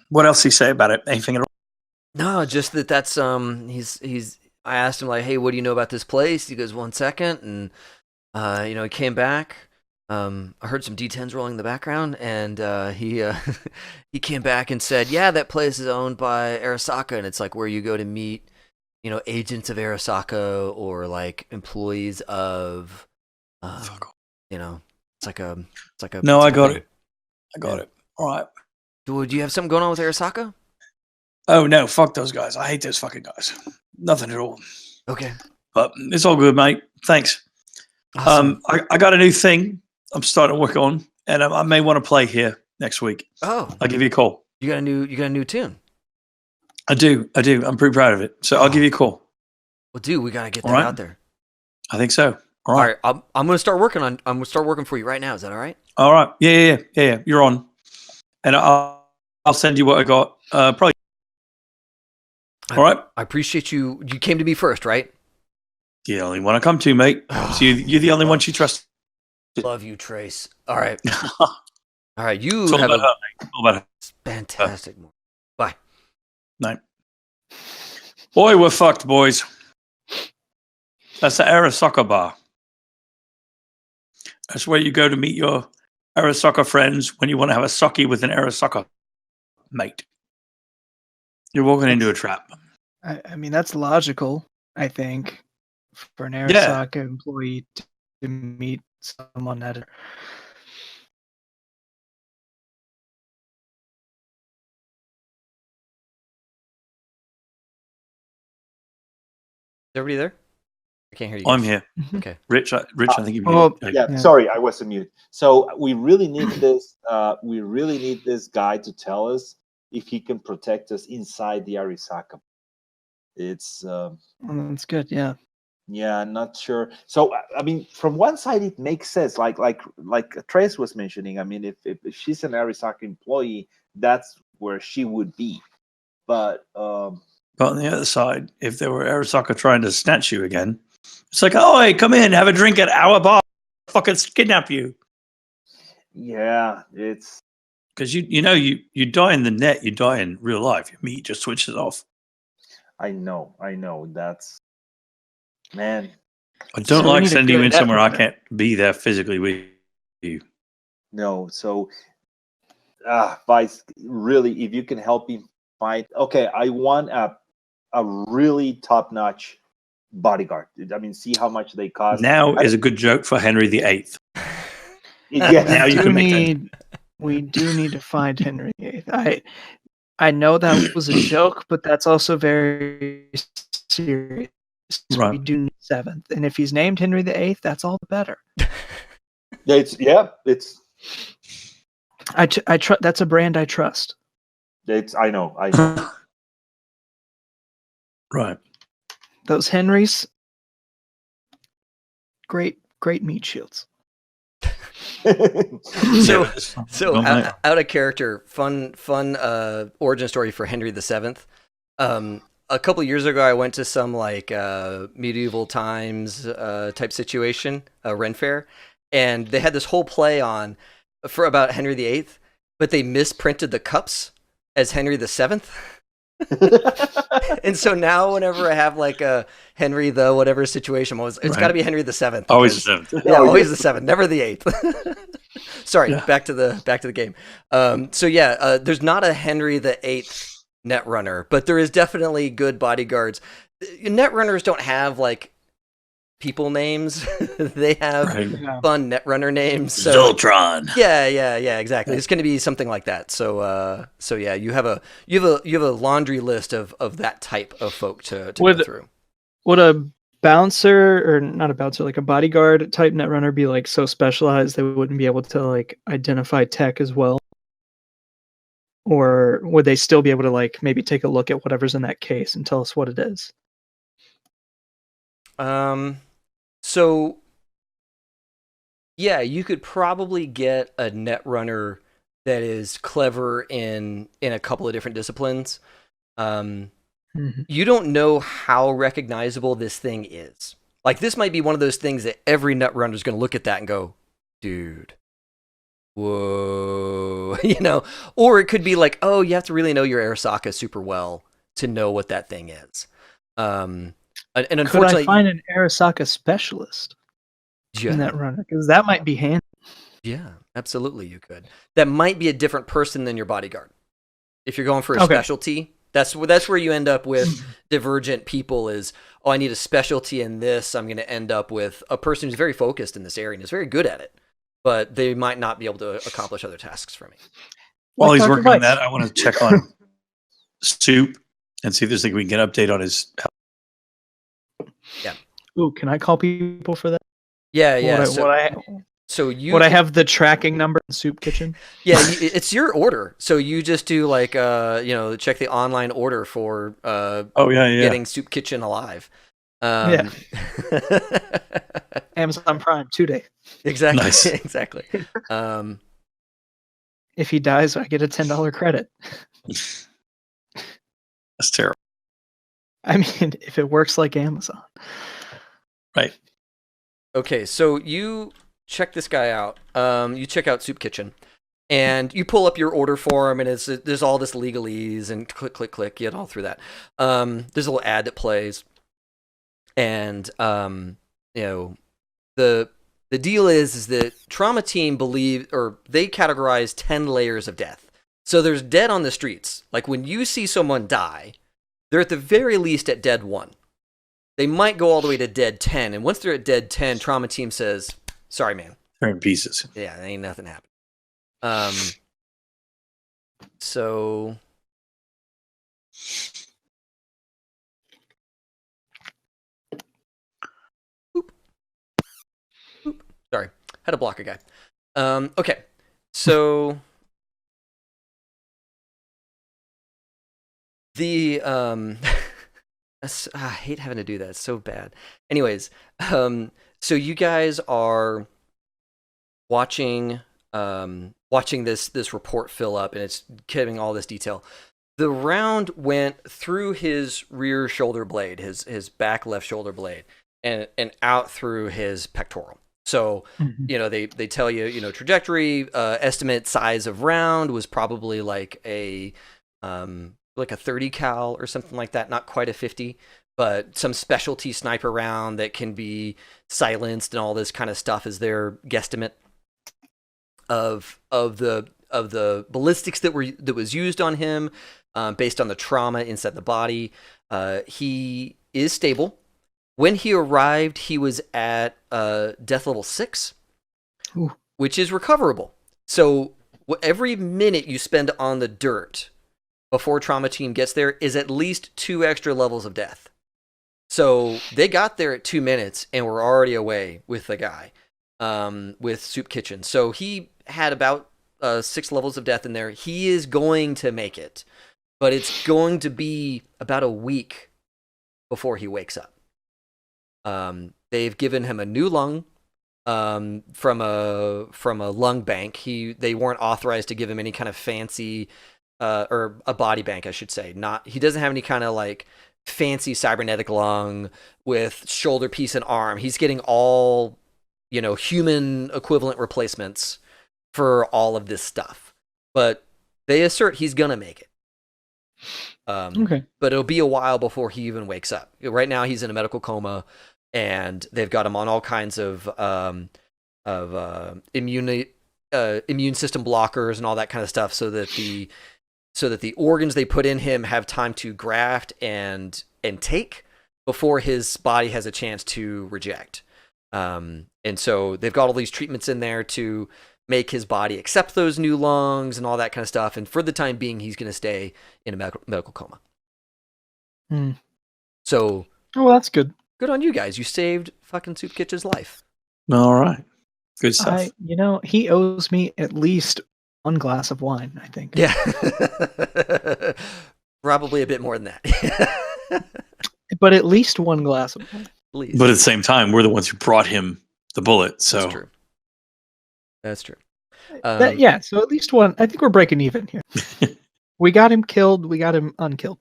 What else did he say about it? Anything at all? No, just that's he's I asked him like, hey, what do you know about this place? He goes, 1 second, and he came back. I heard some D10s rolling in the background, and he came back and said, yeah, that place is owned by Arasaka, and it's like where you go to meet, agents of Arasaka or like employees of, it's like a. No, I got it. All right. Do you have something going on with Arasaka? Oh no, fuck those guys. I hate those fucking guys. Nothing at all. Okay. But it's all good, mate. Thanks. Awesome. I got a new thing I'm starting to work on, and I may want to play here next week. Oh, I'll give you a call. you got a new tune. I do. I'm pretty proud of it. So I'll give you a call. Well, dude, we gotta get that All right. out there. I think so. All All right. right, I'm gonna start working for you right now. Is that all right? All right. Yeah. You're on. And I'll send you what I got. Probably. All right. I appreciate you. You came to me first, right? You're the only one I come to, mate. So you're the only one she trusts. Love you, Trace. All right. It's All right. You all have about a her, mate. All about her. fantastic morning. Bye. No. Boy, we're fucked, boys. That's the Arasaka bar. That's where you go to meet your Arasaka friends when you want to have a sake with an Arasaka mate. You're walking into a trap. I mean, that's logical, I think, for an Yeah. Arasaka employee to meet someone that. Is everybody there? I can't hear you. I'm guys. here. Okay. Rich, I think you Oh, Yeah, Yeah. sorry, I was on mute. So we really need this. We really need this guy to tell us if he can protect us inside the Arisaka. It's That's good. Yeah. yeah, I'm not sure. So I mean, from one side, it makes sense. Like Trace was mentioning. I mean, if she's an Arisaka employee, that's where she would be. But But on the other side, if there were Arasaka trying to snatch you again, it's like, oh, hey, come in, have a drink at our bar, fucking kidnap you. yeah, it's Because you know you die in the net, you die in real life. Your meat just switches off. I know. That's man. I don't So we like need a sending you good in somewhere I network. can't be there physically with you. No, so Vice, really, if you can help me find, okay, I want a really top notch bodyguard. I mean, see how much they cost. Now is a good joke for Henry VIII. Yeah, Now you can make that. We do need to find Henry VIII. I know that was a joke, but that's also very serious. Right. We do need 7th, and if he's named Henry VIII, that's all the better. it's That's a brand I trust. I know. Right. Those Henrys, great meat shields. So Well, mate. out of character, fun origin story for Henry VII. A couple of years ago, I went to some like medieval times type situation, Ren Fair, and they had this whole play on for about Henry VIII, but they misprinted the cups as Henry VII. And so now, whenever I have like a Henry the whatever situation, it's got to be Henry VII. Always the seventh. Yeah, always the 7th, never the 8th. Sorry, Yeah. back to the game. There's not a Henry VIII Netrunner, but there is definitely good bodyguards. Netrunners don't have like people names; they have Right. fun Netrunner names. So, Zoltron. yeah, exactly. It's going to be something like that. So yeah, you have a laundry list of that type of folk to go through. Would a bouncer, or not a bouncer, like a bodyguard type Netrunner be like so specialized they wouldn't be able to like identify tech as well? Or would they still be able to like maybe take a look at whatever's in that case and tell us what it is? So yeah, you could probably get a Netrunner that is clever in a couple of different disciplines. You don't know how recognizable this thing is. Like, this might be one of those things that every Netrunner is going to look at that and go, dude, whoa, or it could be like, oh, you have to really know your Arasaka super well to know what that thing is. And unfortunately, could I find an Arasaka specialist in that runner? Because that might be handy. Yeah, absolutely, you could. That might be a different person than your bodyguard. If you're going for a specialty, that's where you end up with divergent people. Is, oh, I need a specialty in this. I'm going to end up with a person who's very focused in this area and is very good at it, but they might not be able to accomplish other tasks for me. While he's working on that, I want to check on Soup and see if there's anything we can get update on his health. Yeah. Ooh, can I call people for that? Yeah. Would I have the tracking number in Soup Kitchen? Yeah, it's your order. So you just do like check the online order for getting Soup Kitchen alive. Yeah. Amazon Prime 2-day. Exactly. Nice. Exactly. If he dies, I get a $10 credit. That's terrible. I mean, if it works like Amazon. Right. Okay, so you check this guy out. You check out Soup Kitchen, and you pull up your order form, and there's all this legalese and click. You get all through that. There's a little ad that plays, and the deal is that Trauma Team they categorize 10 layers of death. So there's dead on the streets. Like when you see someone die, they're at the very least at dead 1. They might go all the way to dead 10, and once they're at dead 10, trauma team says, "Sorry, man. They're in pieces. Yeah, ain't nothing happened." So sorry, had to block a guy. Okay, so the I hate having to do that. It's so bad. Anyways, so you guys are watching this report fill up, and it's giving all this detail. The round went through his rear shoulder blade, his back left shoulder blade, and out through his pectoral. So, they tell you, trajectory, estimate size of round was probably like a 30 cal or something like that, not quite a 50, but some specialty sniper round that can be silenced and all this kind of stuff is their guesstimate of the ballistics that was used on him, based on the trauma inside the body. He is stable. When he arrived, he was at death level 6, which is recoverable. So every minute you spend on the dirt before trauma team gets there is at least 2 extra levels of death. So they got there at 2 minutes and were already away with the guy, with Soup Kitchen. So he had about 6 levels of death in there. He is going to make it, but it's going to be about a week before he wakes up. They've given him a new lung from a lung bank. They weren't authorized to give him any kind of fancy or a body bank, I should say. He doesn't have any kind of like fancy cybernetic lung with shoulder piece and arm. He's getting all, human equivalent replacements for all of this stuff. But they assert he's gonna make it. Okay. But it'll be a while before he even wakes up. Right now he's in a medical coma, and they've got him on all kinds of immune system blockers and all that kind of stuff, so that the organs they put in him have time to graft and take before his body has a chance to reject. And so they've got all these treatments in there to make his body accept those new lungs and all that kind of stuff. And for the time being, he's going to stay in a medical coma. So, well, that's good. Good on you guys. You saved fucking Soup Kitchen's life. All right. Good stuff. He owes me at least 1 glass of wine, I think. Yeah. Probably a bit more than that. But at least 1 glass of wine. Please. But at the same time, we're the ones who brought him the bullet. So That's true. So at least 1. I think we're breaking even here. We got him killed. We got him unkilled.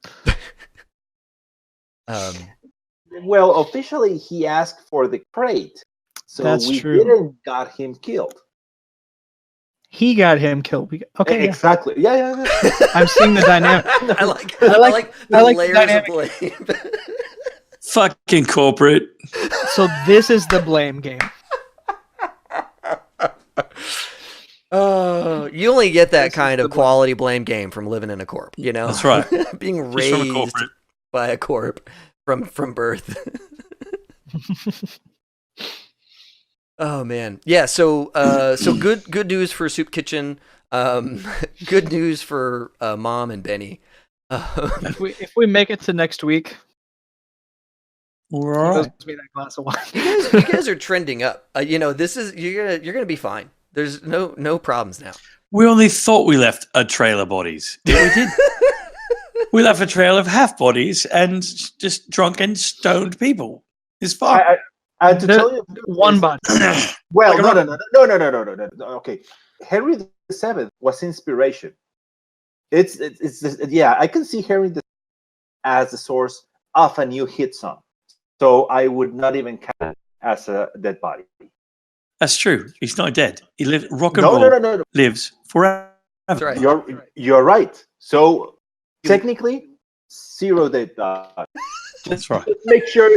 Well, officially, he asked for the crate, so That's we true. didn't got him killed. He got him killed. Okay, exactly. Yeah. I'm seeing the dynamic. I like the layers of blame. Fucking corporate. So this is the blame game. Oh, you only get that kind of quality blame game from living in a corp, That's right. Being raised by a corp from birth. Oh man, yeah. So good news for Soup Kitchen. Good news for Mom and Benny. If we make it to next week, we're all right. Me that glass of wine. You guys are trending up. This is you're gonna be fine. There's no problems now. We only thought we left a trail of bodies. We did. We left a trail of half bodies and just drunken, stoned people. It's fine. And to tell you, 1 body. Well, no. Okay, Henry VII was inspiration. It's I can see Henry VII as the source of a new hit song. So I would not even count it as a dead body. That's true. He's not dead. He lived. Rock and roll lives forever. That's right. You're right. So technically, 0 dead. That's right. Just make sure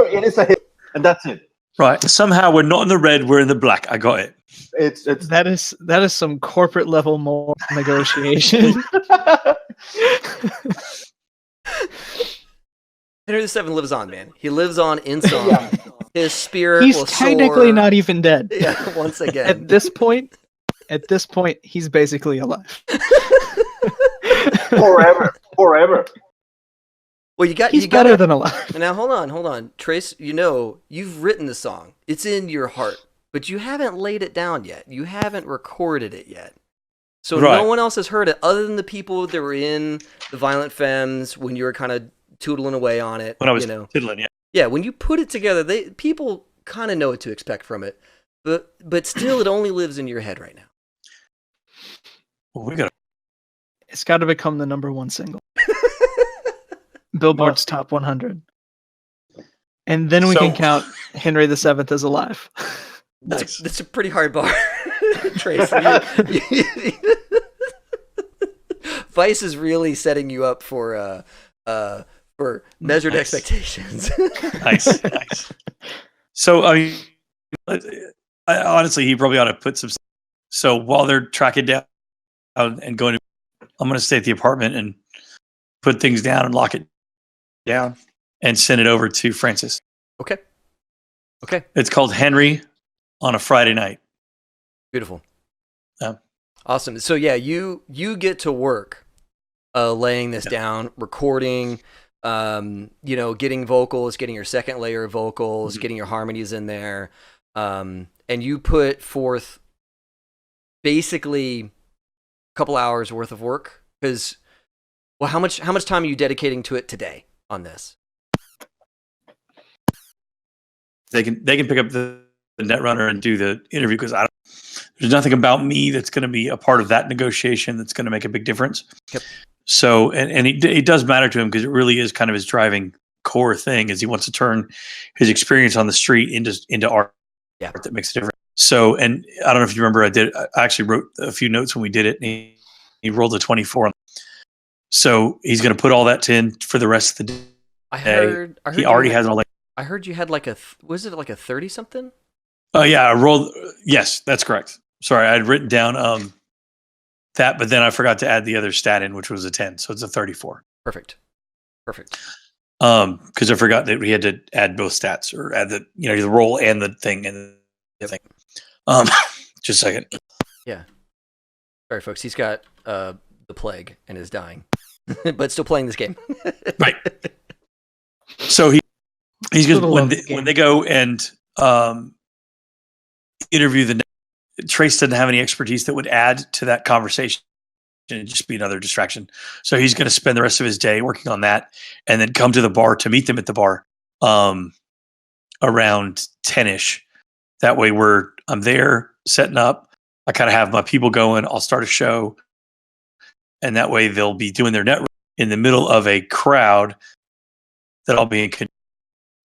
it is a hit, and that's it. Right. Somehow we're not in the red, we're in the black. I got it. It's That is some corporate level moral negotiation. Henry VII lives on, man. He lives on in song. Yeah. His spirit He's will technically soar. not even dead. Yeah, once again. At this point, he's basically alive. forever. Well, you got He's you got better than alive. Now hold on, Trace. You've written the song. It's in your heart, but you haven't laid it down yet. You haven't recorded it yet. So no one else has heard it other than the people that were in the Violent Femmes when you were kind of tootling away on it. When I was tiddling, yeah. Yeah, when you put it together, people kind of know what to expect from it, but still, it only lives in your head right now. Well, It's got to become the #1 single. Billboard's Top 100. And then we can count Henry VII as alive. Nice. That's a pretty hard bar, Trace. Vice is really setting you up for measured expectations. Nice. So, I mean, honestly, he probably ought to put some. So while they're tracking down and going, I'm going to stay at the apartment and put things down and lock it down and send it over to Francis. Okay. It's called Henry on a Friday night. Beautiful. Yeah. Awesome. So yeah, you get to work laying this down, recording, getting vocals, getting your second layer of vocals, getting your harmonies in there. And you put forth basically a couple hours worth of work because, well, how much time are you dedicating to it today on this? They can pick up the Netrunner and do the interview because there's nothing about me that's going to be a part of that negotiation that's going to make a big difference. Yep. So, and it does matter to him because it really is kind of his driving core thing is he wants to turn his experience on the street into art that makes a difference. So, and I don't know if you remember, I actually wrote a few notes when we did it and he rolled a 24. So he's going to put all that in for the rest of the day. I heard he already has all that. I heard you had was it like a 30 something? Oh yeah, I rolled. Yes, that's correct. Sorry, I had written down that, but then I forgot to add the other stat in, which was a 10. So it's a 34. Perfect. Because I forgot that we had to add both stats or add the roll and the thing and the thing. Just a second. Yeah. Sorry, folks. He's got the plague and is dying, but still playing this game. Right. So he's good when they go and interview Trace doesn't have any expertise that would add to that conversation. It'd just be another distraction. So he's going to spend the rest of his day working on that and then come to the bar to meet them at the bar around 10ish. That way I'm there setting up. I kind of have my people going. I'll start a show. And that way they'll be doing their net in the middle of a crowd that I'll be in.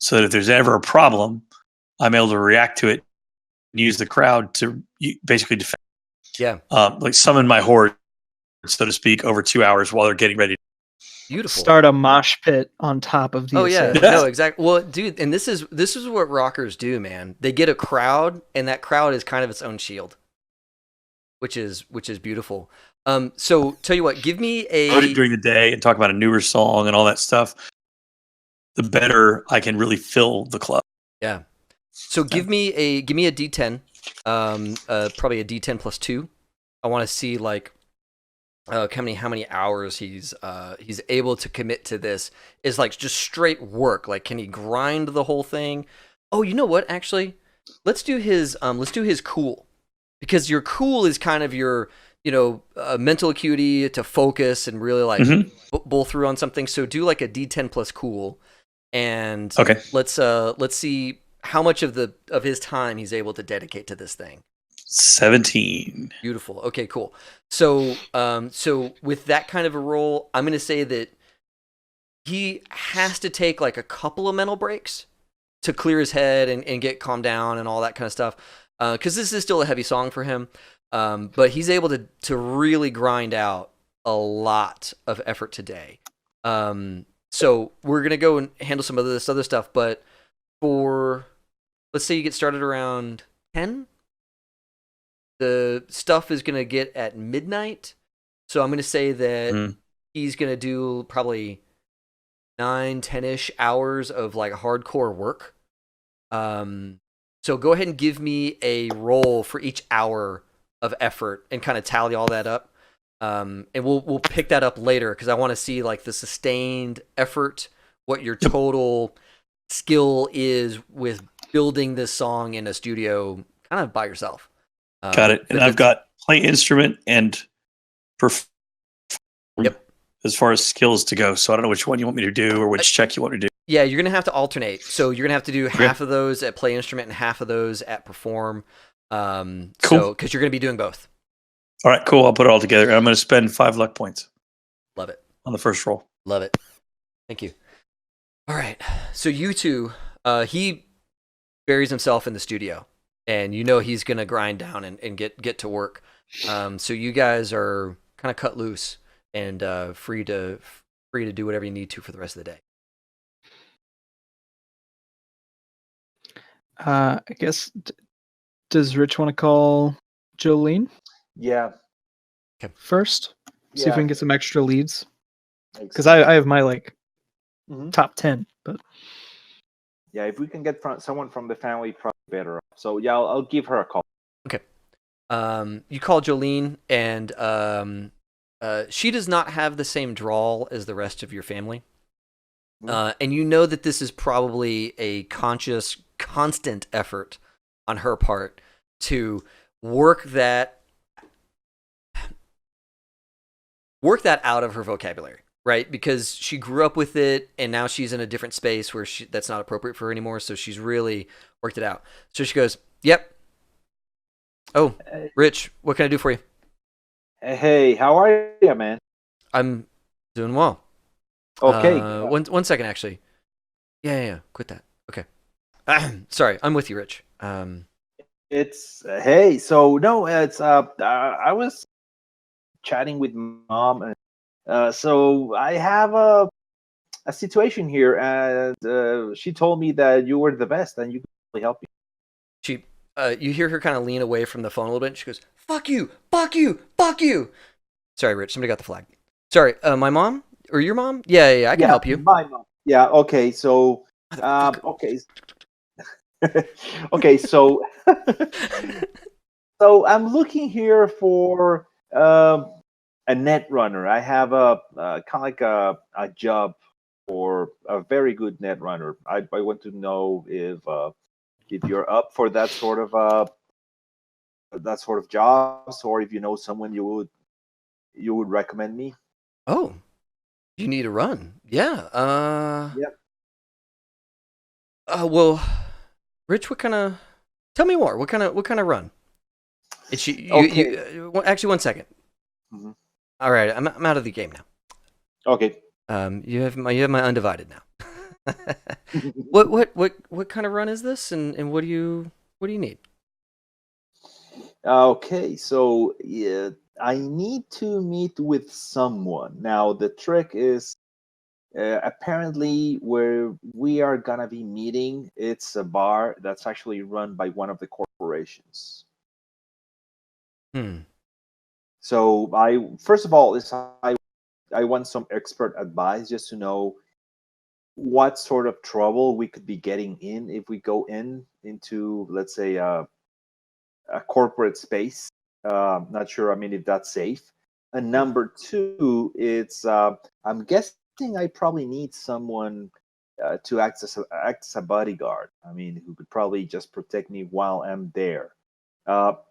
So that if there's ever a problem, I'm able to react to it and use the crowd to basically defend. Yeah. Like summon my horde, so to speak, over 2 hours while they're getting ready. Beautiful. Start a mosh pit on top of the. Oh yeah, Yes. no, exactly. Well, dude, and this is what rockers do, man. They get a crowd, and that crowd is kind of its own shield, which is beautiful. So tell you what, give me during the day and talk about a newer song and all that stuff. The better I can really fill the club. Yeah. So give me a D10, probably a D10 plus 2. I want to see like how many hours he's able to commit to this is like just straight work. Like, can he grind the whole thing? Oh, you know what? Actually, let's do his cool, because your cool is kind of your mental acuity to focus and really like bull through on something. So do like a D10 plus cool, and let's see how much of his time he's able to dedicate to this thing. 17. Beautiful. Okay, cool. So with that kind of a roll, I'm going to say that he has to take like a couple of mental breaks to clear his head and get calmed down and all that kind of stuff. Because this is still a heavy song for him. But he's able to really grind out a lot of effort today. So we're going to go and handle some of this other stuff. But let's let's say you get started around 10. The stuff is going to get at midnight. So I'm going to say that he's going to do probably 9, 10-ish hours of like hardcore work. So go ahead and give me a roll for each hour of effort and kind of tally all that up. And we'll pick that up later because I want to see like the sustained effort, what your total skill is with building this song in a studio kind of by yourself. Got it. And I've got play instrument and perform as far as skills to go. So I don't know which one you want me to do or which check you want me to do. Yeah, you're going to have to alternate. So you're going to have to do half of those at play instrument and half of those at perform. Cool. So, because you're going to be doing both. All right, cool. I'll put it all together. And I'm going to spend 5 luck points. Love it. On the first roll. Love it. Thank you. All right. So you two, he buries himself in the studio. And you know he's going to grind down and get to work. So you guys are kind of cut loose and free to do whatever you need to for the rest of the day. I guess, does Rich want to call Jolene Yeah. first? See if we can get some extra leads. Because Exactly. I have my like Mhm. top 10, but Yeah, if we can get someone from the family, probably better. So yeah, I'll give her a call. Okay. You call Jolene, and she does not have the same drawl as the rest of your family. And you know that this is probably a conscious, constant effort on her part to work that out of her vocabulary, right? Because she grew up with it, and now she's in a different space where that's not appropriate for her anymore. So she's really worked it out. So she goes, "Yep. Oh, Rich, what can I do for you?" Hey, how are you, man? I'm doing well. Okay. One second, actually. Yeah. Quit that. Okay. Sorry, I'm with you, Rich. It's hey. So no, it's I was chatting with mom, and so I have a situation here, and she told me that you were the best and you could really help me. You hear her kind of lean away from the phone a little bit. And she goes, "Fuck you, fuck you, fuck you." Sorry, Rich. Somebody got the flag. Sorry, my mom or your mom? Yeah. I can help you. My mom. Yeah. Okay. So okay. Okay. So so I'm looking here for a net runner. I have a kind of like a job for a very good net runner. I want to know if you're up for that sort of jobs, or if you know someone you would recommend me. Oh, you need a run? Yeah. Yep. Well, Rich, what kind of? Tell me more. What kind of run? It's you. Okay. Actually, 1 second. Mhm. All right, I'm out of the game now. Okay. You have my undivided now. What kind of run is this, and what do you need? Okay, so yeah, I need to meet with someone. Now, the trick is apparently where we are gonna be meeting, it's a bar that's actually run by one of the corporations. So first of all, I want some expert advice just to know what sort of trouble we could be getting in if we go into, let's say, a corporate space. Not sure. I mean, if that's safe. And number two, it's I'm guessing I probably need someone to act as a bodyguard. I mean, who could probably just protect me while I'm there.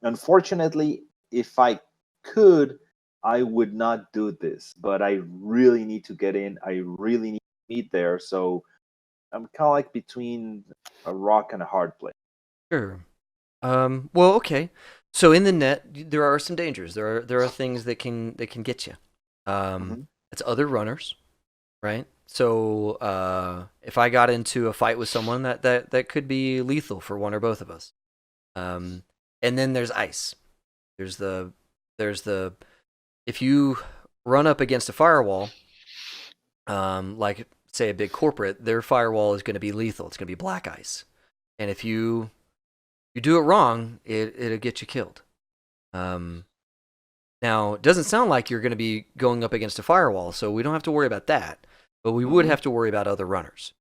Unfortunately, if I could, I would not do this. But I really need to get in. I really need to meet there. So I'm kind of like between a rock and a hard place. Sure. Well, okay. So in the net, there are some dangers. There are things that can get you. It's other runners, right? So if I got into a fight with someone, that could be lethal for one or both of us. And then there's ice. There's the if you run up against a firewall, like say a big corporate, their firewall is going to be lethal. It's going to be black ice. and if you do it wrong, it'll get you killed. Now, it doesn't sound like you're going to be going up against a firewall, so we don't have to worry about that. But we would have to worry about other runners.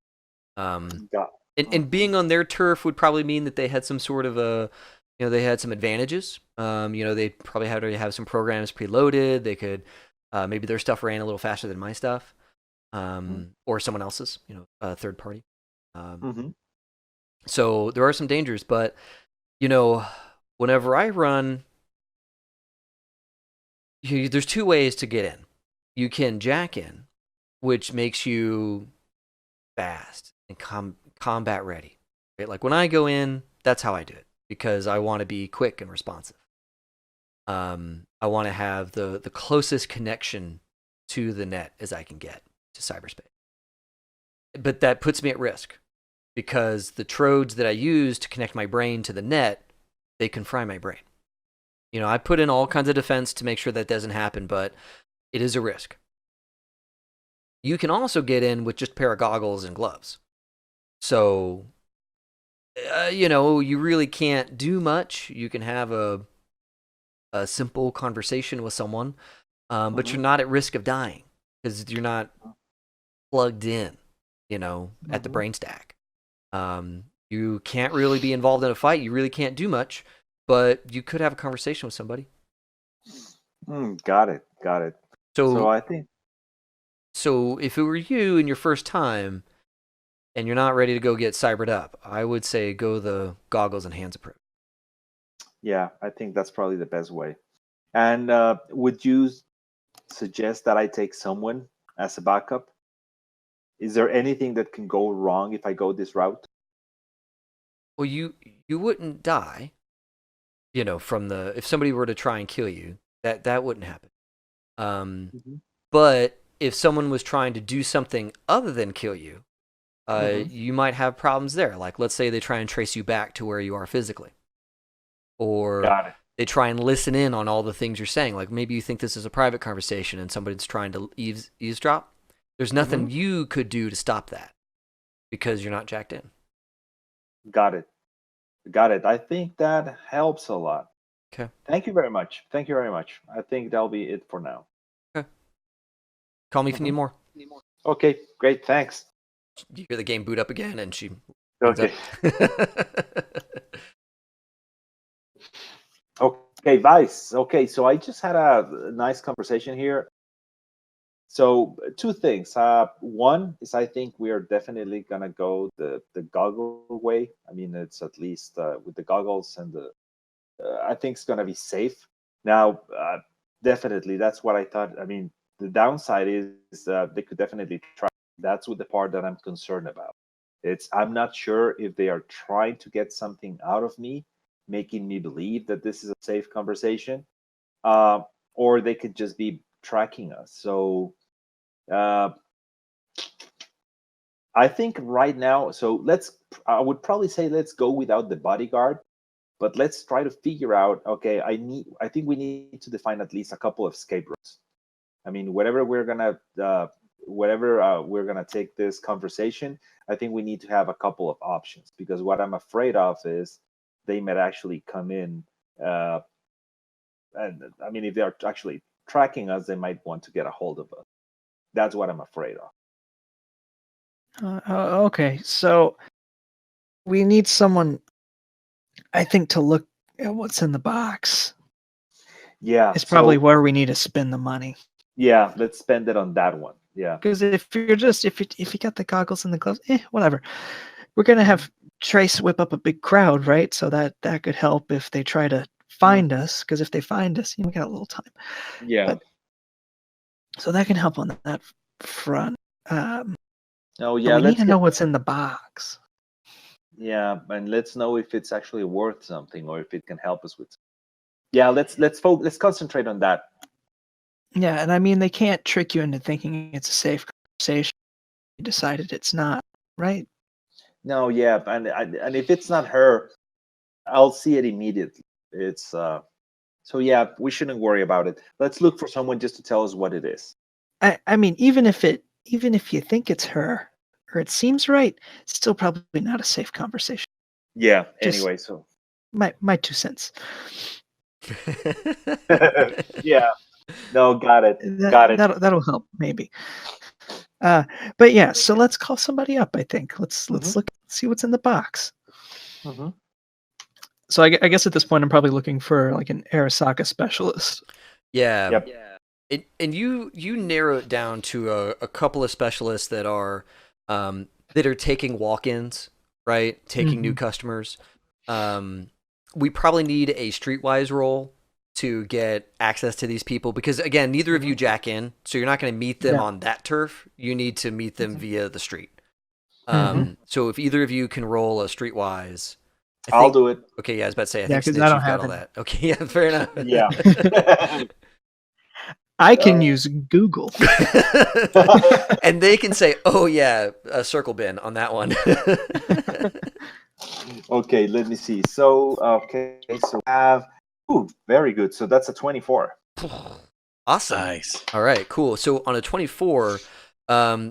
And being on their turf would probably mean that they had some sort of they had some advantages. They probably had to have some programs preloaded. They could, maybe their stuff ran a little faster than my stuff, or someone else's, third party. So there are some dangers, but, whenever I run, there's two ways to get in. You can jack in, which makes you fast and combat ready. Right? Like when I go in, that's how I do it because I want to be quick and responsive. I want to have the closest connection to the net as I can get to cyberspace. But that puts me at risk because the trodes that I use to connect my brain to the net, they can fry my brain. I put in all kinds of defense to make sure that doesn't happen, but it is a risk. You can also get in with just a pair of goggles and gloves. So, you really can't do much. You can have a simple conversation with someone, but you're not at risk of dying because you're not plugged in, at the brain stack. You can't really be involved in a fight. You really can't do much, but you could have a conversation with somebody. Got it. So I think. So if it were you in your first time and you're not ready to go get cybered up, I would say go the goggles and hands approach. Yeah, I think that's probably the best way. And would you suggest that I take someone as a backup? Is there anything that can go wrong if I go this route? Well, you wouldn't die, from if somebody were to try and kill you, that wouldn't happen. But if someone was trying to do something other than kill you, you might have problems there. Like, let's say they try and trace you back to where you are physically. Or they try and listen in on all the things you're saying. Like, maybe you think this is a private conversation and somebody's trying to eavesdrop. There's nothing you could do to stop that because you're not jacked in. Got it. I think that helps a lot. Okay. Thank you very much. I think that'll be it for now. Okay. Call me if you need more. Okay, great. Thanks. You hear the game boot up again, and she. Okay. Okay, Vice. Okay, so I just had a nice conversation here. So two things. One is I think we are definitely gonna go the goggle way. I mean, it's at least with the goggles and the. I think it's gonna be safe. Now, definitely, that's what I thought. I mean, the downside is they could definitely try. That's what the part that I'm concerned about. I'm not sure if they are trying to get something out of me, making me believe that this is a safe conversation, or they could just be tracking us. So I think right now, I would probably say let's go without the bodyguard, but let's try to figure out, okay, I think we need to define at least a couple of escape routes. I mean, whatever we're gonna take this conversation, I think we need to have a couple of options, because what I'm afraid of is they might actually come in, and I mean, if they're actually tracking us, they might want to get a hold of us. That's what I'm afraid of. Okay, so we need someone, I think, to look at what's in the box. Yeah, it's probably where we need to spend the money. Yeah, let's spend it on that one. Yeah, because if you got the goggles and the gloves, whatever. We're gonna have Trace whip up a big crowd, right? So that could help if they try to find us. Because if they find us, we got a little time. Yeah. So that can help on that front. Oh yeah, we need to know what's in the box. Yeah, and let's know if it's actually worth something or if it can help us with something. Yeah, let's concentrate on that. Yeah, and I mean, they can't trick you into thinking it's a safe conversation. You decided it's not, right? No, yeah, and if it's not her, I'll see it immediately. It's so yeah, we shouldn't worry about it. Let's look for someone just to tell us what it is. I mean, even if you think it's her or it seems right, it's still probably not a safe conversation. Yeah. Just- Anyway, so My 2 cents. yeah. No, got it. That, Got it. that'll help maybe. But yeah, so let's call somebody up. I think let's look see what's in the box. Mm-hmm. So I guess at this point I'm probably looking for like an Arasaka specialist. Yeah. Yep. And you narrow it down to a couple of specialists that are taking walk-ins, right? Taking new customers. We probably need a streetwise role to get access to these people because again, neither of you jack in, so you're not going to meet them on that turf. You need to meet them via the street. So if either of you can roll a streetwise, I'll do it. Okay, yeah, I was about to say, I Yeah, think 'cause I Snitch, don't you've got have all any. that. Okay, yeah, fair enough. Yeah. I can use Google. And they can say, "Oh yeah, a circle bin on that one." Okay, let me see. So so we have very good. So that's a 24. Awesome. Nice. All right, cool. So on a 24,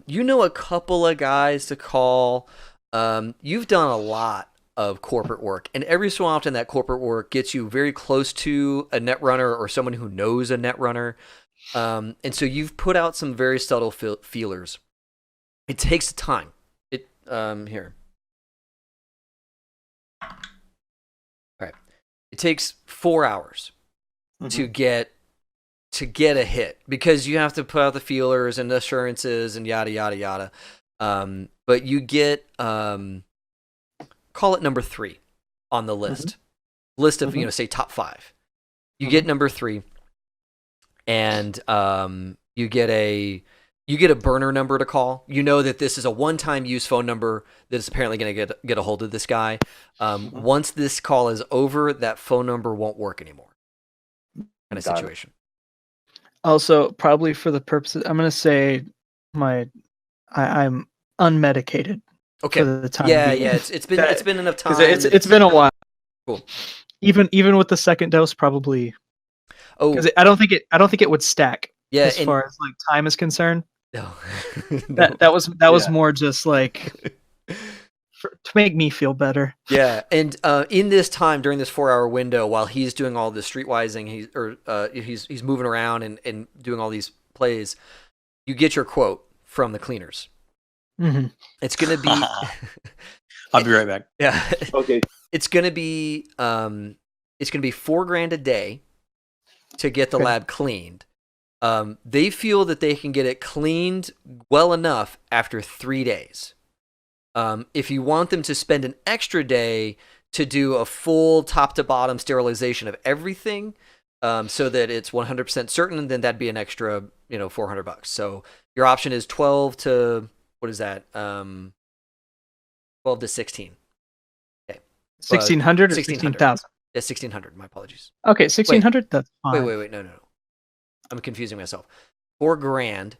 you know a couple of guys to call. You've done a lot of corporate work, and every so often that corporate work gets you very close to a netrunner or someone who knows a netrunner. And so you've put out some very subtle feelers. It takes time. Here. All right. It takes 4 hours to get a hit because you have to put out the feelers and assurances and yada yada yada. But you get call it number 3 on the list of say top 5. You get number 3, and you get a burner number to call. You know that this is a one-time use phone number that is apparently going to get a hold of this guy. Once this call is over, that phone number won't work anymore. Kind of situation. Also, probably for the purposes, I'm going to say I'm unmedicated. Okay. For the time yeah, being. yeah. It's been enough time. It's been a while. Cool. Even with the second dose, probably. Oh, because I don't think it would stack. Yeah, as far as like time is concerned. No. That was more just like to make me feel better. Yeah, and in this time during this 4-hour window, while he's doing all the streetwising, he's moving around and doing all these plays, you get your quote from the cleaners. Mm-hmm. It's gonna be. I'll be right back. Yeah. Okay. It's gonna be $4,000 a day to get the lab cleaned. They feel that they can get it cleaned well enough after 3 days. If you want them to spend an extra day to do a full top to bottom sterilization of everything, so that it's 100% certain, then that'd be an extra, $400. So your option is 12 to, what is that? 12 to 16. Okay. 1,600 or 16,000? Yeah, 1,600. My apologies. Okay, 1,600. That's fine. Wait. No. I'm confusing myself. $4,000.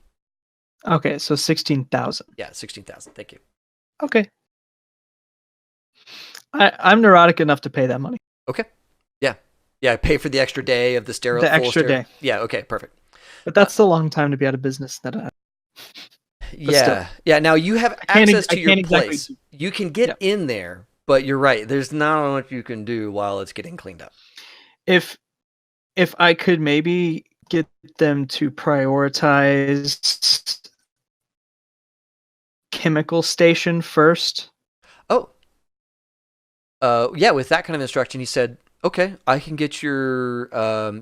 Okay, so 16,000. Yeah, 16,000. Thank you. Okay. I'm neurotic enough to pay that money. Okay. Yeah. Pay for the extra day of the sterile. The extra day. Yeah. Okay. Perfect. But that's a long time to be out of business. Yeah. Now you have access to your place. Exactly. You can get in there, but you're right. There's not much you can do while it's getting cleaned up. If I could maybe get them to prioritize chemical station first. Oh. Yeah, with that kind of instruction, he said, okay, I can get your,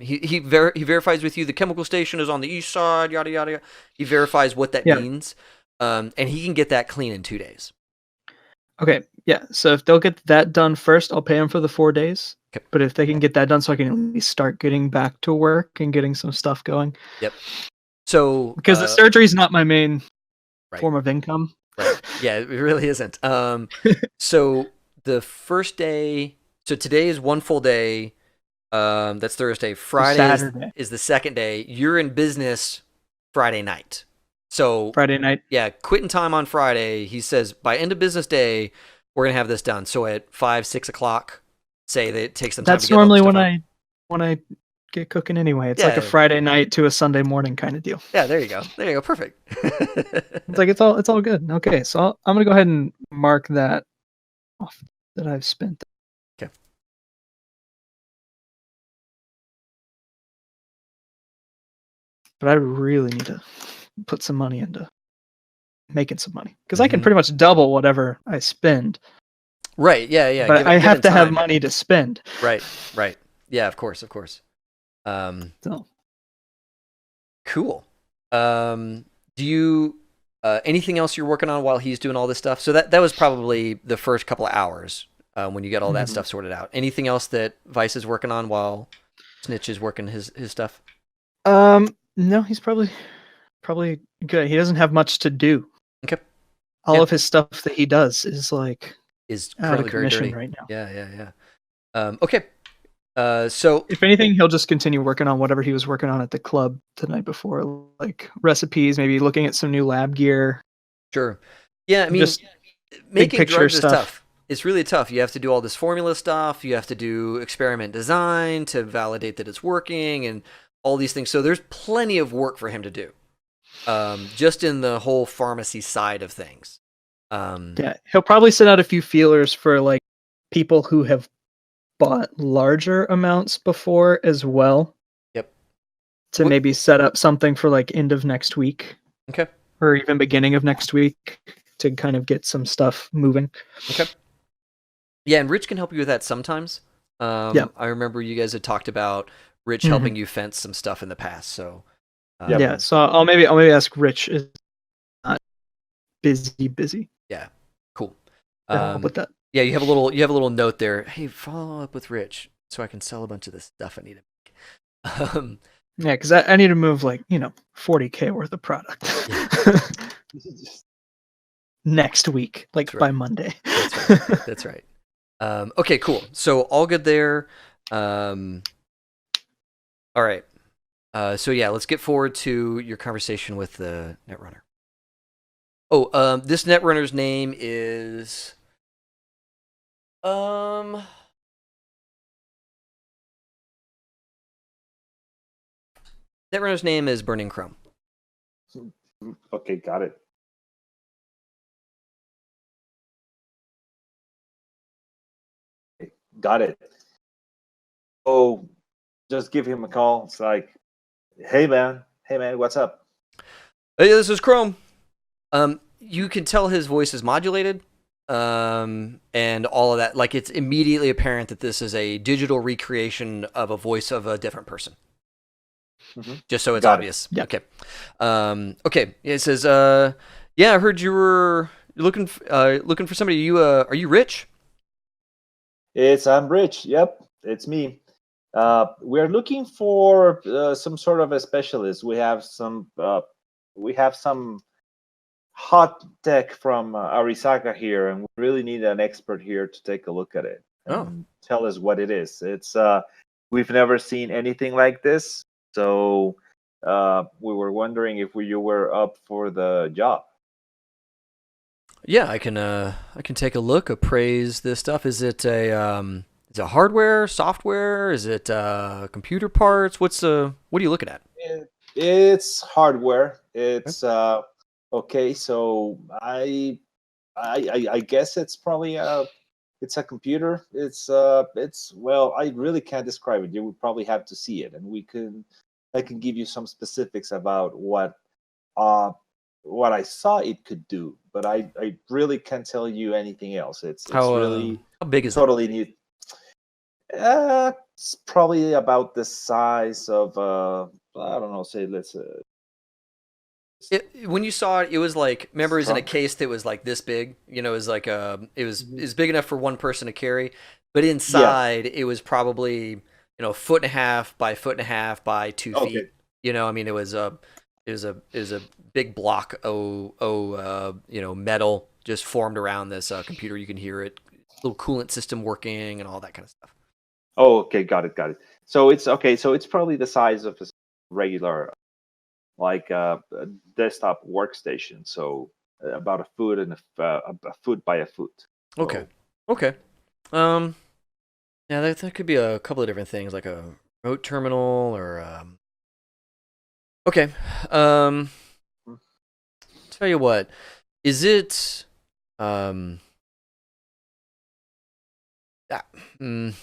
he verifies with you the chemical station is on the east side, yada, yada, yada. He verifies what that means, and he can get that clean in 2 days. Okay, yeah, so if they'll get that done first, I'll pay them for the 4 days. Okay. But if they can get that done so I can at least start getting back to work and getting some stuff going. Yep. So because the surgery is not my main right. form of income. Right. Yeah, it really isn't. So the first day, so today is one full day. That's Thursday. Friday is the second day. You're in business Friday night. So Friday night. Yeah, quitting time on Friday. He says by end of business day, we're gonna have this done. So at 5, 6 o'clock, say that it takes some time. That's normally when I get cooking anyway. It's like a Friday night to a Sunday morning kind of deal. Yeah, there you go. Perfect. It's like it's all good. Okay, so I'm gonna go ahead and mark that off. that I've spent. Okay. But I really need to put some money into making some money because I can Mhm. pretty much double whatever I spend. Right. Yeah. Yeah. But I have to have money to spend. Right. Right. Yeah. Of course. Of course. So Cool. Do you anything else you're working on while he's doing all this stuff? So that was probably the first couple of hours when you get all that stuff sorted out. Anything else that Vice is working on while Snitch is working his stuff? no, he's probably good. He doesn't have much to do. Okay. All of his stuff that he does is like Is out of currently very commission dirty right now. Yeah. Okay. So If anything, he'll just continue working on whatever he was working on at the club the night before, like recipes, maybe looking at some new lab gear. sure. Yeah, I mean, Just making picture drugs is stuff. tough. It's really tough. You have to do all this formula stuff. You have to do experiment design to validate that it's working and all these things. So there's plenty of work for him to do, just in the whole pharmacy side of things. Yeah, he'll probably send out a few feelers for like people who have bought larger amounts before as well. Yep. To maybe set up something for like end of next week. Okay. Or even beginning of next week to kind of get some stuff moving. Okay. Yeah, and Rich can help you with that sometimes. Yeah. I remember you guys had talked about Rich helping you fence some stuff in the past. So yeah, so I'll maybe ask Rich is not busy. Yeah, cool. To help with that. Yeah, you have a little note there. Hey, follow up with Rich so I can sell a bunch of this stuff I need to make. Yeah, because I need to move like $40K worth of product next week, like by Monday. That's right. Okay, cool. So all good there. All right. So yeah, let's get forward to your conversation with the Netrunner. Oh, this Netrunner's name is Netrunner's name is Burning Chrome. Okay, got it. Got it. Oh, just give him a call. It's like, hey man, what's up? Hey, this is Chrome. You can tell his voice is modulated, and all of that. Like, it's immediately apparent that this is a digital recreation of a voice of a different person. Just so it's obvious. Yeah. Okay. Okay. It says, yeah, I heard you were looking for somebody. Are you Rich? I'm Rich. Yep, it's me. We're looking for some sort of a specialist. We have some hot tech from Arisaka here, and we really need an expert here to take a look at it and tell us what it is. It's we've never seen anything like this, so we were wondering if you were up for the job. Yeah, I can take a look, appraise this stuff. Is it a hardware, software? Is it computer parts? What are you looking at? It's hardware. It's okay. So I guess it's probably it's a computer. It's well, I really can't describe it. You would probably have to see it, and I can give you some specifics about what I saw it could do, but I really can't tell you anything else. It's really how big is totally new. It's probably about the size of I don't know. Say let's. When you saw it, it was like, remember, it was in a case that was like this big. You know, it was like it was big enough for one person to carry, but inside it was probably 1.5 by 1.5 by 2 feet. You know, I mean, it was a big block metal just formed around this computer. You can hear it, little coolant system working and all that kind of stuff. Oh, okay, got it. So it's okay. So it's probably the size of a regular, like a desktop workstation. So about a foot and a foot by a foot. So, Okay. Yeah, that could be a couple of different things, like a remote terminal or okay. Tell you what, is it mm,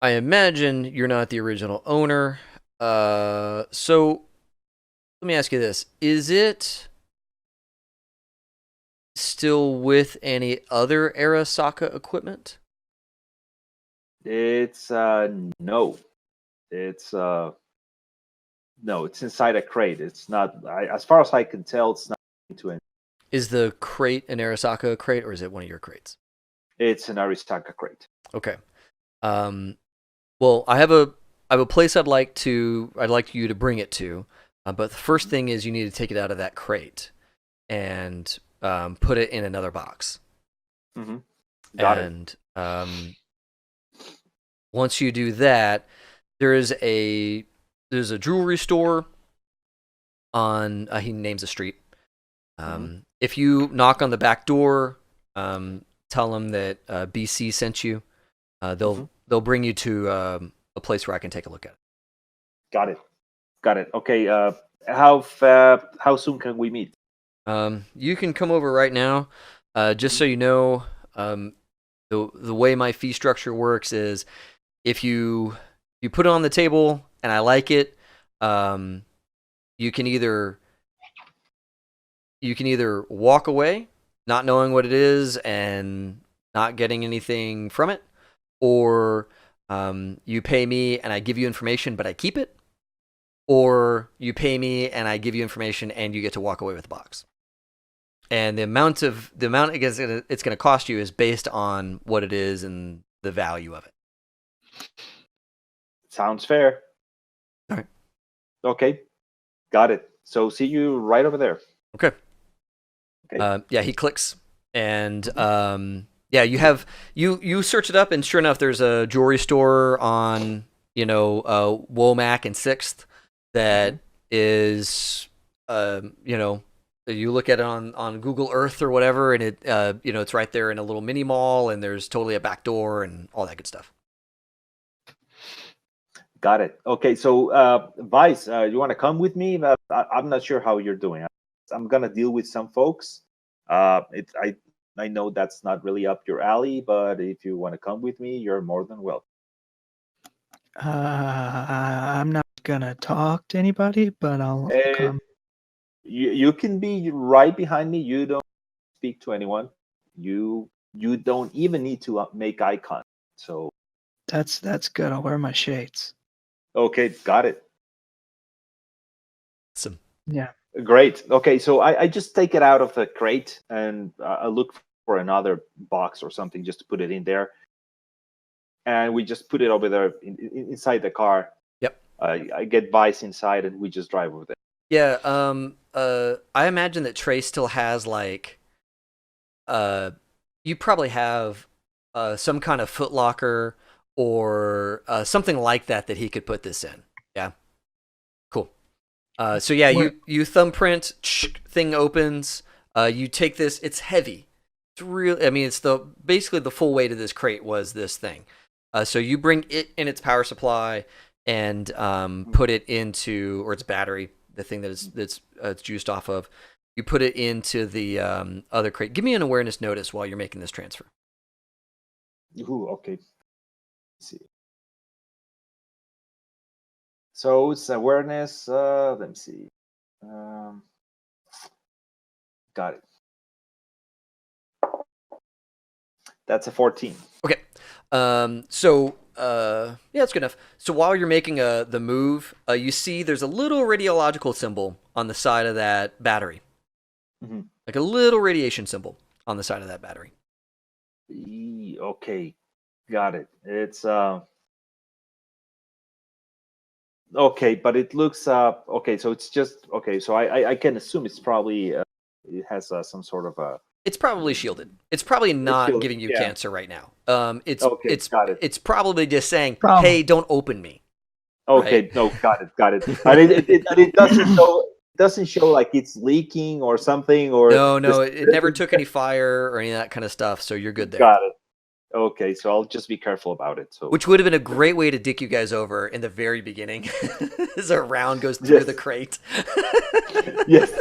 I imagine you're not the original owner. So let me ask you this: is it still with any other Arasaka equipment? It's no. It's no. It's inside a crate. It's not. As far as I can tell, it's not into it. Is the crate an Arasaka crate, or is it one of your crates? It's an Arisaka crate. Okay. Well, I have a place I'd like you to bring it to, but the first thing is you need to take it out of that crate and put it in another box. Mm-hmm. Got it. And once you do that, there's a jewelry store on he names a street. If you knock on the back door, tell them that BC sent you. They'll bring you to a place where I can take a look at it. Got it. Okay. How soon can we meet? You can come over right now. Just so you know, the way my fee structure works is if you put it on the table and I like it, you can either walk away not knowing what it is and not getting anything from it, or you pay me and I give you information but I keep it, or you pay me and I give you information and you get to walk away with the box. And the amount it's going to cost you is based on what it is and the value of it. Sounds fair. All right. Okay. Got it. So see you right over there. Okay. Yeah, he clicks, and you search it up, and sure enough, there's a jewelry store on Womack and 6th that is you look at it on Google Earth or whatever, and it it's right there in a little mini mall, and there's totally a back door and all that good stuff. Got it. Okay, so Vice, you want to come with me? I'm not sure how you're doing. I'm gonna deal with some folks. I know that's not really up your alley, but if you want to come with me, you're more than welcome. I'm not gonna talk to anybody, but I'll come. You can be right behind me. You don't speak to anyone. You don't even need to make eye contact. So that's good. I'll wear my shades. Okay, got it. Awesome. Yeah. Great. Okay, so I just take it out of the crate and I look for another box or something just to put it in there. And we just put it over there inside the car. Yep. I get Vice inside and we just drive over there. Yeah. I imagine that Trey still has you probably have some kind of Foot Locker or something like that he could put this in. Yeah. Cool. So yeah, you thumbprint, thing opens. You take this. It's heavy. It's real. I mean, it's basically the full weight of this crate was this thing. So you bring it in its power supply and put it into, or its battery, the thing that's it's juiced off of. You put it into the other crate. Give me an awareness notice while you're making this transfer. Ooh, okay. Let's see. So it's awareness. Let me see. Got it. That's a 14. Okay. Yeah, that's good enough. So while you're making the move, you see there's a little radiological symbol on the side of that battery. Mm-hmm. Like a little radiation symbol on the side of that battery. Okay. Got it. It's okay, but it looks okay, so it's just okay, so I can assume it's probably it has some sort of a It's probably shielded. It's probably not giving you cancer right now. It's probably just saying, "Hey, don't open me." Okay, right? No, got it. And it doesn't show like it's leaking or something, or no, it never took any fire or any of that kind of stuff, so you're good there. Got it. Okay, so I'll just be careful about it. So Which would have been a great way to dick you guys over in the very beginning, as a round goes through Yes. the crate. Yes.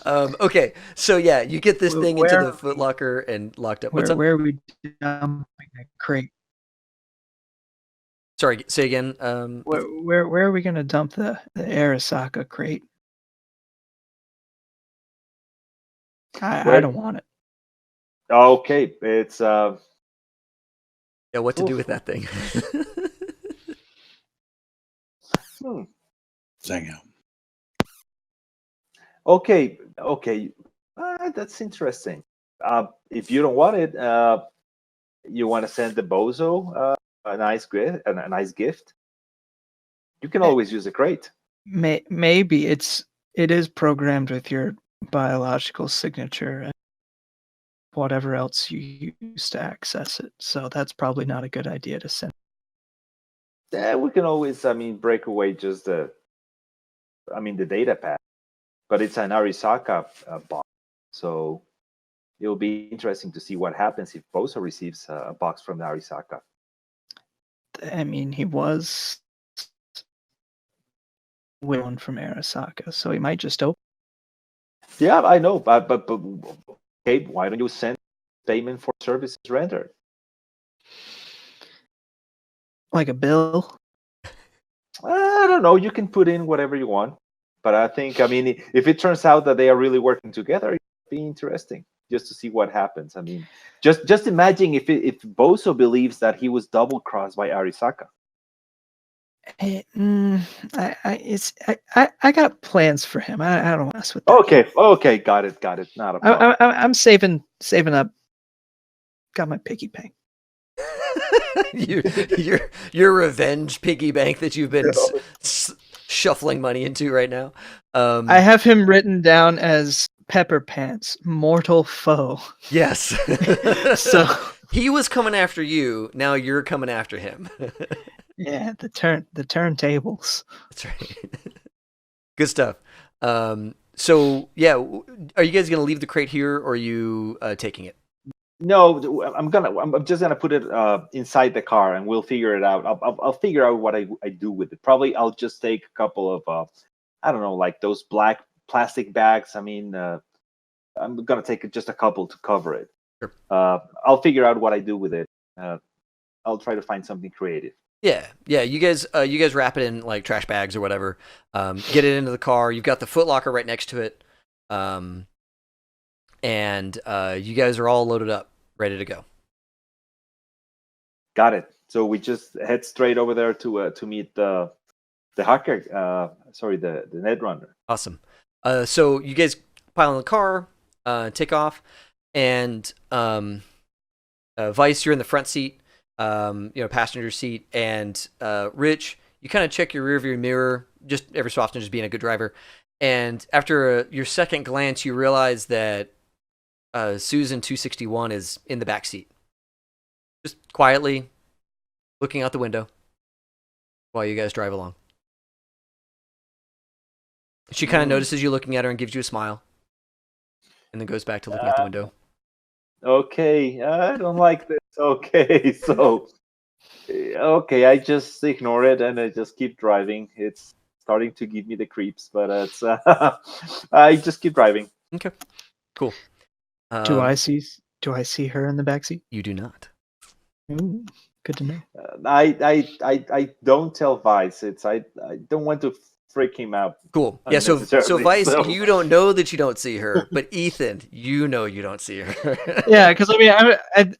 Okay, so yeah, you get this thing into Where- the Foot Locker and locked up. What's up? Where are we dumping a crate? Sorry, say again. Where are we gonna dump the Arasaka crate? I Where- don't want it. Okay, it's Yeah, what to do Oof. with that thing? hmm. Hang out. Okay. That's interesting. If you don't want it, you want to send the bozo a nice gift. You can always use a crate. Maybe it is programmed with your biological signature and whatever else you use to access it. So that's probably not a good idea to send. Yeah, we can always, break away just the data pad. But it's an Arisaka box, so it'll be interesting to see what happens if Bosa receives a box from the Arisaka. I mean, he was one from Arasaka, so he might just open. Yeah, I know, but okay, why don't you send payment for services rendered? Like a bill. I don't know. You can put in whatever you want, but I think, if it turns out that they are really working together, it'd be interesting just to see what happens. Just imagine if Boso believes that he was double crossed by Arisaka. I got plans for him. I don't mess with that. Okay, got it. Not a problem. I'm saving up. Got my piggy bank. your revenge piggy bank that you've been shuffling money into right now. I have him written down as Pepper Pants, mortal foe. Yes. So he was coming after you. Now you're coming after him. yeah, the turntables. That's right. Good stuff. So yeah, are you guys gonna leave the crate here, or are you taking it? No, I'm just gonna put it inside the car, and we'll figure it out. I'll figure out what I do with it. Probably I'll just take a couple of I don't know, like those black plastic bags. I'm gonna take just a couple to cover it. Sure. I'll figure out what I do with it. I'll try to find something creative. Yeah. You guys wrap it in like trash bags or whatever. Get it into the car. You've got the Foot Locker right next to it, and you guys are all loaded up, ready to go. Got it. So we just head straight over there to meet the hacker. The Netrunner. Awesome. So you guys pile in the car, take off, and Vice, you're in the front seat, passenger seat, and Rich, you kind of check your rearview mirror, just every so often, just being a good driver. And after your second glance, you realize that Susan 261 is in the back seat, just quietly looking out the window while you guys drive along. She kind of notices you looking at her and gives you a smile, and then goes back to looking out the window. Okay, I don't like this. Okay, so I just ignore it and I just keep driving. It's starting to give me the creeps, but it's I just keep driving. Okay, cool. Do I see her in the backseat? You do not. Ooh, good to know. I don't tell Vice. I don't want to freak him out. Cool. Yeah. So Vice, so- you don't know that you don't see her, but Ethan, you know you don't see her. Yeah, because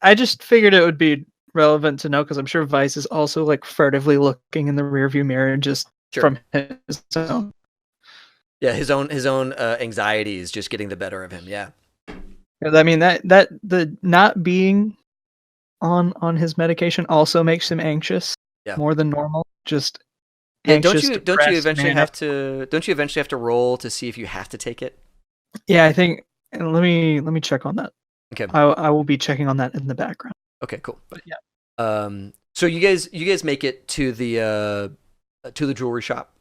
I just figured it would be relevant to know because I'm sure Vice is also like furtively looking in the rearview mirror just Sure. from his own. Yeah, his own anxiety is just getting the better of him. Yeah. 'Cause, I mean that the not being on his medication also makes him anxious. Yeah. More than normal. Just Yeah, anxious, don't you depressed, eventually manic. have to roll to see if you have to take it? Yeah, I think. Let me check on that. Okay. I will be checking on that in the background. Okay, cool. But yeah. So you guys make it to the jewelry shop.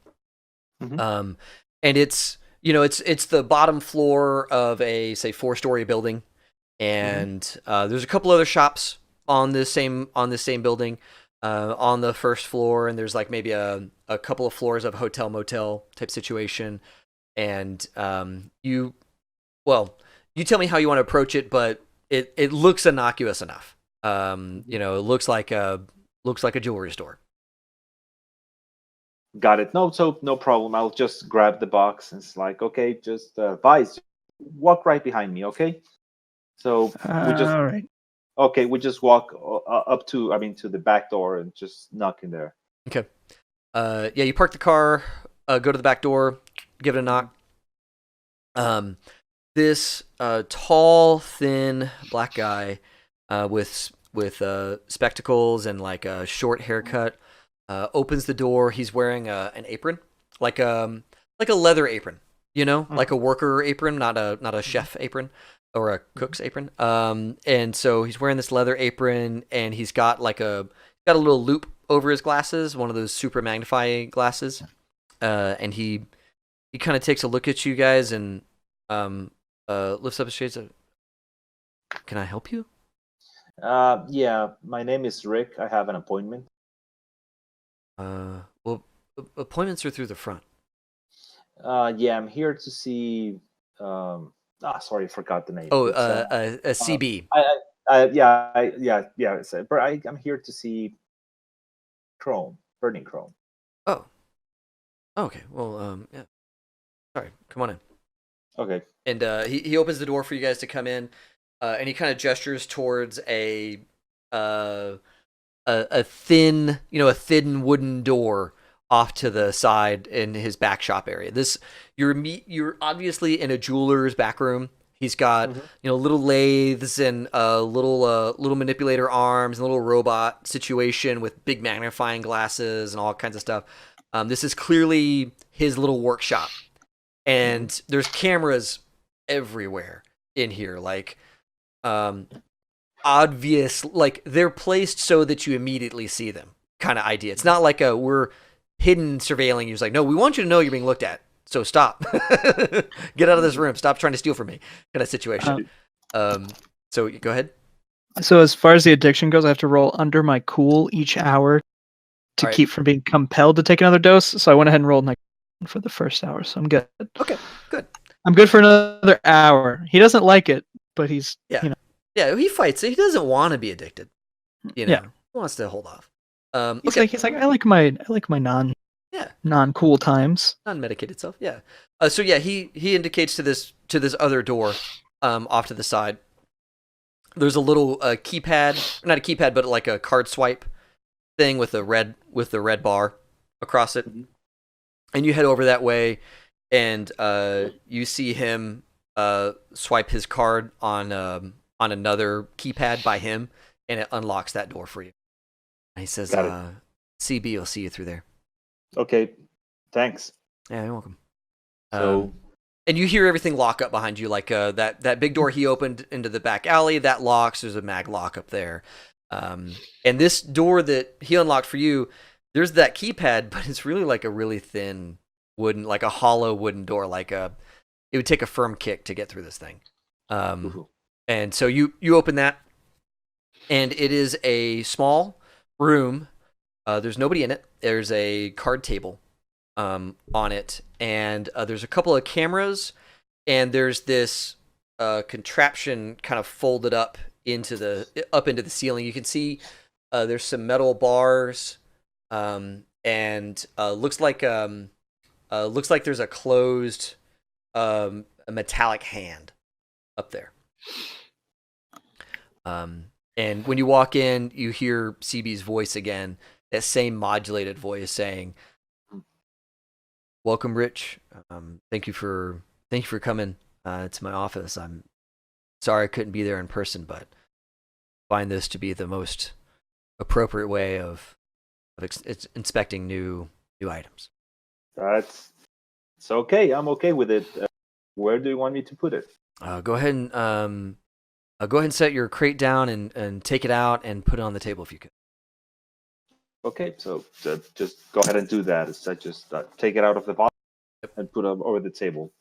Mhm. And it's the bottom floor of a, say, 4-story building, and there's a couple other shops on this same building, on the first floor, and there's like maybe a couple of floors of hotel motel type situation, and you tell me how you want to approach it, but it looks innocuous enough. You know, it looks like a jewelry store. Got it. No, so no problem. I'll just grab the box and it's like, okay, just Vice, walk right behind me, okay? So we just All right. okay, we just walk up to to the back door and just knock in there. Okay. Yeah, you park the car, go to the back door, give it a knock. This tall, thin black guy with spectacles and like a short haircut opens the door. He's wearing an apron, like a leather apron, you know, like a worker apron, not a chef apron or a cook's apron. And so he's wearing this leather apron, and he's got a little loop over his glasses, one of those super magnifying glasses. And he kind of takes a look at you guys and lifts up his shades. Can I help you? Yeah, my name is Rick. I have an appointment. Well, appointments are through the front. Yeah, I'm here to see. Sorry, I forgot the name. Oh, It's, a CB. yeah. But I'm here to see burning chrome. Oh. Okay. Well, yeah. Sorry. Come on in. Okay. And he opens the door for you guys to come in, and he kind of gestures towards a thin wooden door off to the side in his back shop area. You're obviously in a jeweler's back room. He's got little lathes and little manipulator arms and a little robot situation with big magnifying glasses and all kinds of stuff. This is clearly his little workshop, and there's cameras everywhere in here, like obvious, like they're placed so that you immediately see them kind of idea. It's not like we're hidden surveilling you. It's like, no, we want you to know you're being looked at, so stop. Get out of this room, stop trying to steal from me, kind of situation. So go ahead. So as far as the addiction goes, I have to roll under my cool each hour to Right. keep from being compelled to take another dose. So I went ahead and rolled for the first hour, so I'm good. Okay, good. I'm good for another hour. He doesn't like it, but he's Yeah, he fights it. He doesn't want to be addicted. You know, he wants to hold off. He's like I like my non cool times. Non-medicated self. Yeah. So yeah, he indicates to this other door, off to the side. There's a little keypad, not a keypad, but like a card swipe thing with the red bar across it, and you head over that way, and you see him swipe his card on another keypad by him, and it unlocks that door for you. And he says, "CB, I'll see you through there." Okay, thanks. Yeah, you're welcome. So, and you hear everything lock up behind you, like that big door he opened into the back alley, that locks. There's a mag lock up there. And this door that he unlocked for you, there's that keypad, but it's really like a really thin wooden, like a hollow wooden door, like it would take a firm kick to get through this thing. And so you open that, and it is a small room. There's nobody in it. There's a card table on it, and there's a couple of cameras, and there's this contraption kind of folded up into the ceiling. You can see there's some metal bars, and looks like there's a closed a metallic hand up there. And when you walk in, you hear CB's voice again, that same modulated voice saying, "Welcome, Rich. Thank you for coming to my office. I'm sorry I couldn't be there in person, but I find this to be the most appropriate way of inspecting new items." it's okay. I'm okay with it. Where do you want me to put it? Go ahead and set your crate down and take it out and put it on the table if you could. Okay, so just go ahead and do that. I just take it out of the box and put it over the table.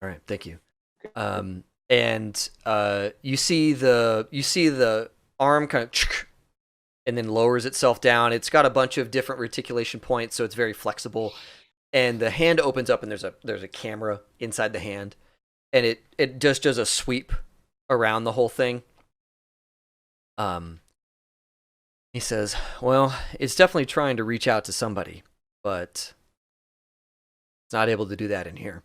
All right, thank you. and you see the arm kind of and then lowers itself down. It's got a bunch of different reticulation points, so it's very flexible. And the hand opens up, and there's a camera inside the hand, and it just does a sweep around the whole thing. He says, "Well, it's definitely trying to reach out to somebody, but it's not able to do that in here."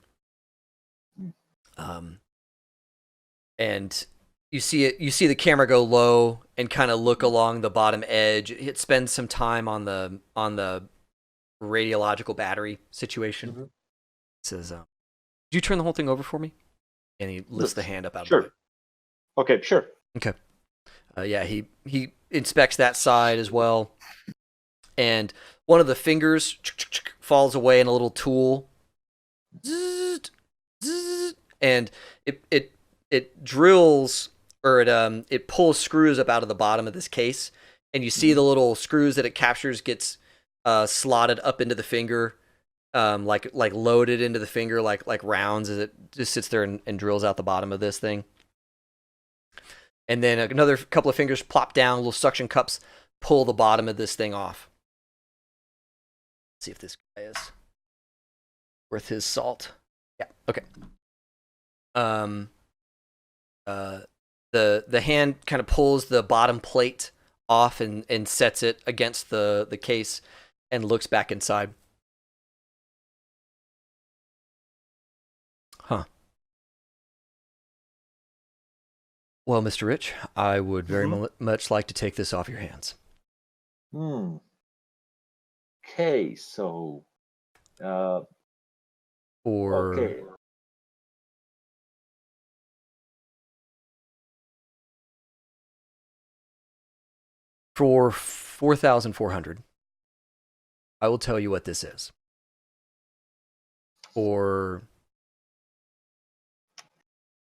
And you see the camera go low and kind of look along the bottom edge. It spends some time on the radiological battery situation. Mm-hmm. It says, "Did you turn the whole thing over for me?" And he lifts the hand up out of Sure. the way. Okay, sure. Okay. Yeah, he inspects that side as well, and one of the fingers falls away in a little tool, and it drills, or it pulls screws up out of the bottom of this case, and you see the little screws that it captures gets slotted up into the finger, like loaded into the finger like rounds, as it just sits there and drills out the bottom of this thing. And then another couple of fingers plop down, little suction cups pull the bottom of this thing off. Let's see if this guy is worth his salt. Yeah, okay. The hand kind of pulls the bottom plate off and sets it against the case and looks back inside. Huh. Well, Mr. Rich, I would very much like to take this off your hands. Okay, so okay. For 4,400, I will tell you what this is. For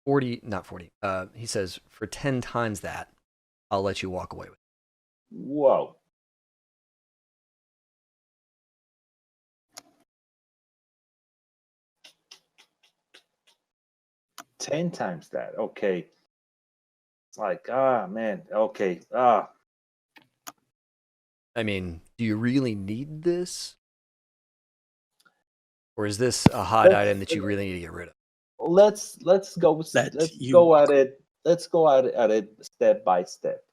40, not 40. He says for 10 times that, I'll let you walk away with it. Whoa. Ten times that. Okay. It's like, man. Okay. I mean, do you really need this? Or is this a hot item that you really need to get rid of? Let's go at it. Let's go at it step by step.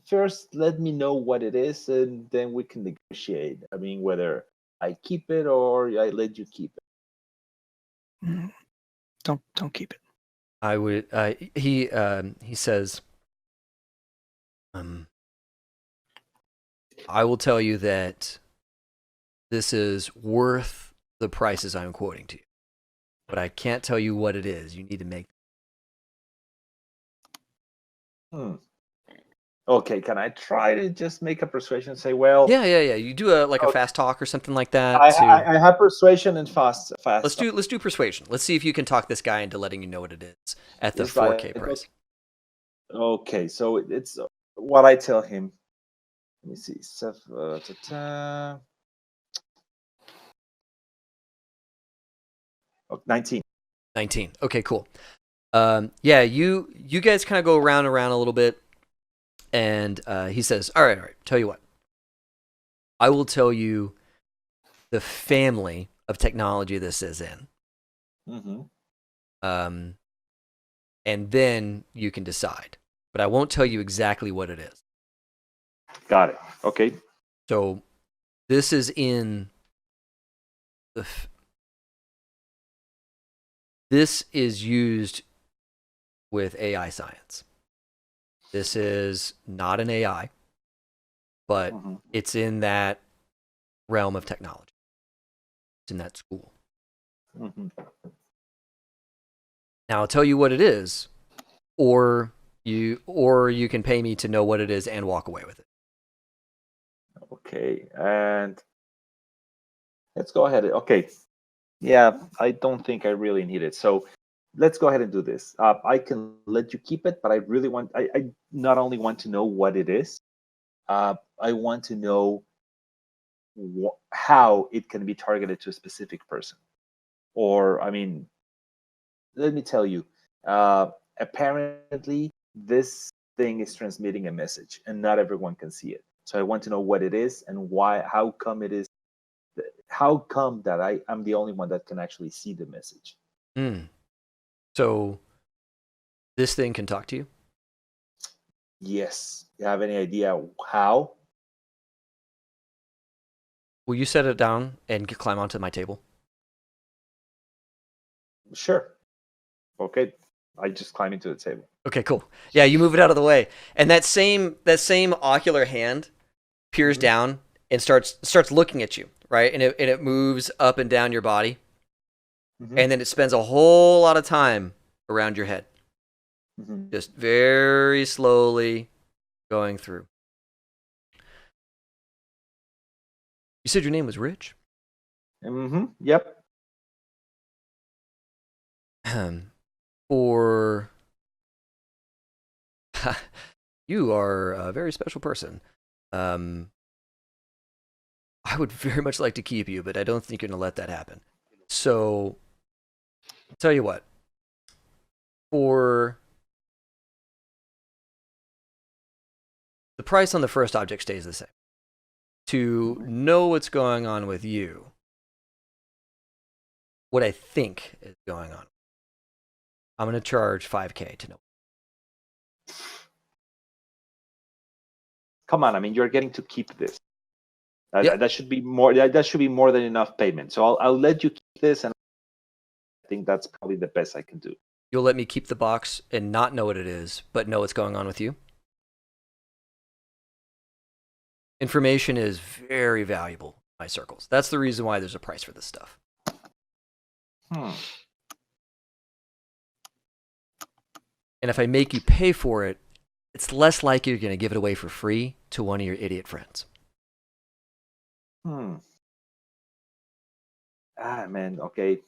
First, let me know what it is, and then we can negotiate. I mean, whether I keep it or I let you keep it. Don't keep it. I would. He says, I will tell you that this is worth the prices I'm quoting to you, but I can't tell you what it is. You need to make. Okay, can I try to just make a persuasion? Say, well, yeah. You do a fast talk or something like that. I have persuasion and fast. Let's do persuasion. Let's see if you can talk this guy into letting you know what it is at the 4K price. Okay, so it's what I tell him. Let me see. 19. 19. Okay, cool. Yeah, you guys kind of go around a little bit, and he says, all right, tell you what. I will tell you the family of technology this is in. And then you can decide. But I won't tell you exactly what it is. Got it. Okay. So this is in the... This is used with AI science. This is not an AI, but it's in that realm of technology. It's in that school. Now I'll tell you what it is, or you can pay me to know what it is and walk away with it. Okay, and let's go ahead. Okay. Yeah, I don't think I really need it. So let's go ahead and do this. I can let you keep it, but I really want, I not only want to know what it is, I want to know how it can be targeted to a specific person. Or, I mean, let me tell you, apparently this thing is transmitting a message and not everyone can see it. So I want to know what it is and why, how come it is, how come that I'm the only one that can actually see the message. So this thing can talk to you? Yes. You have any idea how? Will you set it down and climb onto my table? Sure. Okay. I just climb into the table. Okay, cool. Yeah, you move it out of the way, and that same ocular hand peers down and starts looking at you, right? And it moves up and down your body, and then it spends a whole lot of time around your head, just very slowly going through. You said your name was Rich? Yep. Or you are a very special person. I would very much like to keep you, but I don't think you're going to let that happen. So, I'll tell you what. For the price on the first object stays the same. To know what's going on with you, what I think is going on, I'm going to charge $5,000 to know. Come on, I mean, you're getting to keep this. That should be more. That should be more than enough payment. So I'll let you keep this, and I think that's probably the best I can do. You'll let me keep the box and not know what it is, but know what's going on with you? Information is very valuable in my circles. That's the reason why there's a price for this stuff. And if I make you pay for it, it's less likely you're going to give it away for free to one of your idiot friends. Man, okay.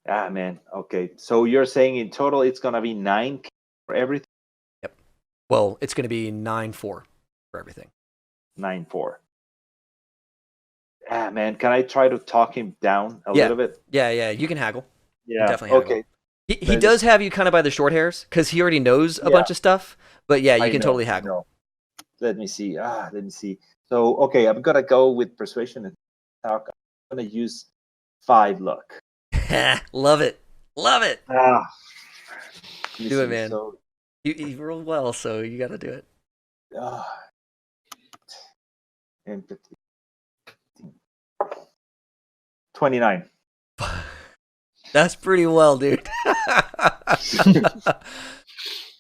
Man, okay. So you're saying in total it's gonna be $9,000 for everything? Yep. Well, it's going to be 9,400 for everything. 9,400. Man, can I try to talk him down a little bit? Yeah, you can haggle. Yeah, definitely haggle. okay. He does have you kind of by the short hairs because he already knows a bunch of stuff. But yeah, you can totally haggle. Let me see. Let me see. So, okay, I'm gonna go with persuasion and talk. I'm gonna use 5 luck. Love it. Do it, man. So, you rolled well, so you got to do it. Empathy. 29. That's pretty well, dude.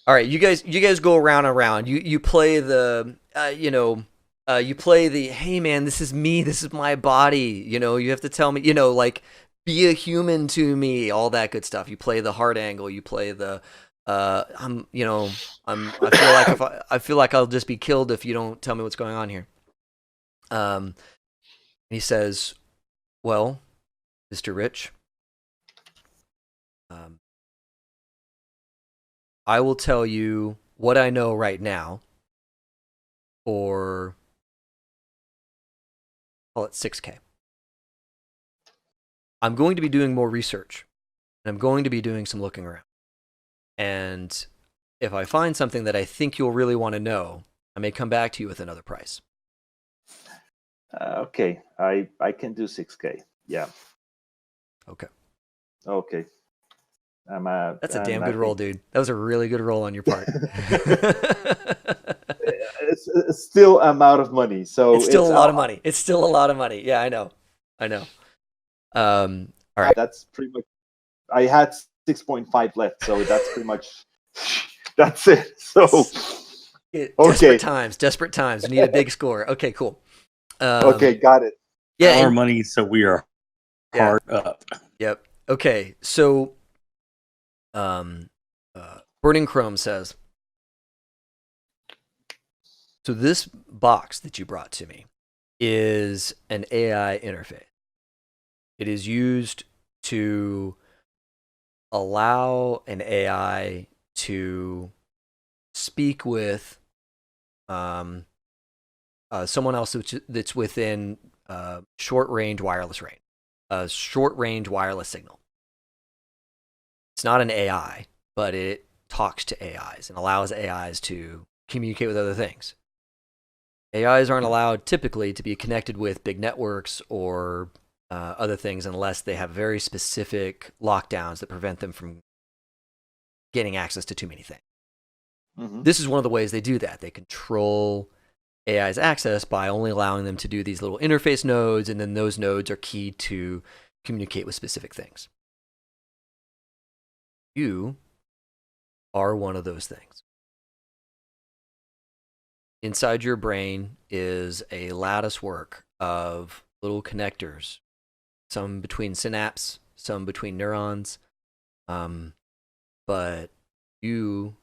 All right, you guys go around and around. You play the you play the, hey man, this is me, this is my body. You have to tell me, like, be a human to me, all that good stuff. You play the hard angle. You play the I feel like I'll just be killed if you don't tell me what's going on here. He says, well, Mr. Rich, I will tell you what I know right now for, call it $6,000. I'm going to be doing more research, and I'm going to be doing some looking around. And if I find something that I think you'll really want to know, I may come back to you with another price. Okay, I can do 6,000. Yeah. Okay. That's a damn good roll, dude. That was a really good roll on your part. It's still I'm out of money, so it's still a lot of money. It's still a lot of money. Yeah, I know. All right. That's pretty much. I had 6.5 left, so that's pretty much. That's it. So. Okay. Desperate times. We need a big score. Okay, cool. Okay, got it. Yeah, our money, so we are hard up. Yep. Okay, so Burning Chrome says, so this box that you brought to me is an AI interface. It is used to allow an AI to speak with someone else that's within short-range wireless range, a short-range wireless signal. It's not an AI, but it talks to AIs and allows AIs to communicate with other things. AIs aren't allowed typically to be connected with big networks or other things unless they have very specific lockdowns that prevent them from gaining access to too many things. Mhm. This is one of the ways they do that. They control AI's access by only allowing them to do these little interface nodes, and then those nodes are key to communicate with specific things. You are one of those things. Inside your brain is a lattice work of little connectors, some between synapses, some between neurons, but you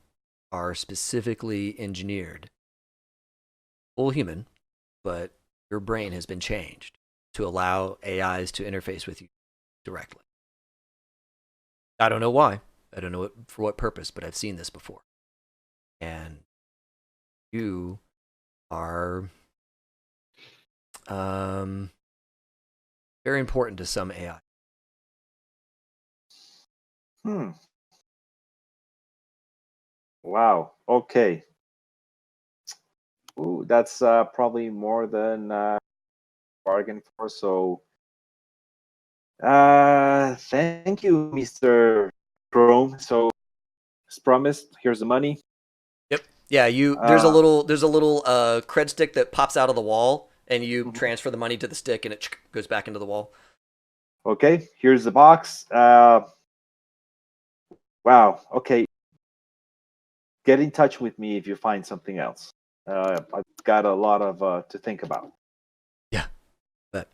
are specifically engineered, full human, but your brain has been changed to allow AIs to interface with you directly. I don't know why. I don't know for what purpose, but I've seen this before. And you are very important to some AI. Wow. Okay. Ooh, that's probably more than bargain for. So, thank you, Mr. Chrome. So, as promised, here's the money. Yep. Yeah. There's a little cred stick that pops out of the wall, and you transfer the money to the stick, and it goes back into the wall. Okay. Here's the box. Wow. Okay. Get in touch with me if you find something else. I've got a lot of to think about. Yeah. But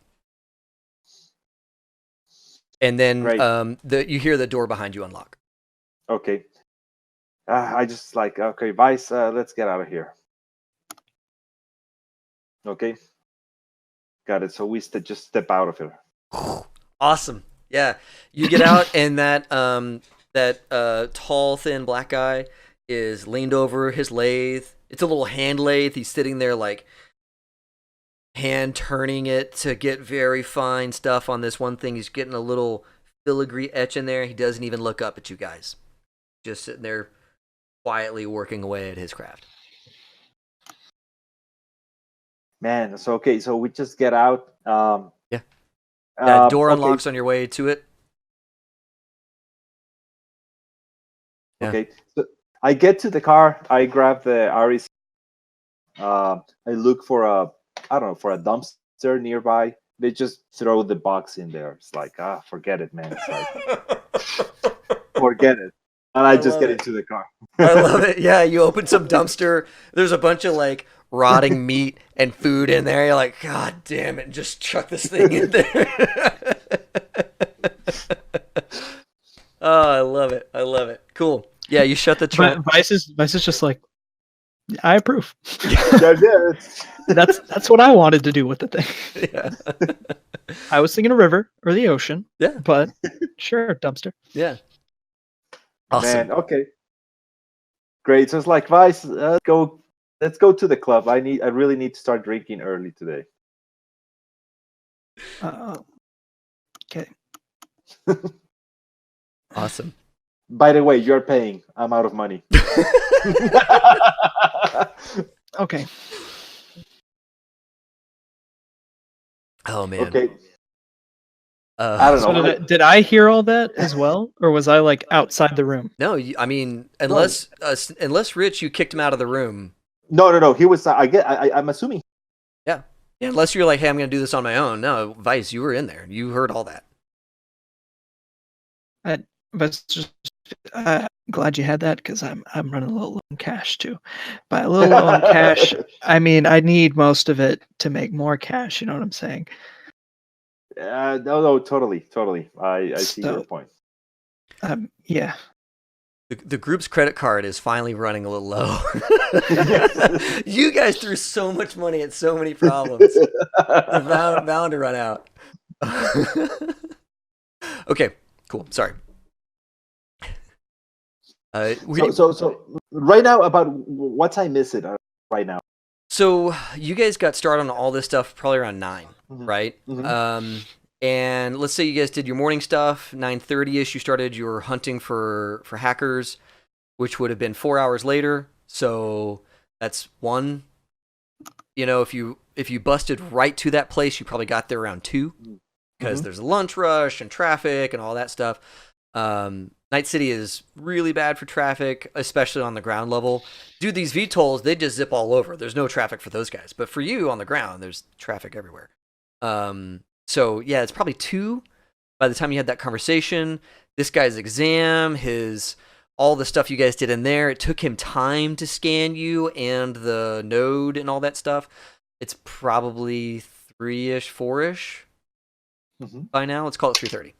and then you hear the door behind you unlock. Okay. I just okay, Vice, let's get out of here. Okay. Got it. So we just step out of here. Awesome. Yeah. You get out, and that tall, thin black guy is leaned over his lathe. It's a little hand lathe. He's sitting there like hand turning it to get very fine stuff on this one thing. He's getting a little filigree etch in there. He doesn't even look up at you guys. Just sitting there quietly working away at his craft. Man, so okay, so we just get out. Yeah. Door unlocks on your way to it. Yeah. Okay. So I get to the car, I grab the REC. I look for a dumpster nearby. They just throw the box in there. It's like, forget it, man. It's like, forget it. And I just get into the car. I love it. Yeah, you open some dumpster. There's a bunch of like rotting meat and food in there. You're like, God damn it, and just chuck this thing in there. Oh, I love it. I love it. Cool. Yeah, you shut the trunk. Vice is just like, I approve. Yeah. That's what I wanted to do with the thing. Yeah. I was thinking a river or the ocean. Yeah. But sure, dumpster. Yeah. Awesome. Man, okay. Great. So it's like, Vice, let's go to the club. I really need to start drinking early today. Okay. Awesome. By the way, you're paying. I'm out of money. Okay. Oh man. Okay. I don't know. So did I hear all that as well, or was I like outside the room? No, I mean, unless Rich, you kicked him out of the room. No. He was. I'm assuming. Yeah. Unless you're like, hey, I'm going to do this on my own. No, Vice, you were in there. You heard all that. I'm glad you had that because I'm running a little low on cash too. By a little low on cash, I mean I need most of it to make more cash. You know what I'm saying? No, totally. I see your point. Yeah. The group's credit card is finally running a little low. You guys threw so much money at so many problems. They're bound to run out. Okay, cool. Sorry. So right now, about what time is it right now? So you guys got started on all this stuff probably around 9, Mhm. right? Mhm. And let's say you guys did your morning stuff, 9:30ish. You started your hunting for hackers, which would have been 4 hours later. So that's one. You know, if you busted right to that place, you probably got there around 2 because there's a lunch rush and traffic and all that stuff. Night City is really bad for traffic, especially on the ground level. Dude, these VTOLs, they just zip all over. There's no traffic for those guys. But for you on the ground, there's traffic everywhere. So, yeah, it's probably 2 by the time you had that conversation. This guy's exam, all the stuff you guys did in there, it took him time to scan you and the node and all that stuff. It's probably 3-ish, 4-ish by now. Let's call it 3:30.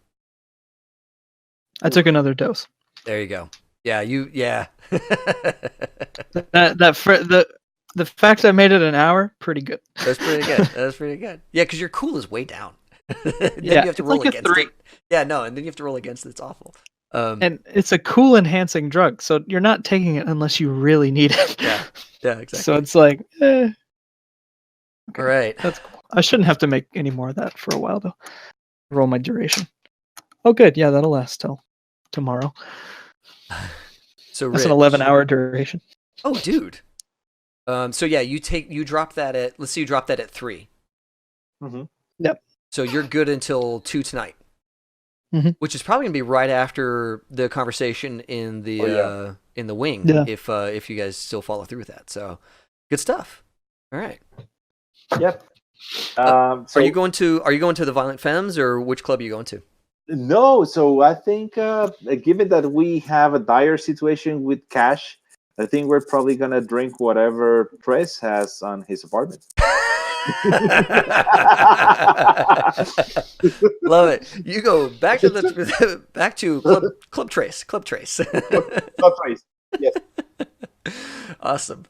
I took another dose. There you go. Yeah, yeah. The fact I made it an hour, pretty good. That's pretty good. Yeah, because your cool is way down. Then Yeah, you have to it's roll like a against 3. it. Yeah, no, and then you have to roll against it. It's awful. And it's a cool enhancing drug, so you're not taking it unless you really need it. Yeah, exactly. So it's like, okay, all right. that's cool. I shouldn't have to make any more of that for a while though. Roll my duration. Oh, good. Yeah, that'll last till tomorrow. So That's an Rich. 11-hour duration. Oh, dude. So yeah, you drop that at. Let's say you drop that at 3. Yep. So you're good until 2 tonight, which is probably gonna be right after the conversation in the in the wing. Yeah. If you guys still follow through with that, so good stuff. All right. Yep. Are you going to the Violent Femmes, or which club are you going to? No, so I think given that we have a dire situation with cash, I think we're probably gonna drink whatever Tres has on his apartment. Love it. You go back to Club Trace. Club Trace. Yes. Awesome.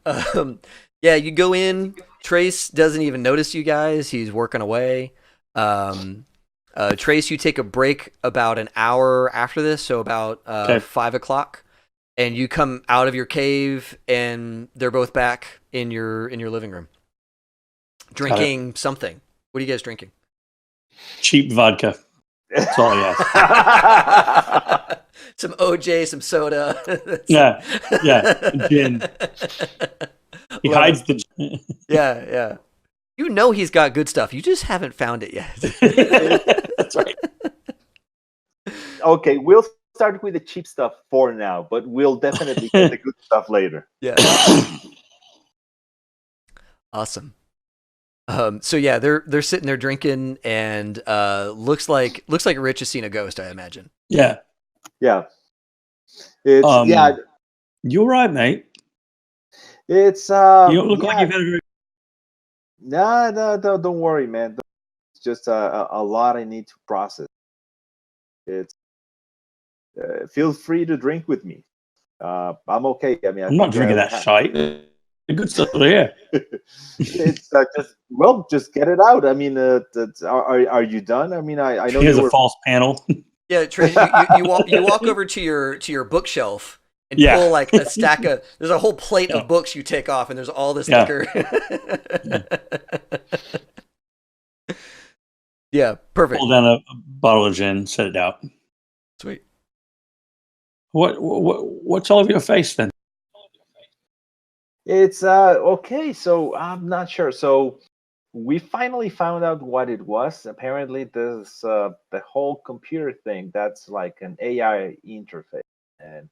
Yeah, you go in. Trace doesn't even notice you guys. He's working away. Trace, you take a break about an hour after this, so about 5 o'clock, and you come out of your cave, and they're both back in your living room, drinking something. What are you guys drinking? Cheap vodka. That's all I ask. Some OJ, some soda. Yeah, gin. He hides the. Yeah. You know he's got good stuff. You just haven't found it yet. That's right. Okay, we'll start with the cheap stuff for now, but we'll definitely get the good stuff later. Yeah. Awesome. So yeah, they're sitting there drinking, and looks like Rich has seen a ghost, I imagine. Yeah. It's You all right, mate? It's You don't look like you've had a very. No, don't worry, man. It's just a lot I need to process. It's feel free to drink with me. I'm okay. I mean, I'm not drinking that shite. The good stuff here. It's just get it out. I mean, are you done? I mean, I know Here's you were a false panel. Yeah, Trace, you walk over to your bookshelf and pull like a stack of. There's a whole plate of books you take off, and there's all this liquor. Yeah, perfect. Pull down a bottle of gin, set it out. Sweet. What's all over your face then? It's okay. So I'm not sure. So we finally found out what it was. Apparently, this the whole computer thing. That's like an AI interface, and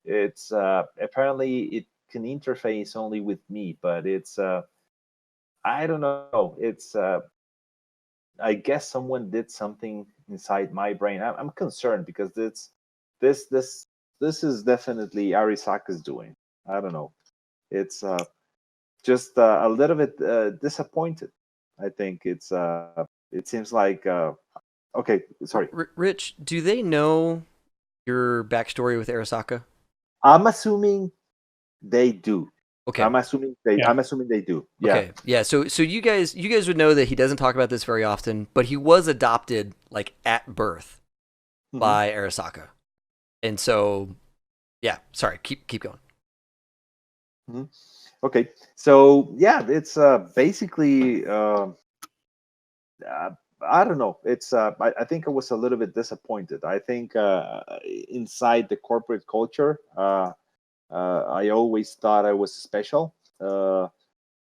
it's apparently it can interface only with me. But it's I don't know. It's I guess someone did something inside my brain. I'm concerned because this is definitely Arisaka's doing. I don't know. It's just a little bit disappointed. I think it seems like okay. Sorry, Rich. Do they know your backstory with Arasaka? I'm assuming they do. Okay. I'm assuming they do. Yeah. Okay. Yeah. So you guys would know that he doesn't talk about this very often, but he was adopted like at birth by Arasaka, and so yeah. Sorry. Keep going. Okay, so yeah, it's basically I don't know. It's I think I was a little bit disappointed. I think inside the corporate culture, I always thought I was special.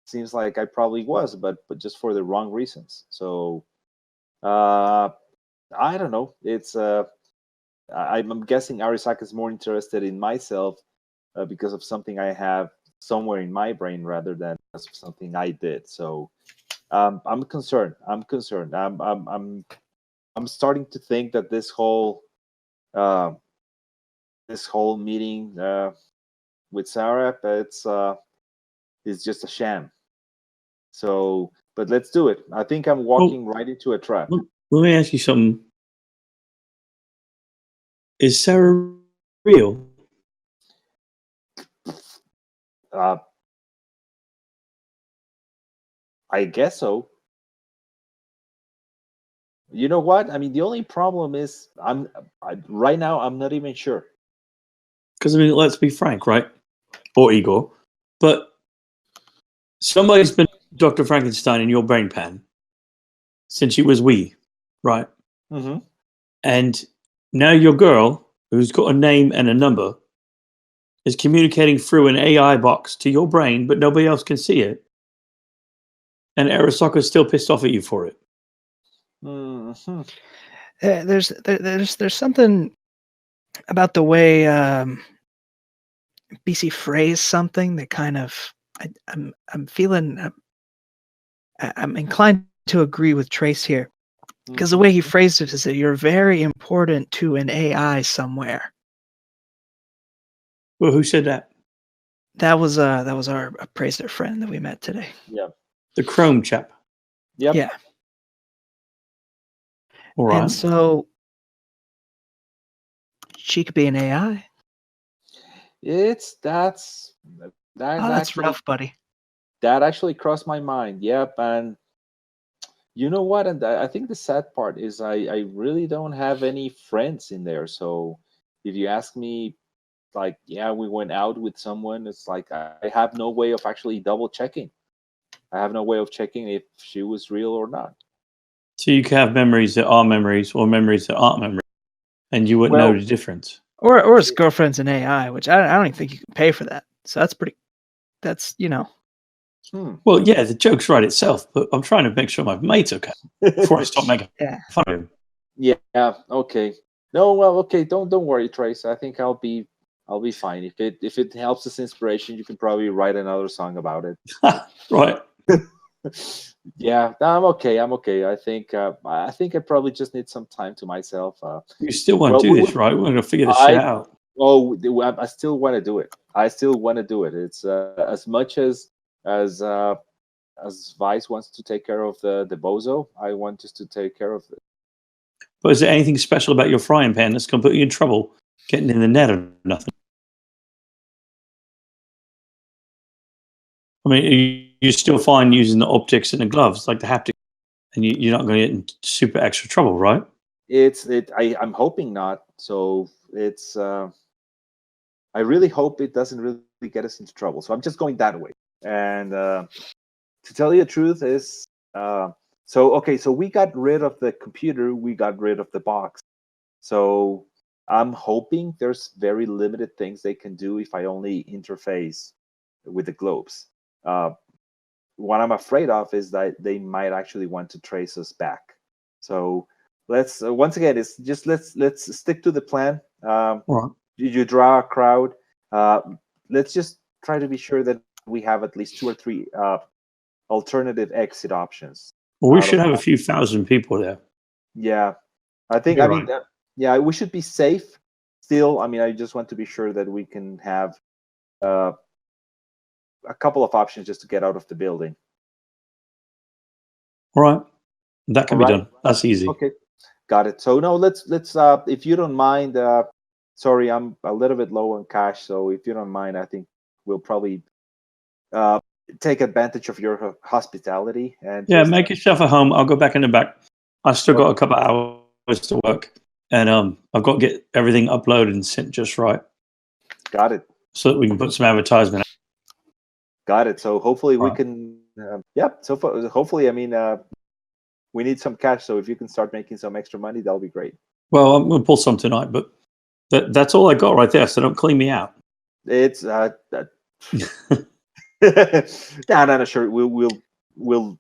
Seems like I probably was, but just for the wrong reasons. So uh, I don't know. It's I'm guessing Arisaka is more interested in myself because of something I have somewhere in my brain rather than because of something I did. So I'm concerned. I'm concerned. I'm starting to think that uh, this whole meeting with Sarah, it's just a sham. So, but let's do it. I think I'm walking right into a trap. Let me ask you something. Is Sarah real? Uh, I guess so. You know what? I mean, the only problem is right now. I'm not even sure. Because I mean, let's be frank, right? Or Igor, but somebody's been Dr. Frankenstein in your brain pan since you was wee, right? Mm-hmm. And now your girl, who's got a name and a number, is communicating through an AI box to your brain, but nobody else can see it. And Arasaka's still pissed off at you for it. Mm-hmm. There's something about the way BC phrased something that kind of I'm feeling I'm inclined to agree with Trace here because the way he phrased it is that you're very important to an AI somewhere. Well, who said that? That was our appraiser friend that we met today. Yeah. The Chrome chap. Yep. Yeah. All right. And so she could be an AI. That's actually Rough, buddy. that actually crossed my mind. Yep. And you know what? And I think the sad part is I really don't have any friends in there. So if you ask me, like, yeah, we went out with someone, it's like I have no way of actually double checking. I have no way of checking if she was real or not. So you can have memories that are memories or memories that aren't memories, and you wouldn't know Well, the difference. Or his girlfriend's an AI, which I don't even think you can pay for that. So that's Well, yeah, the joke's right itself, but I'm trying to make sure my mate's okay before I stop making fun of him. Yeah. Okay. No. Well. Okay. Don't worry, Trace. I think I'll be fine. If it helps as inspiration, you can probably write another song about it. Right. Yeah. I'm okay. I'm okay. I think I probably just need some time to myself. You still want Well, to do this, right? We're going to figure this shit out. I still want to do it. I still want to do it. It's as much as Vice wants to take care of the bozo, I want just to take care of it. But is there anything special about your frying pan that's going to put you in trouble getting in the net or nothing? I mean, you're still fine using the optics and the gloves, like the haptic, and you're not going to get in super extra trouble, right? I'm hoping not. So it's I really hope it doesn't really get us into trouble. So I'm just going that way. And to tell you the truth is, so we got rid of the computer, we got rid of the box. So I'm hoping there's very limited things they can do if I only interface with the globes. What I'm afraid of is that they might actually want to trace us back. So let's once again, it's just let's stick to the plan. Right. You draw a crowd. Let's just try to be sure that we have at least 2 or 3 alternative exit options. Well, we should have a few thousand people there. Yeah, I think. You're I mean, right. yeah, we should be safe. Still, I mean, I just want to be sure that we can have a couple of options just to get out of the building. All right, that can be done. That's easy. Okay, got it. So no, let's if you don't mind. Sorry, I'm a little bit low on cash, so if you don't mind, I think we'll probably take advantage of your hospitality and make yourself at home. I'll go back in the back. I still got a couple of hours to work, and I've got to get everything uploaded and sent just right. Got it. So that we can put some advertisement out. Got it. So hopefully we Wow. can. Hopefully, I mean, we need some cash. So if you can start making some extra money, that'll be great. Well, I'm going to pull some tonight, but that's all I got right there. So don't clean me out. It's no, sure. We'll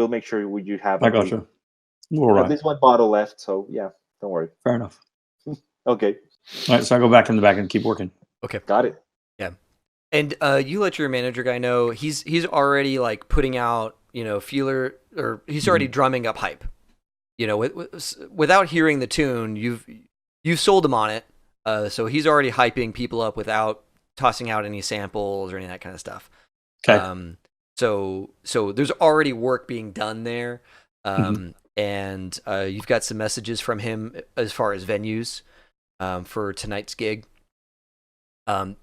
make sure you have I got you. All at right. least one bottle left. So yeah, don't worry. Fair enough. Okay, All right. So I go back in the back and keep working. Okay. got it. And you let your manager guy know he's already like putting out, feeler, or he's already drumming up hype. Without hearing the tune, you've sold him on it. So he's already hyping people up without tossing out any samples or any of that kind of stuff. Okay. So there's already work being done there. And you've got some messages from him as far as venues for tonight's gig.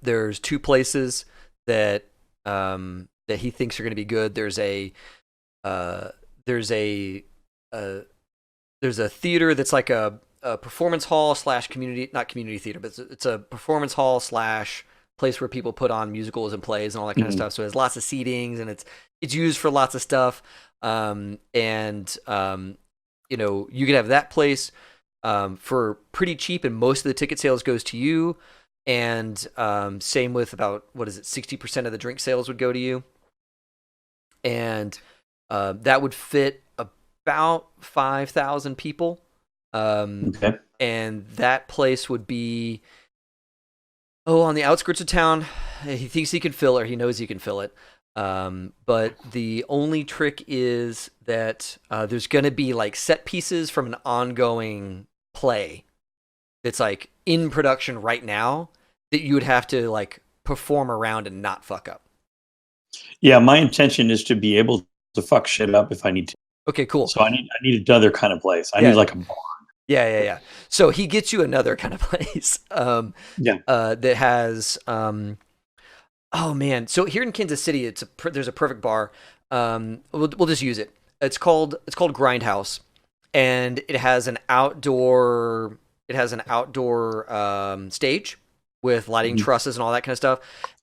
There's 2 places that he thinks are going to be good. There's a theater that's like a performance hall / community, not community theater, but it's a performance hall / place where people put on musicals and plays and all that kind of stuff. So it has lots of seatings and it's used for lots of stuff. You could have that place for pretty cheap, and most of the ticket sales goes to you. And same with about 60% of the drink sales would go to you, and that would fit about 5,000 people. Okay. And that place would be on the outskirts of town. He thinks he can fill it, or he knows he can fill it. But the only trick is that there's going to be like set pieces from an ongoing play that's like in production right now that you would have to like perform around and not fuck up. Yeah, my intention is to be able to fuck shit up if I need to. Okay, cool. So I need another kind of place. I need like a bar. Yeah. So he gets you another kind of place. That has oh man. So here in Kansas City, there's a perfect bar. We'll just use it. It's called Grindhouse, and it has an outdoor stage with lighting trusses and all that kind of stuff.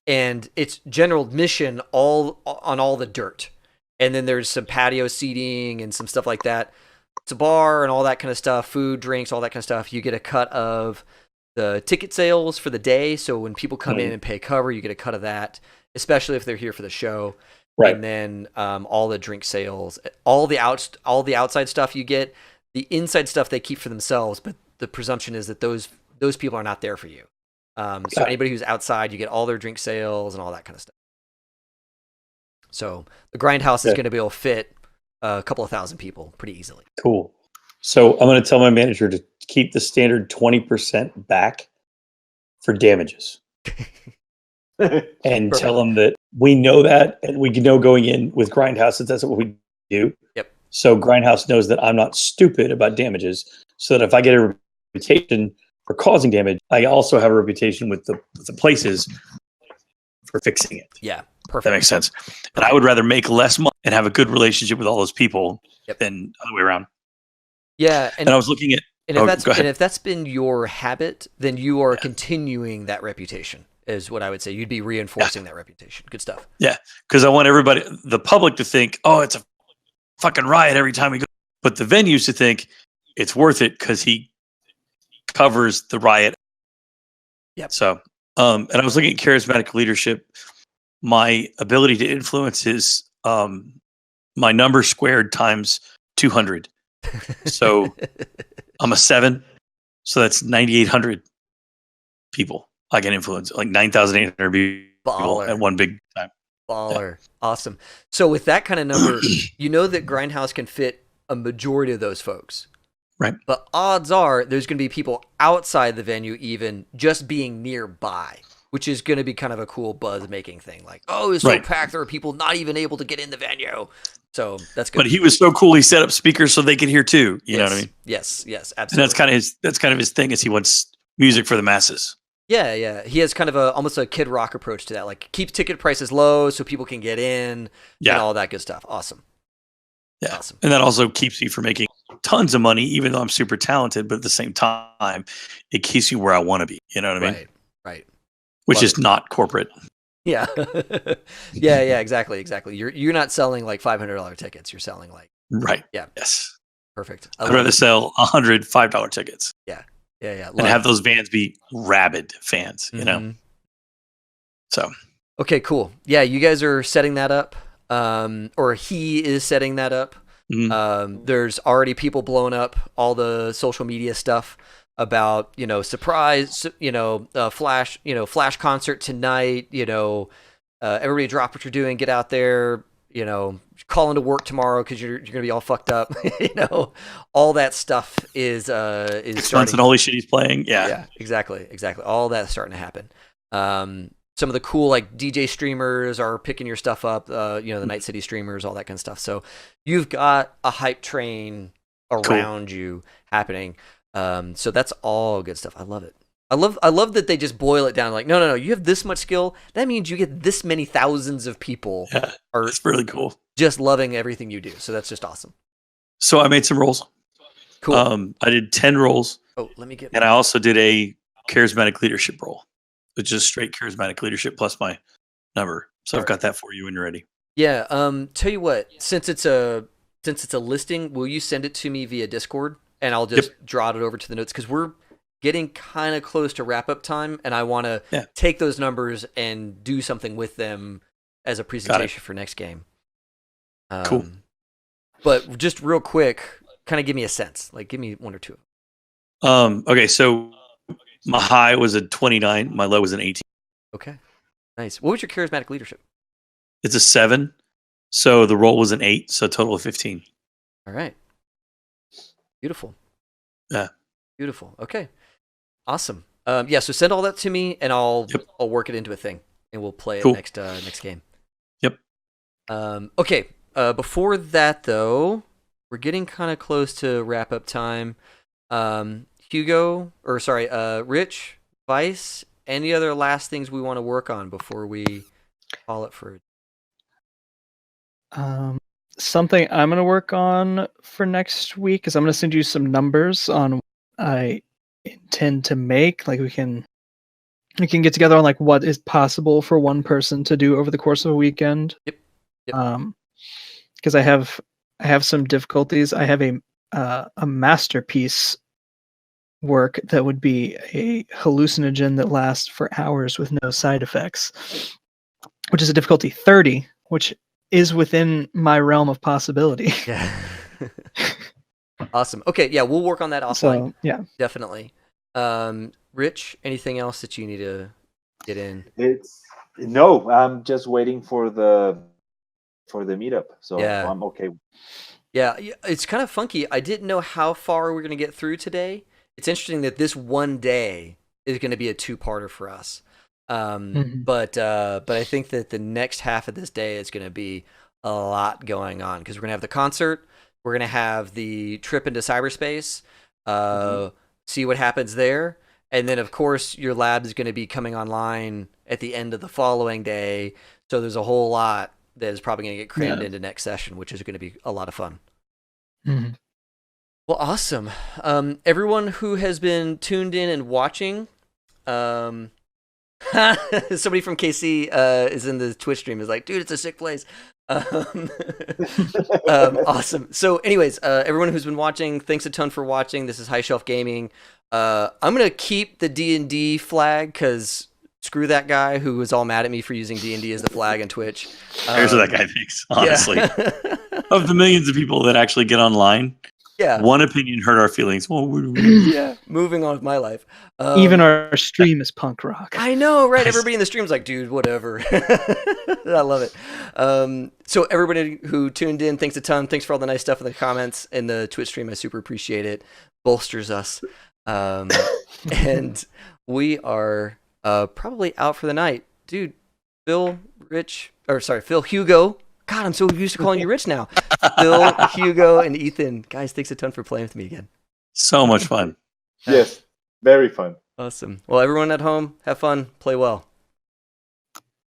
And it's general admission on all the dirt. And then there's some patio seating and some stuff like that. It's a bar and all that kind of stuff, food, drinks, all that kind of stuff. You get a cut of the ticket sales for the day. So when people come in and pay cover, you get a cut of that, especially if they're here for the show. Right. And then all the drink sales, all the outside stuff you get. The inside stuff they keep for themselves, but the presumption is that those people are not there for you. So anybody who's outside, you get all their drink sales and all that kind of stuff. So the Grindhouse is going to be able to fit a couple of thousand people pretty easily. Cool. So I'm going to tell my manager to keep the standard 20% back for damages. And tell them that we know that, and we know going in with Grindhouse that that's what we do. Yep. So Grindhouse knows that I'm not stupid about damages, so that if I get a reputation for causing damage, I also have a reputation with the places for fixing it. Yeah, perfect. That makes sense. And I would rather make less money and have a good relationship with all those people than other way around. Yeah, and I was looking at, if that's been your habit, then you are continuing that reputation. Is what I would say. You'd be reinforcing that reputation. Good stuff. Yeah, because I want everybody, the public, to think, oh, it's a fucking riot every time we go. But the venues to think it's worth it because he covers the riot. Yep. So, and I was looking at charismatic leadership. My ability to influence is my number squared times 200. So I'm a 7. So that's 9,800 people I can influence, like 9,800 people at one big time. Baller. Yeah. Awesome. So with that kind of number, you know that Grindhouse can fit a majority of those folks. Right. But odds are there's going to be people outside the venue even just being nearby, which is going to be kind of a cool buzz-making thing. Like, oh, it's so packed, there are people not even able to get in the venue. So that's good. But he was so cool, he set up speakers so they could hear too. You know what I mean? Yes, absolutely. And that's kind of his thing, is he wants music for the masses. Yeah. He has kind of almost a Kid Rock approach to that. Like, keep ticket prices low so people can get in and all that good stuff. Awesome. Yeah. Awesome. And that also keeps you from making tons of money, even though I'm super talented, but at the same time, it keeps you where I want to be. You know what I mean? Right. Which is not corporate. Yeah. Yeah, exactly. You're not selling like $500 tickets. You're selling like, Right. yeah, Yes. perfect. I'd rather sell 100 $5 tickets Yeah. and have those fans be rabid fans, you know? Mhm. So, Okay, cool. Yeah, you guys are setting that up, or he is setting that up. There's already people blowing up all the social media stuff about, surprise, flash, flash concert tonight, everybody drop what you're doing, get out there, call into work tomorrow because you're gonna be all fucked up. All that stuff is 6 months and holy shit he's playing. Yeah, exactly. All that's starting to happen. Some of the cool like DJ streamers are picking your stuff up. The Night City streamers, all that kind of stuff. So you've got a hype train around you happening. So that's all good stuff. I love it. I love that they just boil it down like, no, you have this much skill. That means you get this many thousands of people are it's really cool. just loving everything you do. So that's just awesome. So I made some rolls. Cool. I did 10 rolls. Oh, let me get. And I also did a charismatic leadership roll, which is straight charismatic leadership plus my number. So I've got that for you when you're ready. Yeah. Tell you what, since it's a listing, will you send it to me via Discord and I'll just draw it over to the notes because we're getting kind of close to wrap up time, and I want to take those numbers and do something with them as a presentation for next game. Cool. But just real quick, kind of give me a sense. Like, give me one or two. Okay, so my high was a 29. My low was an 18. Okay, nice. What was your charismatic leadership? It's a 7. So the roll was an 8. So a total of 15. All right. Beautiful. Yeah. Beautiful. Okay. Awesome. So send all that to me, and I'll work it into a thing, and we'll play it next game. Yep. Okay. Before that, though, we're getting kind of close to wrap up time. Rich, Vice, any other last things we want to work on before we call it for? Something I'm going to work on for next week is I'm going to send you some numbers on what I intend to make. Like we can get together on like what is possible for one person to do over the course of a weekend. Yep. Because I have some difficulties. I have a masterpiece work that would be a hallucinogen that lasts for hours with no side effects, which is a difficulty 30, which is within my realm of possibility. Yeah. Awesome. Okay, yeah, we'll work on that offline. So, yeah. Definitely. Rich, anything else that you need to get in? No, I'm just waiting for the meetup. So I'm okay. Yeah, it's kind of funky. I didn't know how far we're going to get through today. It's interesting that this one day is going to be a 2-parter for us. But I think that the next half of this day is going to be a lot going on because we're going to have the concert, we're going to have the trip into cyberspace, see what happens there, and then of course your lab is going to be coming online at the end of the following day. So there's a whole lot that is probably going to get crammed into next session, which is going to be a lot of fun. Mm-hmm. Well, awesome. Everyone who has been tuned in and watching, somebody from KC is in the Twitch stream is like, dude, it's a sick place. Awesome. So anyways, everyone who's been watching, thanks a ton for watching. This is High Shelf Gaming. I'm going to keep the D&D flag because screw that guy who was all mad at me for using D&D as the flag on Twitch. Here's what that guy thinks, honestly. Of the millions of people that actually get online, one opinion hurt our feelings. Moving on with my life. Even our stream is punk rock. I know, right? Everybody in the stream's like, dude, whatever. I love it. So everybody who tuned in, thanks a ton. Thanks for all the nice stuff in the comments in the Twitch stream. I super appreciate it. Bolsters us. And we are probably out for the night. Dude, Phil, Hugo. God, I'm so used to calling you Rich now. Phil, Hugo, and Ethan. Guys, thanks a ton for playing with me again. So much fun. Yes, very fun. Awesome. Well, everyone at home, have fun, play well.